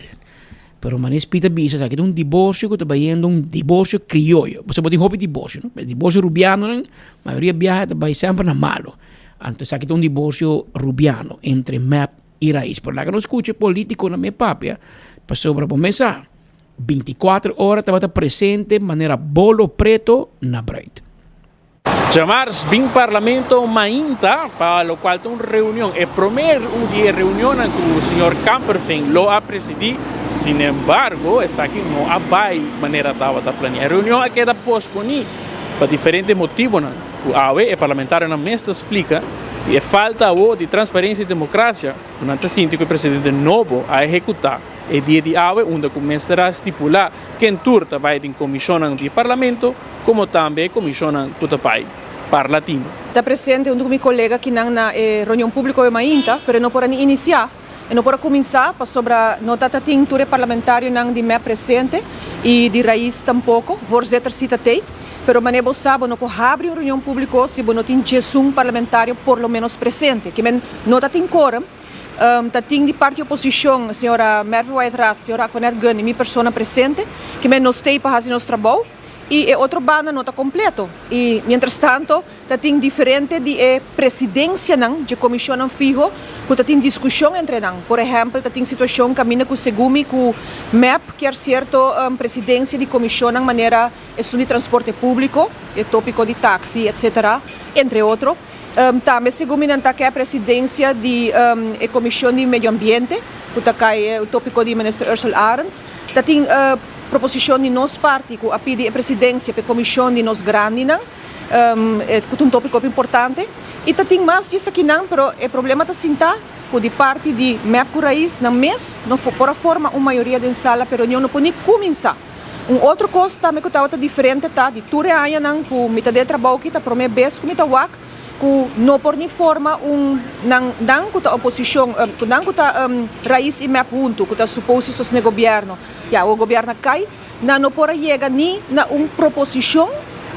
Pero manes pita bisa sa que um divórcio que está vendo divórcio criollo. Você pode hobby divórcio, não? Divórcio rubiano, a maioria viaja vai sempre na malo. Então sa que divórcio rubiano entre map e raiz. Por lá que não escute político na minha papia, para sobre começar. 24 horas estava presente de maneira bolo preto na break. Llamar bem parlamento mainta, para lo cual tem uma reunião. É primeiro dia reunião com o senhor Kamperveen lo a presidir. Sin embargo, essa aqui não vai maneira estava planeada. A reunião aqui é posponida por diferentes motivos. O AWE, o parlamentar na mesa explica que é falta de transparência e democracia. Não sinto que o presidente novo a executar. E dia de AWE, onde começará a estipular quem turta vai em comissão do parlamento, como também comissão do país parlamentino. Está presente um colega que na reunião pública de Mainta, mas não pode iniciar. E não pode começar, sobre a nota da tintura parlamentária não de MEP presente e de raiz tampouco, voorzitter cita tem, pero maneiro sabe não pode abrir uma reunião pública se não tem jejum parlamentário por lo menos presente, que men nota tem quórum, tem de parte da oposição, a senhora Merve White-Ras, a senhora Aquanet Gunn, minha pessoa presente, que men nos tem para fazer nosso trabalho, e outro banda não está completo. E, mientras tanto, tem diferente de presidência de comissão fijo, que tem discussão entre não. Por exemplo, tem situação que caminha com o Segumi, com o MEP, que é certo presidência de comissão na maneira de transporte público, tópico de táxi, etc., entre outros. Também Segumi não está a presidência de comissão de meio ambiente, que está o tópico de ministro Ursula Arens. Tem proposição de nossa parte, que a pedir a presidência para a comissão de nós grande, que é um tópico importante. E tem mais isso aqui não, mas o problema está sentar, que de parte de MEP Raiz, na mês, não for por forma uma maioria da sala, mas não pode começar. Outra coisa também que está diferente, tá, de tudo aí, não, que metade de trabalho que está para mim, vez que está WAC, que não por nem forma não que a oposição, que não que a raiz e MEP junto, que está suposto sostener o governo, o governo cai, não por chegar nem na uma proposição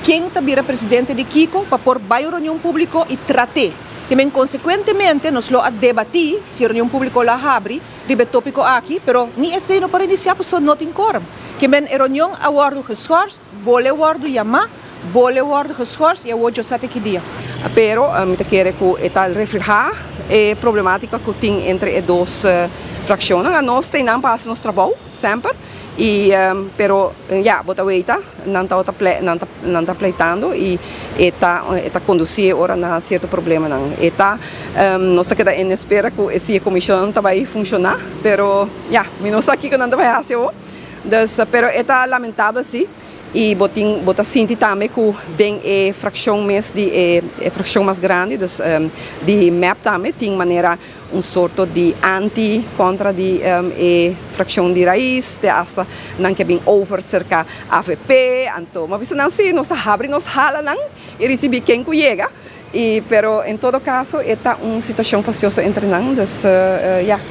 quem está vira presidente de Kiko para pôr vai reunião pública e tratar. Que consequentemente nós lo a debatir se a reunião pública lá abre, ribe tópico aqui, pero nem esse não para iniciar porque não tem quórum. Que a reunião a guardo geschoors, bole guardo chamar, bole guardo geschoors e a hoje sate que dia. Pero me quer que tal reflejar a problemática que tem entre as duas frações. Nós temos para nosso trabalho sempre. Pero bota weita não está pleitando e está conduzindo ora na certo problema não nós queda em espera que essa comissão vai funcionar pero menos aqui que não vai fazer pero está lamentável sim e bota sentir também que tem a fração mais grande de MEP também tem maneira sorto de anti contra de fração de raiz de hasta não que bem over cerca AVP então mas não se nós abre nós hala não e receber quem que chega pero em todo caso está uma situação faciosa entre nós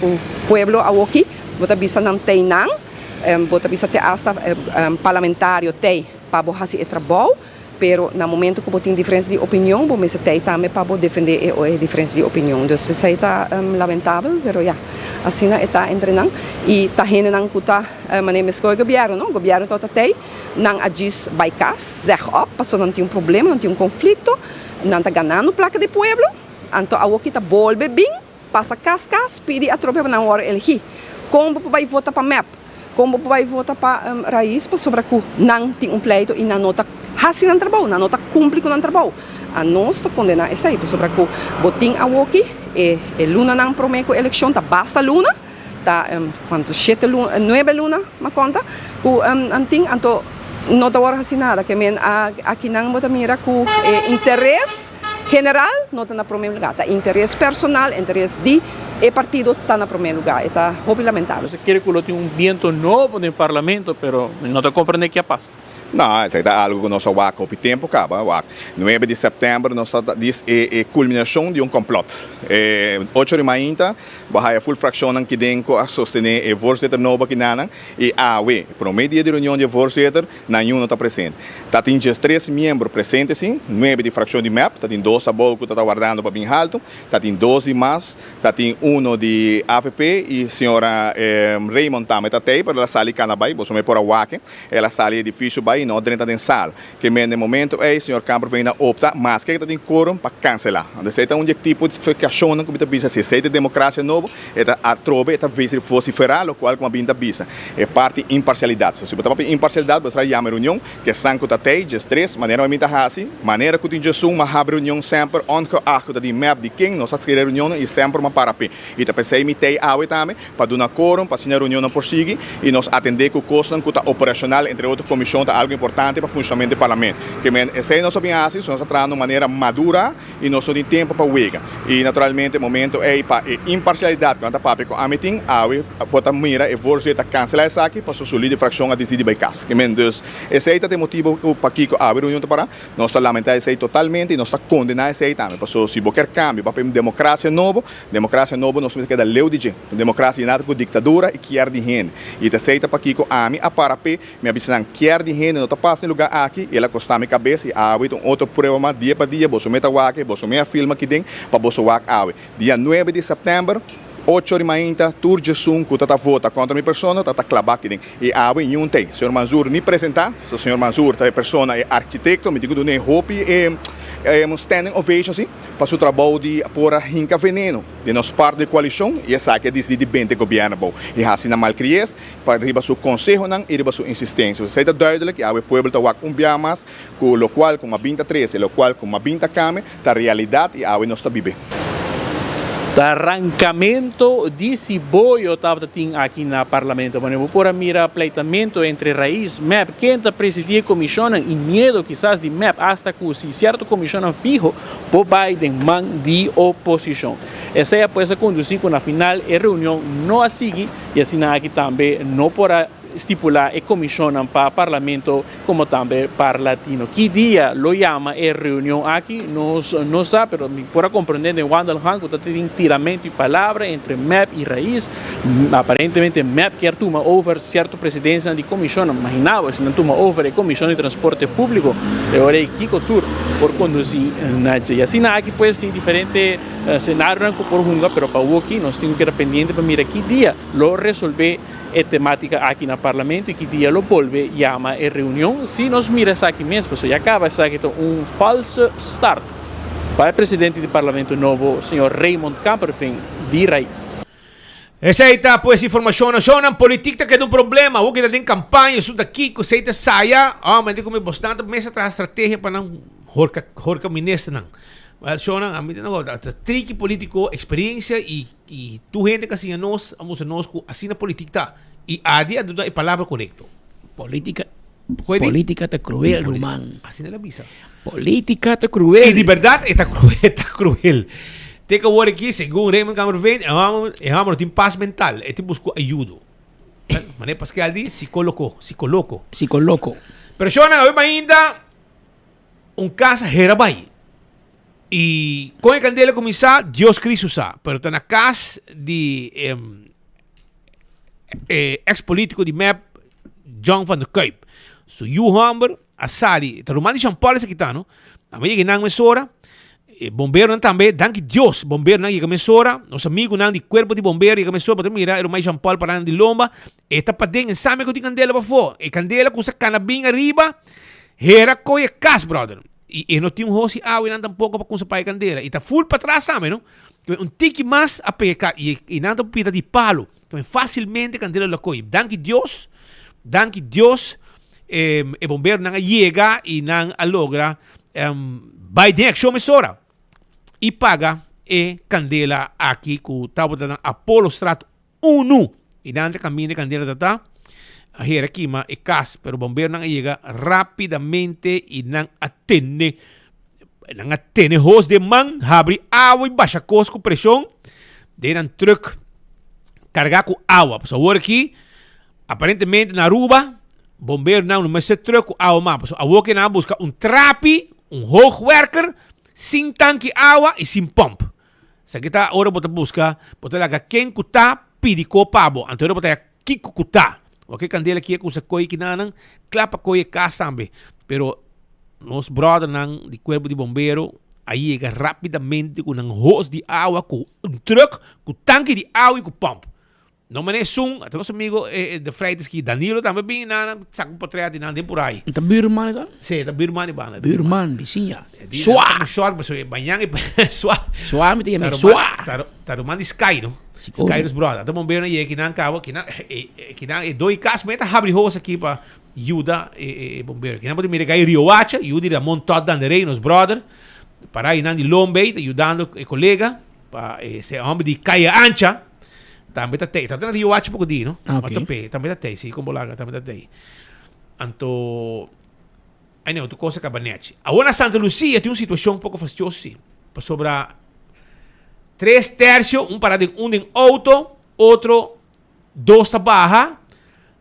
o pueblo aqui bota bisa não tem não bota bisa te hasta parlamentário tem para fazer o trabalho pero no momento que tem diferença de opinião bom mas tem também para defender a diferença de opinião então isso está lamentável pero assim está entre nós e está rende não que está maneira mesmo o governo todo tem não agis bypass zeg op passou não tem problema não tem conflito não está ganhando placa de pueblo então a que está volve bem passa cascas pede a tropa na hora elegir como vai votar para MEP como vai votar para raiz para sobre que não tem pleito e não está assim não trabalho não está cumpre com o trabalho a nós está condenado isso aí para sobre que botin a aqui e luna não promete a eleição está basta luna tá quanto 7 luna 9 luna ma conta que anting então não está hora assim nada que men aqui não bota mira com interesse general não está na primeiro lugar, tá? Interesse personal, interesse de partido está na primeiro lugar, está muito lamentável. Você quer que eu tenha viento novo no parlamento, pero não está compreendendo o que passa. Não, isso é algo que nós vamos ao tempo, acaba. 9 de setembro, nós diz a culminação de complot. 8 de maio, vai a full fração que denko a sostener o voorzitter novo que nana e AWE. Para o meio dia de reunião de voorzitter, nenhum não está presente. Tá tem 3 membros presentes, sim, 9 de fração de MEP, tá tem 2 a bolco que está guardando para bem alto, tá tem 12 mais, tá tem 1 de AVP e a senhora Raymond também tá aí para ela sair canabai, você me por a WAC, ela sai edifício vai e não dentro da sala. Que no momento o senhor Câmara vem na opta, mas que tem quórum para cancelar. Então, se é um tipo de ficação que está bisa, se é democracia novo, é a trobe, é a vociferar, o qual como a binda bisa. É parte imparcialidade. Se você para imparcialidade, você chama reunião, que sanco tá tei, just três, maneira minta hasi, maneira que tem Jesus, uma abre reunião sempre, onde arco de map de quem nós escrever reunião e sempre uma parapé. E tá pensei mitei awe também, para dar quórum, para assinar reunião por seguir e nós atender com o custo que está operacional entre outras comissões, tá algo importante para o funcionamento do parlamento. Que esse nós sabemos assim, nós estamos de maneira madura e nós temos tempo para o e naturalmente o momento é para imparcialidade quando a papi com a meeting awe pode mira e vorje tá cancelar isso aqui para sua líder fração a decidir by cas. Que dus esse aí tem motivo para que a reunião para nós está lamentar esse totalmente e nós está condenar esse aí também. Para se qualquer cambio para democracia novo nós temos que dar leu de gente. Democracia nada com ditadura e quer de gente. E te aceita para que a parapé me avisam quer de gente não está passando lugar aqui ela costa minha cabeça e awe um outro programa dia para dia você meta wake você me filma que tem para você wake awe dia 9 de setembro 8 de manhã, tur de sun, que está vota contra minha pessoa, está clavar aqui dentro. E a água não tem. O senhor Manzur me apresentar, o senhor Manzur é pessoa, é arquiteto, me digo do hope é um standing ovation, assim, para o trabalho de pôr a rinca veneno. De nós parte da coalição, e essa aqui é de bem do governo, bom. E assim na malcriez, para riba seu conselho, não, e riba sua insistência. Você está duidelijk, que o povo está biamas, com o qual com uma 23, o qual com uma 20 came, a realidade e a água não está bíblia. Arrancamento de ciboio estava aqui na parlamento, mas por mira pleitamento entre Raiz MEP, quem está presidir a comissão e medo quizás de MEP, hasta que se certo comissão fijo, por Biden man de oposição. Essa é a coisa conduzir com na final a reunião não a seguir e assim aqui também não porá estipular e commissionan para parlamento como também para latino. Que dia lo llama e reunião aqui, não sabe, pero para compreender de Wandel Hanco está tendo tiramento de palavra entre MEP e Raiz. Aparentemente MEP quer tomar over certa presidência de comissão, imaginava se não toma over a comissão de transporte público, e agora é Kiko Tour por conduzir na e assim aqui pues tem diferente cenário por junga, pero para o aqui nós temos que estar pendente para mirar que dia lo resolver a temática aqui no parlamento e que dia lo volve chama a reunião. Se nós miramos aqui mesmo, já acaba aqui falso start para o presidente do parlamento novo, senhor Raymond Kamperveen, de Raiz. Essa aí tá, pues, informação, não política que é um problema, o que está em campanha, isso daqui, que você está saia, mas tem como bastante, mas a estratégia para não horca ministra, não. Mas, a mim não gosta, trick político, experiência e tu gente que assim, nós, assim na política, e a dia do a palavra correto. Política está cruel, Román. Assim na visa. Política está cruel. E de verdade, está cruel. Tem que ver aqui, segundo Raymond Kamperveen, não tem paz mental, ele busca ajuda. Mané Pascal diz, psicólogo. Pero hoje ainda, caso herabay. E com a candela começar, Deus Cristo sabe. Pero está na casa de ex-político de MEP, John van der Kuip. So, Hamber, a Sali, está Romani Jean Paul essa aqui, não? A minha que não é hora. Bombeiro também, danke Deus, bombeiro não é hora. Nosso amigo não de corpo de bombeiro é hora, para mirar, era mais Jean Paul para de lomba. E está para dentro, sabe que tem candela para fora. E candela com essa canabinha arriba, era coisa casa, brother. E não tinha rosto e água e não tampouco para conseguir a candela. E está full para trás também, não? Tique mais a pegar e não tem pita de palo. Então, facilmente a candela lo coi. Danke Deus, o bombeiro não chega e não logra vai de action mesora. E paga e candela aqui com o tabo da Apollo Strato 1. E não tem caminho de candela da a aqui, mas é caso, pero o bombeiro não chega rapidamente e não atende hos de man, abre água e baixa com pressão, deram truck carregar com água. Por favor, aqui, aparentemente na Aruba, bombeiro não mas se truck com água, mas a que não busca trapi, hoogwerker, sem tanque água e sem pump. Se aqui está, agora você busca, você laga quem está pedindo pabo, então você aqui está. Ok, candela aqui é com essa coisa que não clapa coisa casa também. Pero nos brother não de corpo de bombeiro aí chega rapidamente com um hose de água, com truck, com tanque de água e com pump. No mané sung, até nosso amigo de Freitas que Danilo também bem na saco portrait na dem por aí. Tá Birman tá? Sim, tá Birman bana. Birman, vizinha. Suá. Short, mas banhang e suá. Suá me tem suá. Tá roman de Sky, no? Sky dos brother. Tá bombeiro aí que não cabo, que não dois casos, meta abre rosa aqui para ajuda bombeiro. Que não pode me cair Rio Acha, ajuda ir a montar danderei nos brother. Para aí não de Lombay, ajudando colega para esse homem de caia ancha. Também tá tem, tá na Rio Acha pouco di, no? Okay. Também tá tem, sim, como lá, também tá tem. Anto aí não, tu coisa cabanete. A na Santa Lucia tem uma situação um pouco fastidiosa, sim. Sobre 3/3, parado em auto, outro 2 tá barra.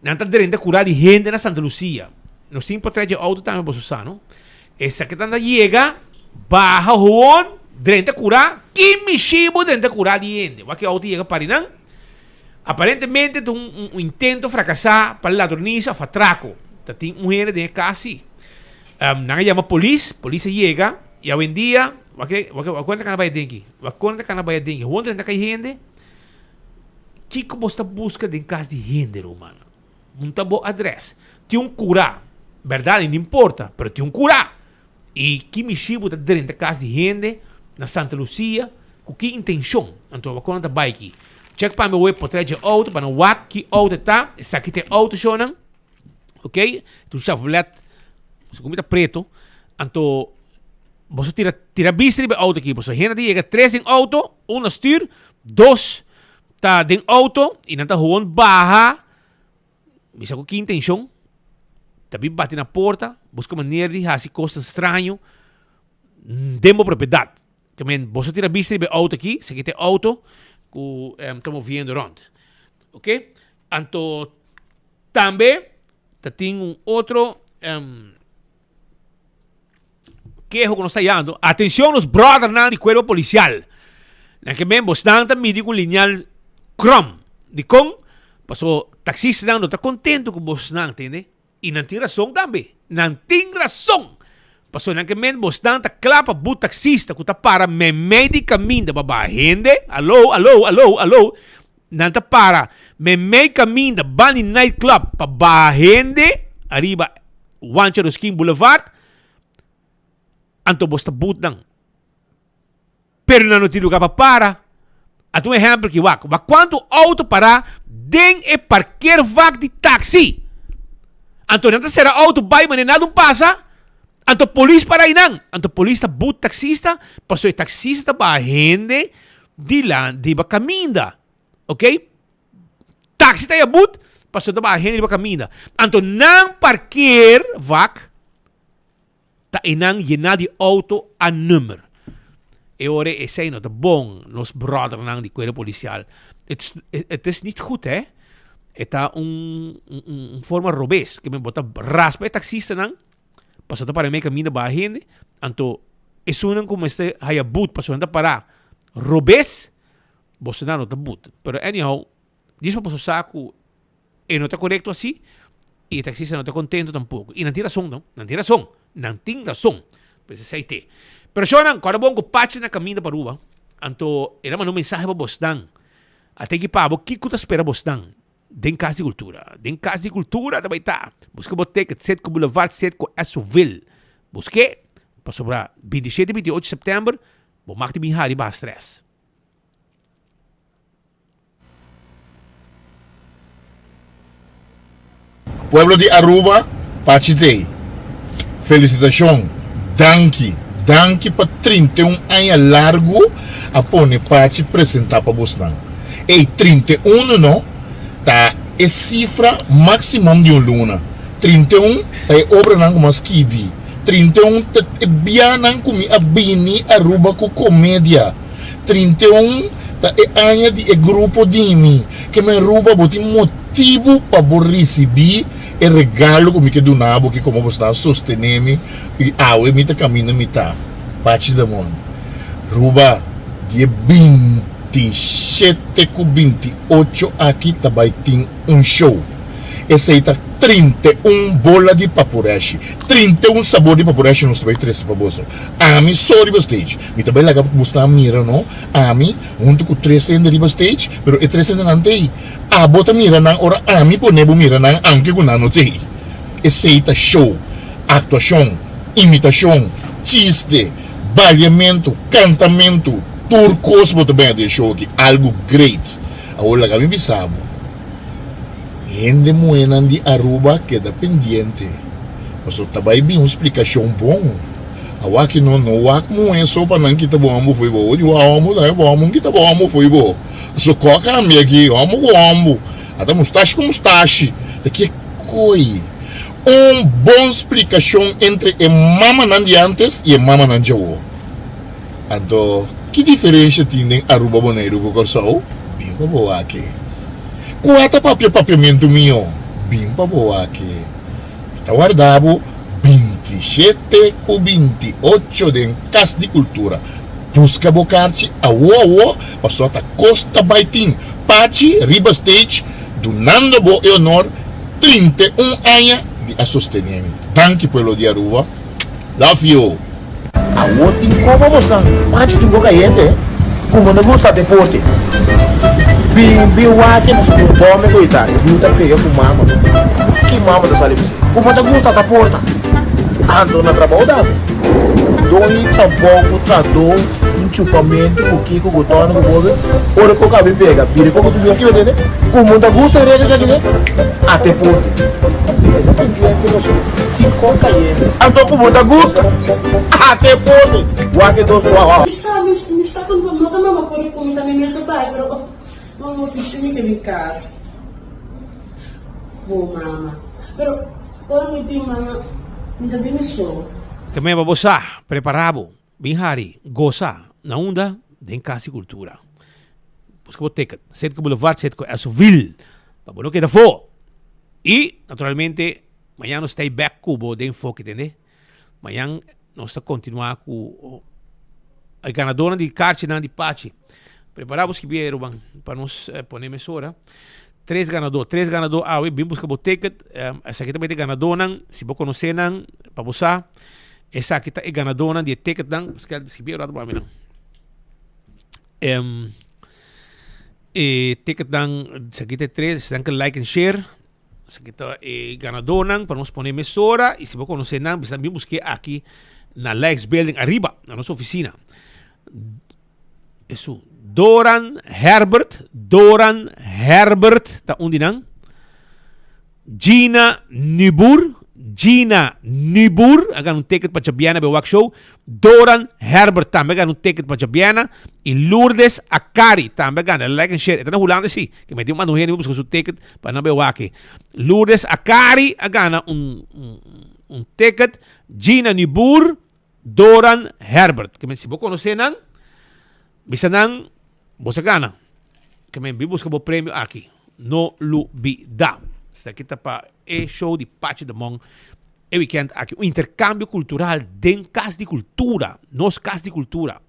Não tá direito a curar de gente na Santa Lucia. Nós temos para trazer auto também para usar, não? Essa que tá chega, barra Juan, direito a curar, que me chibo direito a curar de gente. Vai que auto chega para não? Aparentemente tem um intento fracassar para la torniza, fatraco. Tem mulher de casi. Nang llama polícia chega e hoje em dia, quanto que vai dengue? Quanto que vai dengue? Onde está gente? Que como está busca de casa de gente, romano? Não tá bom adresse. Tem cura, verdade? Não importa, mas tem cura. E que me chibo está dentro da casa de gente na Santa Lucia, com que intenção? Então, quando vai aqui? Check para meu web por trás de auto, para não ver que auto está. Essa aqui tem auto, shonan. Ok? Tu já volet, se comida preto. Então, você tira bistri de auto aqui. Você gente chega 3 em auto, 1 stuur, 2 tá dentro auto, e não tá gewoon barra. Misa com que intenção? Também bate na porta, busca maneira de fazer coisas estranhas. Demo propriedade. Também, você tira bistri de auto aqui, se aqui tem auto, que estamos vendo rond. Ok? Então, também, tem outro queijo que nós está dando. Atenção, os brothers de cuerpo policial. Na que mesmo, estão também com lineal crom. De com, passou, taxista não está contente com você, não entende? E não tem razão também. Não tem razão. Passou, na que mesmo, estão tá clapa bu taxista que está para me meio caminho da babae. Gente, alô. Não está para me meio caminho da Bunny Night Club para bahende, arriba Wanchero Skin Boulevard. Anto bosta but nang. Pero não tem lugar para. At um exemplo que wak. Quanto auto para den e parquear vac de taxi. Anto não será auto vai mas nada passa. Anto polícia para aí não. Anto polícia but taxista. Passou o taxista bahende de lá de ba caminda. Ok? Taxi tayo but. Passou da bahende de ba caminda. Anto não parquear vac. Ta inang llenar de auto a número. E ora é sei not bom nos brother nang de cuerpo policial. Het is niet goed, hè? Eta forma robes que me bota raspa taxista nang. Passou para me caminho ba gente. Anto esunang como este haya boot passou para robes. Você não tá boot. Pero anyhow, diz para o saco e não tá correto assim. E o taxista não tá contente tampouco. E não tem razão, não. Não tem razão. Não tem razão. Pues essa aí. Pero siya nang, kada bong kupatch na caminho para Uba, anto, era man um mensahe para Bosdang. Até que pabo, que kuta espera Bosdang? Den Casa de Cultura. Den Casa de Cultura, também tá. Busca boteca, set com Boulevard, set com Essoville. Busque, para sobrar 27 e 28 de setembro, vou marcar de minha ba stress. Pueblo de Aruba, Pachitei. Felicitação. Danke para 31 anos largo a pôr Pachi apresentar para Bosnan. E 31 não, tá é cifra maximum de luna. 31 tá é obra não como skibi. 31 tá é bianan como a bini Aruba com comédia. 31 tá é ano de grupo de mim que me Aruba bote motivo para receber e regalo como que do nabo que como você está sostenendo e awe mita caminho mita parte da mão Ruba dia 27 com 28 aqui também tem show esse aí tá 31 bola de papureshi, 31 sabor de papureshi nos trabalho 3 para bolso. Ami sorry stage. Me também laga buscar mira no. Ami junto com 3 em riba stage, pero e 3 em ante. A bota mira na ora ami ponebo mira na anche com nano tei. Eceita show, atuação, imitação, chiste, balhamento, cantamento, turcos bota bem de show aqui, algo great. Agora laga me bisabo. Gente moena de Aruba queda pendiente. Mas o trabalho bem uma explicação bom. A que não wak moen só para não kita bom foi bom. O amo daí bom kita bom foi bom. Só coca a minha aqui, amo. Até mustache com mustache. Daqui coi. Bom explicação entre a mama nan de antes e a mama nan de agora. Então, que diferença tem Aruba boneiro com Corsol? Bem para boa aqui. Quanto papiamento meu? Bem para boa aqui. Está guardado 27 com 28 de Casa de Cultura. Busca bocarci a passou a Costa Baitim, Pachi, Riba Stage, donando bo e honor 31 anos de a sostener. Tanque pelo de Aruba. Love you. A outra como você? Pachi tem boca gente. Como não gosta de pote. Bim wake mas o bom me coitado, não tá pegando com mama. Que mama da sala você? Como te gusta da porta? Ando na trabalho da. Doni trabalho, trador, enchupamento, o que com o tono com o bobe. Ora com cabe pega, vira com o tudo aqui entende? Como te gusta de já dizer? Até porta. Eu tenho que você tem coca aí. Ando como te gusta? Até porta. Wake dos uau. Me está com uma mama por comida na minha pai, pero não quis me ter em casa. Bom, mama. Pero, por me bem, mama, me dá bem isso. Kami babosa, preparado, bem hari, goza, na onda, de Casa e Cultura. Busca o ticket, Centro Boulevard, Centro Azuvil, para não quedar fora. E, naturalmente, amanhã nós estamos back cubo de enfoque, entende? Amanhã nós vamos continuar com a ganadora de Carchi de Pachi. Preparamos que vieram para nos pôr na emissora. 3 ganadores, bem busca o ticket. Essa aqui também é ganadora, se você conhecer, para você. Essa aqui é ganadora de ticket, porque se vieram lá para mim. Ticket, essa aqui é 3, se dá like and share. Essa aqui é ganadora para nos pôr na emissora. E se você conhecer, você também busque aqui na Lex Building, arriba, na nossa oficina. Isso. Doran Herbert, tá onde não? Gina Nibur, agora um ticket para Chabiana Bewak Show. Doran Herbert também agora um ticket para Chabiana. E Lourdes Akari também agora like and share. Então, hulando assim, que me deu uma noite e buscar seu ticket para na Bewak. Lourdes Akari agora um ticket. Gina Nibur, Doran Herbert. Que me se você conhecer não? Bisa nang você gana. Kami busca o prêmio aqui. No lubida. Isso aqui está para o show de Pachi de Mong. E weekend aqui. O intercâmbio cultural dentro Casa de Cultura. Nos Casa de Cultura.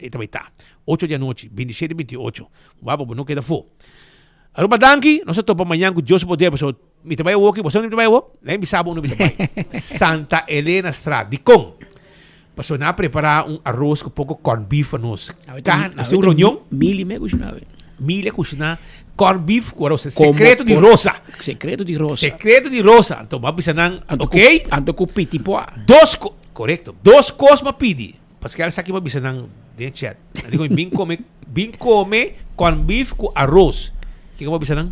E também está. 8 da noite. 27 e 28. Vamos, não queda fora. Aruba danki. Nós estamos amanhã com Joseph Poder. Me trabalho aqui. Você não trabalha? Nem me sabe onde me trabalha. Santa Helena Estrada. De com. Passou a preparar arroz com pouco corn beef para nós. Nós temos reunião. Mili me cozinhar. Mili cozinhar corn beef com arroz. Secreto de rosa. Secreto de rosa. Secreto de rosa. Então vamos pensar, ok? Ando com piti poa. Correto. 2 coisas me pedi. Parce que ela sabe que vamos pensar dentro chat. Digo, bem come corn beef com arroz. O que vamos pensar?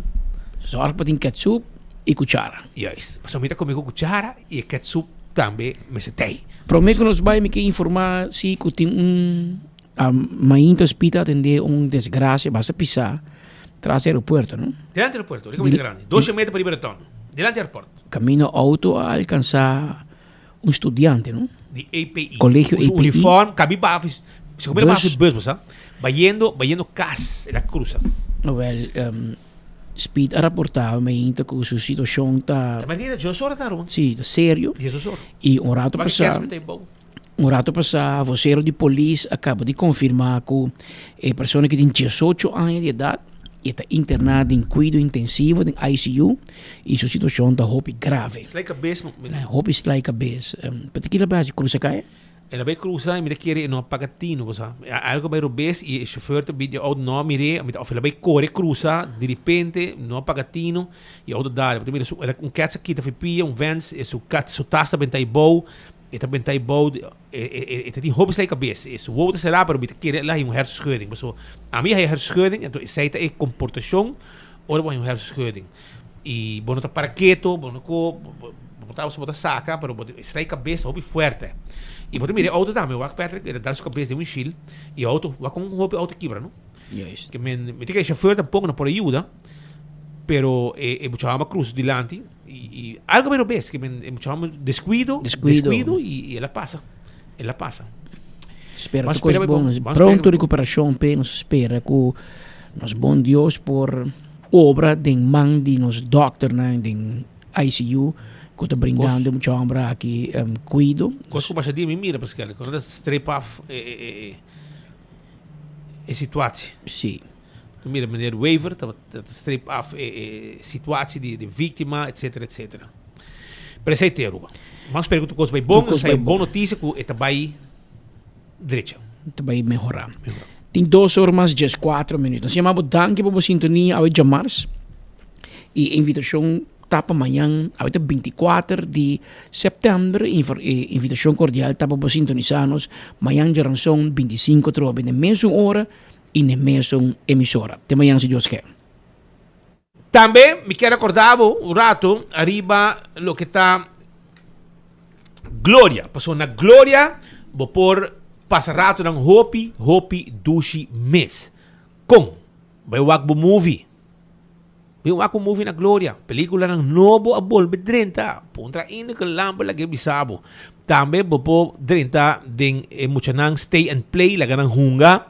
Só para ter ketchup e cuchara. Yes. Passou a comer com cuchara e ketchup também me setei. Prometo que nos vai me informar se que tem mainta hospital atender desgraça, basta pisar tras aeropuerto, não? Delante do aeropuerto, é muito grande. 12 metros para Libertón. Delante do aeropuerto. Camino auto a alcançar estudante, não? De API. Colegio API. Uniforme, cabe para se comer para bus, ¿sabes? Vayendo casa, la cruza. Well, Speed a reportava mainta que sua situação está. Sim, está sério. E um rato passar, o vocero de polícia acaba de confirmar que a pessoa que tem 18 anos de idade está internado em cuidado intensivo em ICU e sua situação está hopi grave. Slay cabeça, Hopi slay cabeça. Para que base cruza caia? ela vai cruzar e me querer no pagatino, você. Algo vai robes e o chauffeur te pede ao não mire, of ela vai correr cruza, de repente no pagatino e ao dar, primeiro ela um cat aqui tá pia, vans, e su cat su taça bentai bow, e tá bentai bow, e tem hobbies lá cabeça. E su outra será para me querer lá um hersenschudding, so a minha hersenschudding, então essa é comportação ou um hersenschudding. E bom tá para quieto, bom co botar você botar saca, para extrair cabeça, hobby forte. E por mire auto dame, o Patrick ele dá sua cabeça de um chile e auto, vai com um hobby auto quebra, não? Yes. Que me diga que chauffeur tampouco não por ajuda, pero mucho ama cruz delante e algo menos ves que mucho ama descuido e ela passa. Espera que coisas boas, pronto recuperação, nos espera que nos bom Deus por obra de man de nos doctor na de ICU que está brindando muito amor aqui cuido. Coisa que baixa de mim mira porque quando straight off situatie. Sim. Mira, meneer Wever, dat streep af situatie de vítima, etc. Presente, Aruba. Mas espero que tu coisa vai bom, não sai boa notícia que está vai direita. Está vai melhorar. Tem 2 horas mais 4 minutos. Nós chamamos danke por sintonia ao Jamars e invitação tapa amanhã, ao 24 de setembro, invitação cordial tapa por sintonizar-nos amanhã de ranção 25 trobe, na mesma hora e na mesma emissora. Até amanhã, se Deus quer. Também me quero acordar um rato, arriba, lo que está Glória. Passou na Glória, vou pôr passar rato ng Hopi Dushi Miss. Kung, vai wag movie. May wag movie na Glória. Pelikula ng Nobo Abol Bedrenta. Puntra ini ka lamba lagi bisabo. Tambe bopo drenta ding muchanang stay and play laga ng hunga.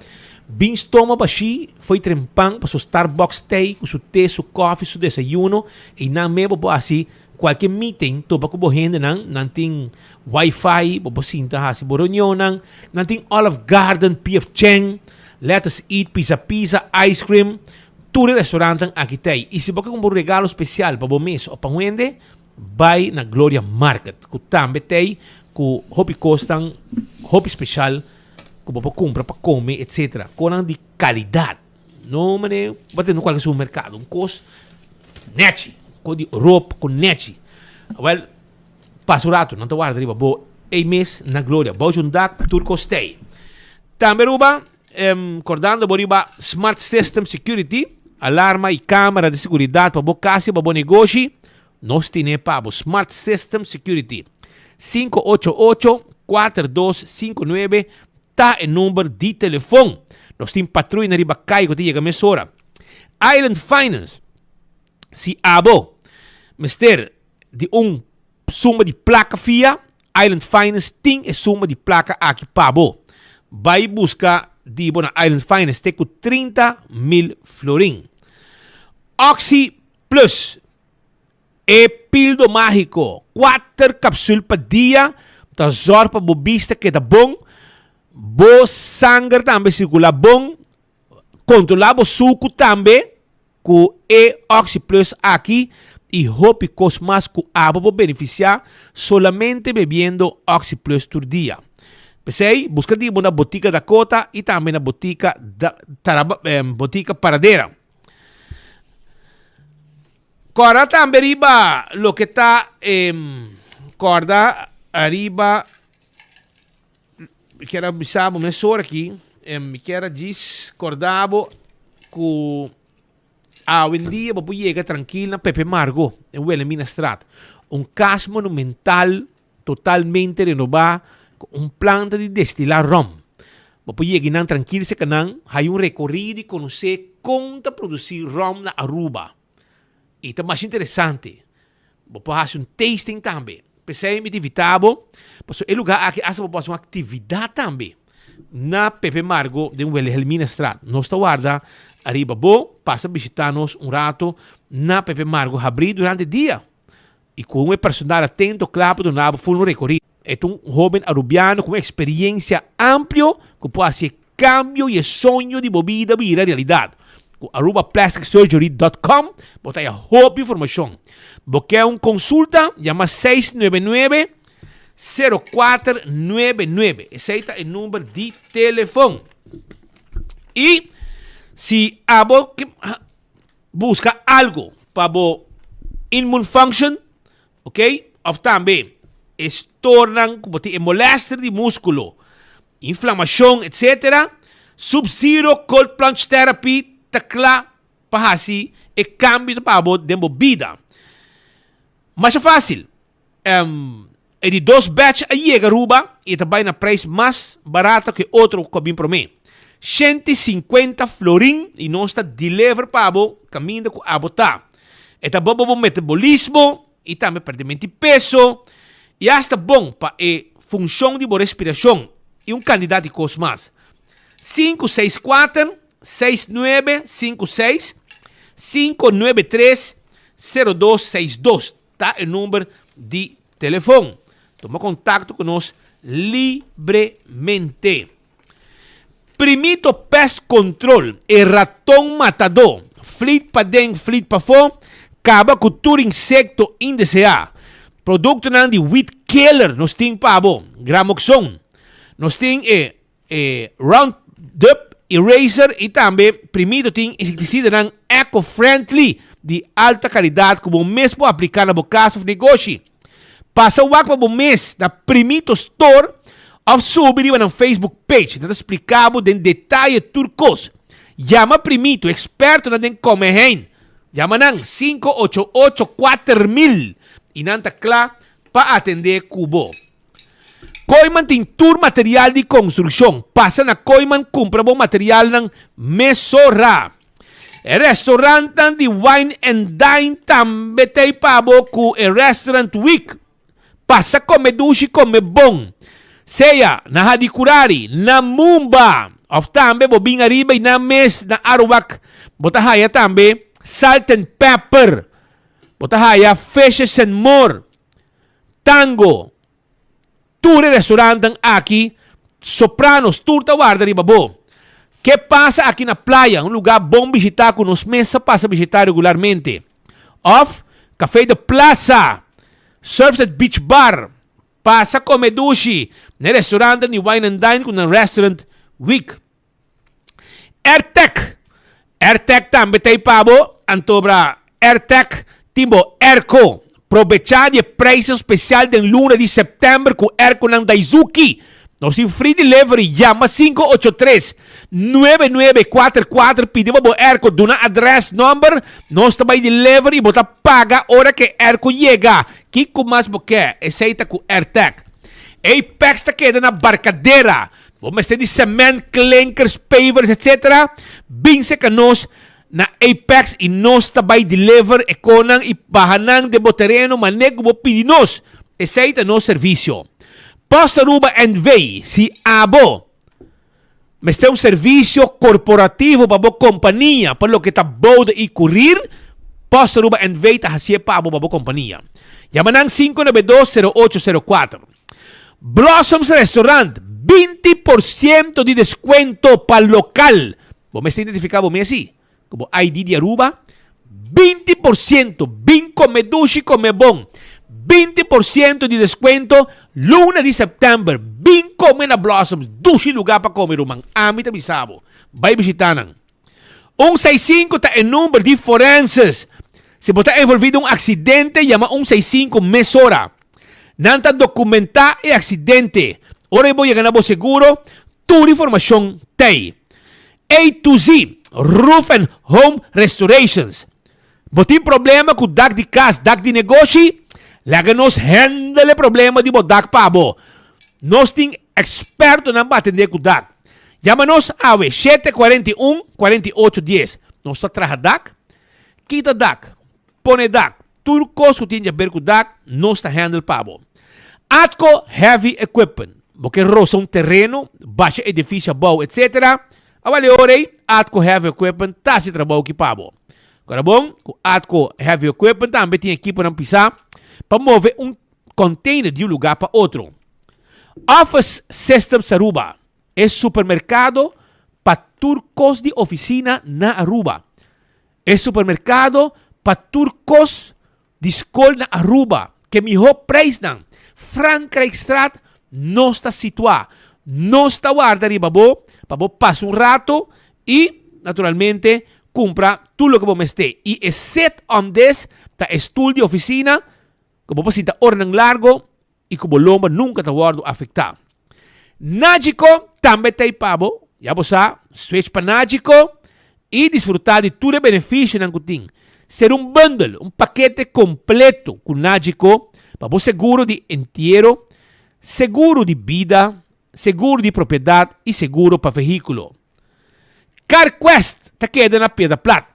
Bins toma ba si foi trempang pa su Starbucks stay ku su te su coffee su desayuno e na me bopo asi qualche meeting to ba ko bohende ng nanting wifi bopo sinta ha si Boronyo ng nanting Olive Garden PF Cheng let us eat pizza ice cream turi restaurante ang akitay e se baka kung regalo special pa bomes o pangwende bay na Gloria Market ku tambe tay ku hopi costang hopi special ku bopo compra pa come etc konang di kalidad no mane bate no qualquer supermercado un cost nechi ko di rope con nechi well pasurato non to guarda riba bo e mes na Gloria bo jundak turco stay tambe ruba cordando boriba smart system security alarma e câmera de seguridade para bo casa para bo negócio nós tine pa bo smart system security 588-4259 tá o número de telefone nós temos patrulha na riba cai que chega mesora Island Finance si abo mister de suma de placa fia Island Finance tem suma de placa aqui pabo vai buscar de bona Island Finance tem com 30,000 florin Oxy Plus e pildo mágico 4 capsulas por dia tá zor para bobista que tá bom bo sangue também circula bom controlar bo suco também com e Oxy Plus aqui e hope cos mais com abo beneficiar solamente bebendo Oxy Plus por dia. Pensei, busca di na botica Dakota e também na botica botica Paradera. Corda também arriba lo que está corda arriba que era bisabo mesor aqui que era diz cordabo com um dia vou chegar tranquilo na Pepe Margo em Wilhelmina Straat casa monumental totalmente renovado com planta de destilar rum vou chegar tranquilo se canang hay recorrido e conhecer como produzir rum na Aruba e tá mais interessante vou fazer tasting também pensei me divitavo posso é lugar aqui essa vou fazer uma atividade também na Pepe Margo de Wilhelmina Straat nós está guarda arriba bo passa visitar-nos rato na Pepe Margo abrir durante o dia e com um personal atento claro do nabo full recorrido é jovem arubiano com experiência ampla que pode fazer cambio e sonho de bebida vira realidade com arubaplasticsurgery.com. Bota aí a roupa informação. Quer uma consulta? Chama 699-0499. Esse aí é o número de telefone. E se você busca algo para o immune function, ok? Ou também tornam como te molestar de músculo, inflamação, etc. Sub-Zero Cold Plunge Therapy takla pahasi e cambio para a vida. Mas é fácil. É de 2 batch a chega Aruba e também na preço mais barato que outro que eu para mim. 150 florin e nós está deliver para o caminho que a botar. É bom para o metabolismo e também perdimento de peso e hasta bom para a função de respiração e candidato de coisa mais. 564-6956 593-0262 tá o número de telefone. Toma contato conosco livremente. Primito Pest Control e ratão matador. Flit para dentro, flit para fora. Acaba com todo insecto indesejado. Produto de Weed Killer. Nós temos para Gramoxone. Nós temos Roundup Eraser e também primito tem inseticida eco-friendly de alta qualidade como mesmo aplicar na casa de negócio. Passa o para o mês na Primito Store ou subir na Facebook page. Nós explicamos em detalhe turcos. Chama Primito, experto na den comer. Chama nang 588-4000 e nanta claro para atender cubo. Koiman tem tour material de construção. Passa na Koiman, compra bom material ng Mesora. Restaurante de Wine and Dine também tem pabo com o Restaurant Week. Passa come dushi, come bom. Seja na Hadikurari, na Mumba. Of também bobing arriba e na mes na Arubac. Botahaya também salt and pepper. Botahaya fishes and more. Tango. Tour restaurante aqui, Sopranos, Tour Tawarda de Babo. Que passa aqui na praia, um lugar bom visitar com nos mesa passa visitar regularmente. Off, Café de Plaza, Surfs at Beach Bar, passa come dushi, no restaurante ni Wine and Dine com o Restaurant Week. AirTech também tem pabo, antobra AirTech, timbo Airco. Aprovechar de preço especial de luna de setembro com Airco ng Daisuki. Nós temos free delivery. Chama 583-9944. Pedimos o Airco do na address number. Nós também delivery e bota paga hora que Airco chega. Que com mais quer? Aceita com AirTech. Apex está queda na barcadeira. Vamos ter de cement, clinkers, pavers, etc. Binse que nós na Apex e nós também deliver e conang e bahanang de botereno manego mo pidinos. Esse é nosso serviço. Posta Aruba and Vey, si abo. Mas tem serviço corporativo para a companhia, para lo que está boda e correr. Posta Aruba and Vey está hacia para a companhia. Yamanang 592-0804. Blossoms Restaurant, 20% de descuento para local. Vos me está identificado, me así. Como ID de Aruba, 20%, bin come dushi, come bon, 20% de descuento, luna de setembro, bin come na Blossoms, dushi lugar para comer umang, amit abisabo, vai visitanan. 165 está em número de forenses, se você envolvido em um acidente, chama 165 Mesora, nanta documentar o acidente, ora eu vou chegar na seguro, toda informação tem. A to Z, Roof and Home Restorations. Botin problema com dak de casa, dak de negócio, laga nos handle o problema de bodak pabo. Nós tem experto na atender com dak. Chama-nos a 741-4810. Nós está traja dak, quita dak, pone dak. Turcos que tem a ver com dak, nós está handle pabo. Atco Heavy Equipment. Porque roça um terreno, baixa edifício, bom, etc. Avale orei, Atco Heavy Equipment, tá se trabalho que pabo. Agora bom, com Atco Heavy Equipment também tem equipe para pisar para mover um container de um lugar para outro. Office Systems Aruba é supermercado para turcos de oficina na Aruba. É supermercado para turcos de escola na Aruba, que melhor preço não. Frankrijkstraat não está situado. Não está guarda riba bo, para bo passa rato e, naturalmente, compra tudo o que você tem. E exceto onde está estudo de oficina, que você precisa ordenão largo e que o lomba nunca está guardo afetado. Nágico também tem pabo, já você switch para Nágico e desfrutar de todo o benefício que tem. Ser um bundle, um paquete completo com Nágico, para você seguro de entierro, seguro de vida, seguro de propriedade e seguro para veículo. CarQuest está queda na Pedra Plata.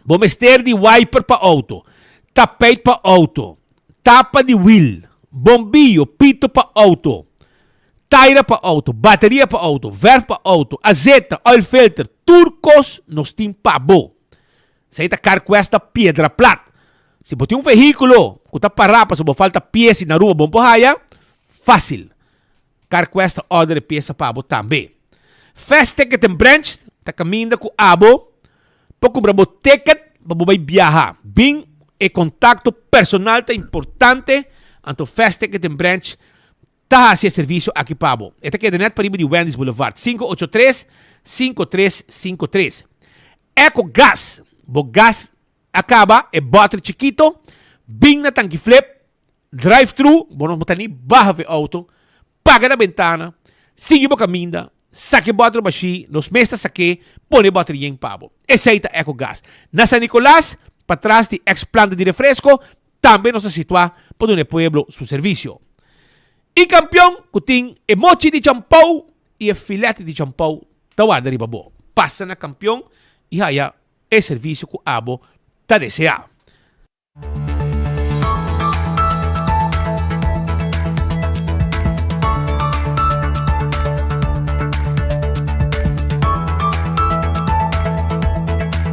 Vamos ter de wiper para auto, tapete para auto, tapa de wheel, bombillo, pito para auto, tire para auto, bateria para auto, verf para auto, azeta, oil filter, turcos nos tem pabo. Isso aí está CarQuest da Pedra Plata. Se você tem um veículo que está parado, se você falta peça na rua, bom porraia, fácil. CarQuest order peça para abo também. Fast Ticket and Branch, está caminhando com abo, para comprar o ticket, para você viajar. Bem, e contato personal é importante, então Fast Ticket and Branch está a ser serviço aqui para abo. Esta aqui é net para de Wendy's Boulevard, 583-5353. Eco Gas, o gas acaba, é botre chiquito, bem na tanque flip, drive-thru, não botar nem barra de auto, paga na ventana, sigue o caminho, saque botre baixi, nos mestas saque, põe botre em pabo. Esse aí é Eco Gas. Na San Nicolás, para trás de ex-planta de refresco, também nos situa por um pueblo su serviço. E campeão, que tem mochi de champão e filete de champão, tá guarda riba bo. Passa na campeão e aí é serviço que abo tá deseado.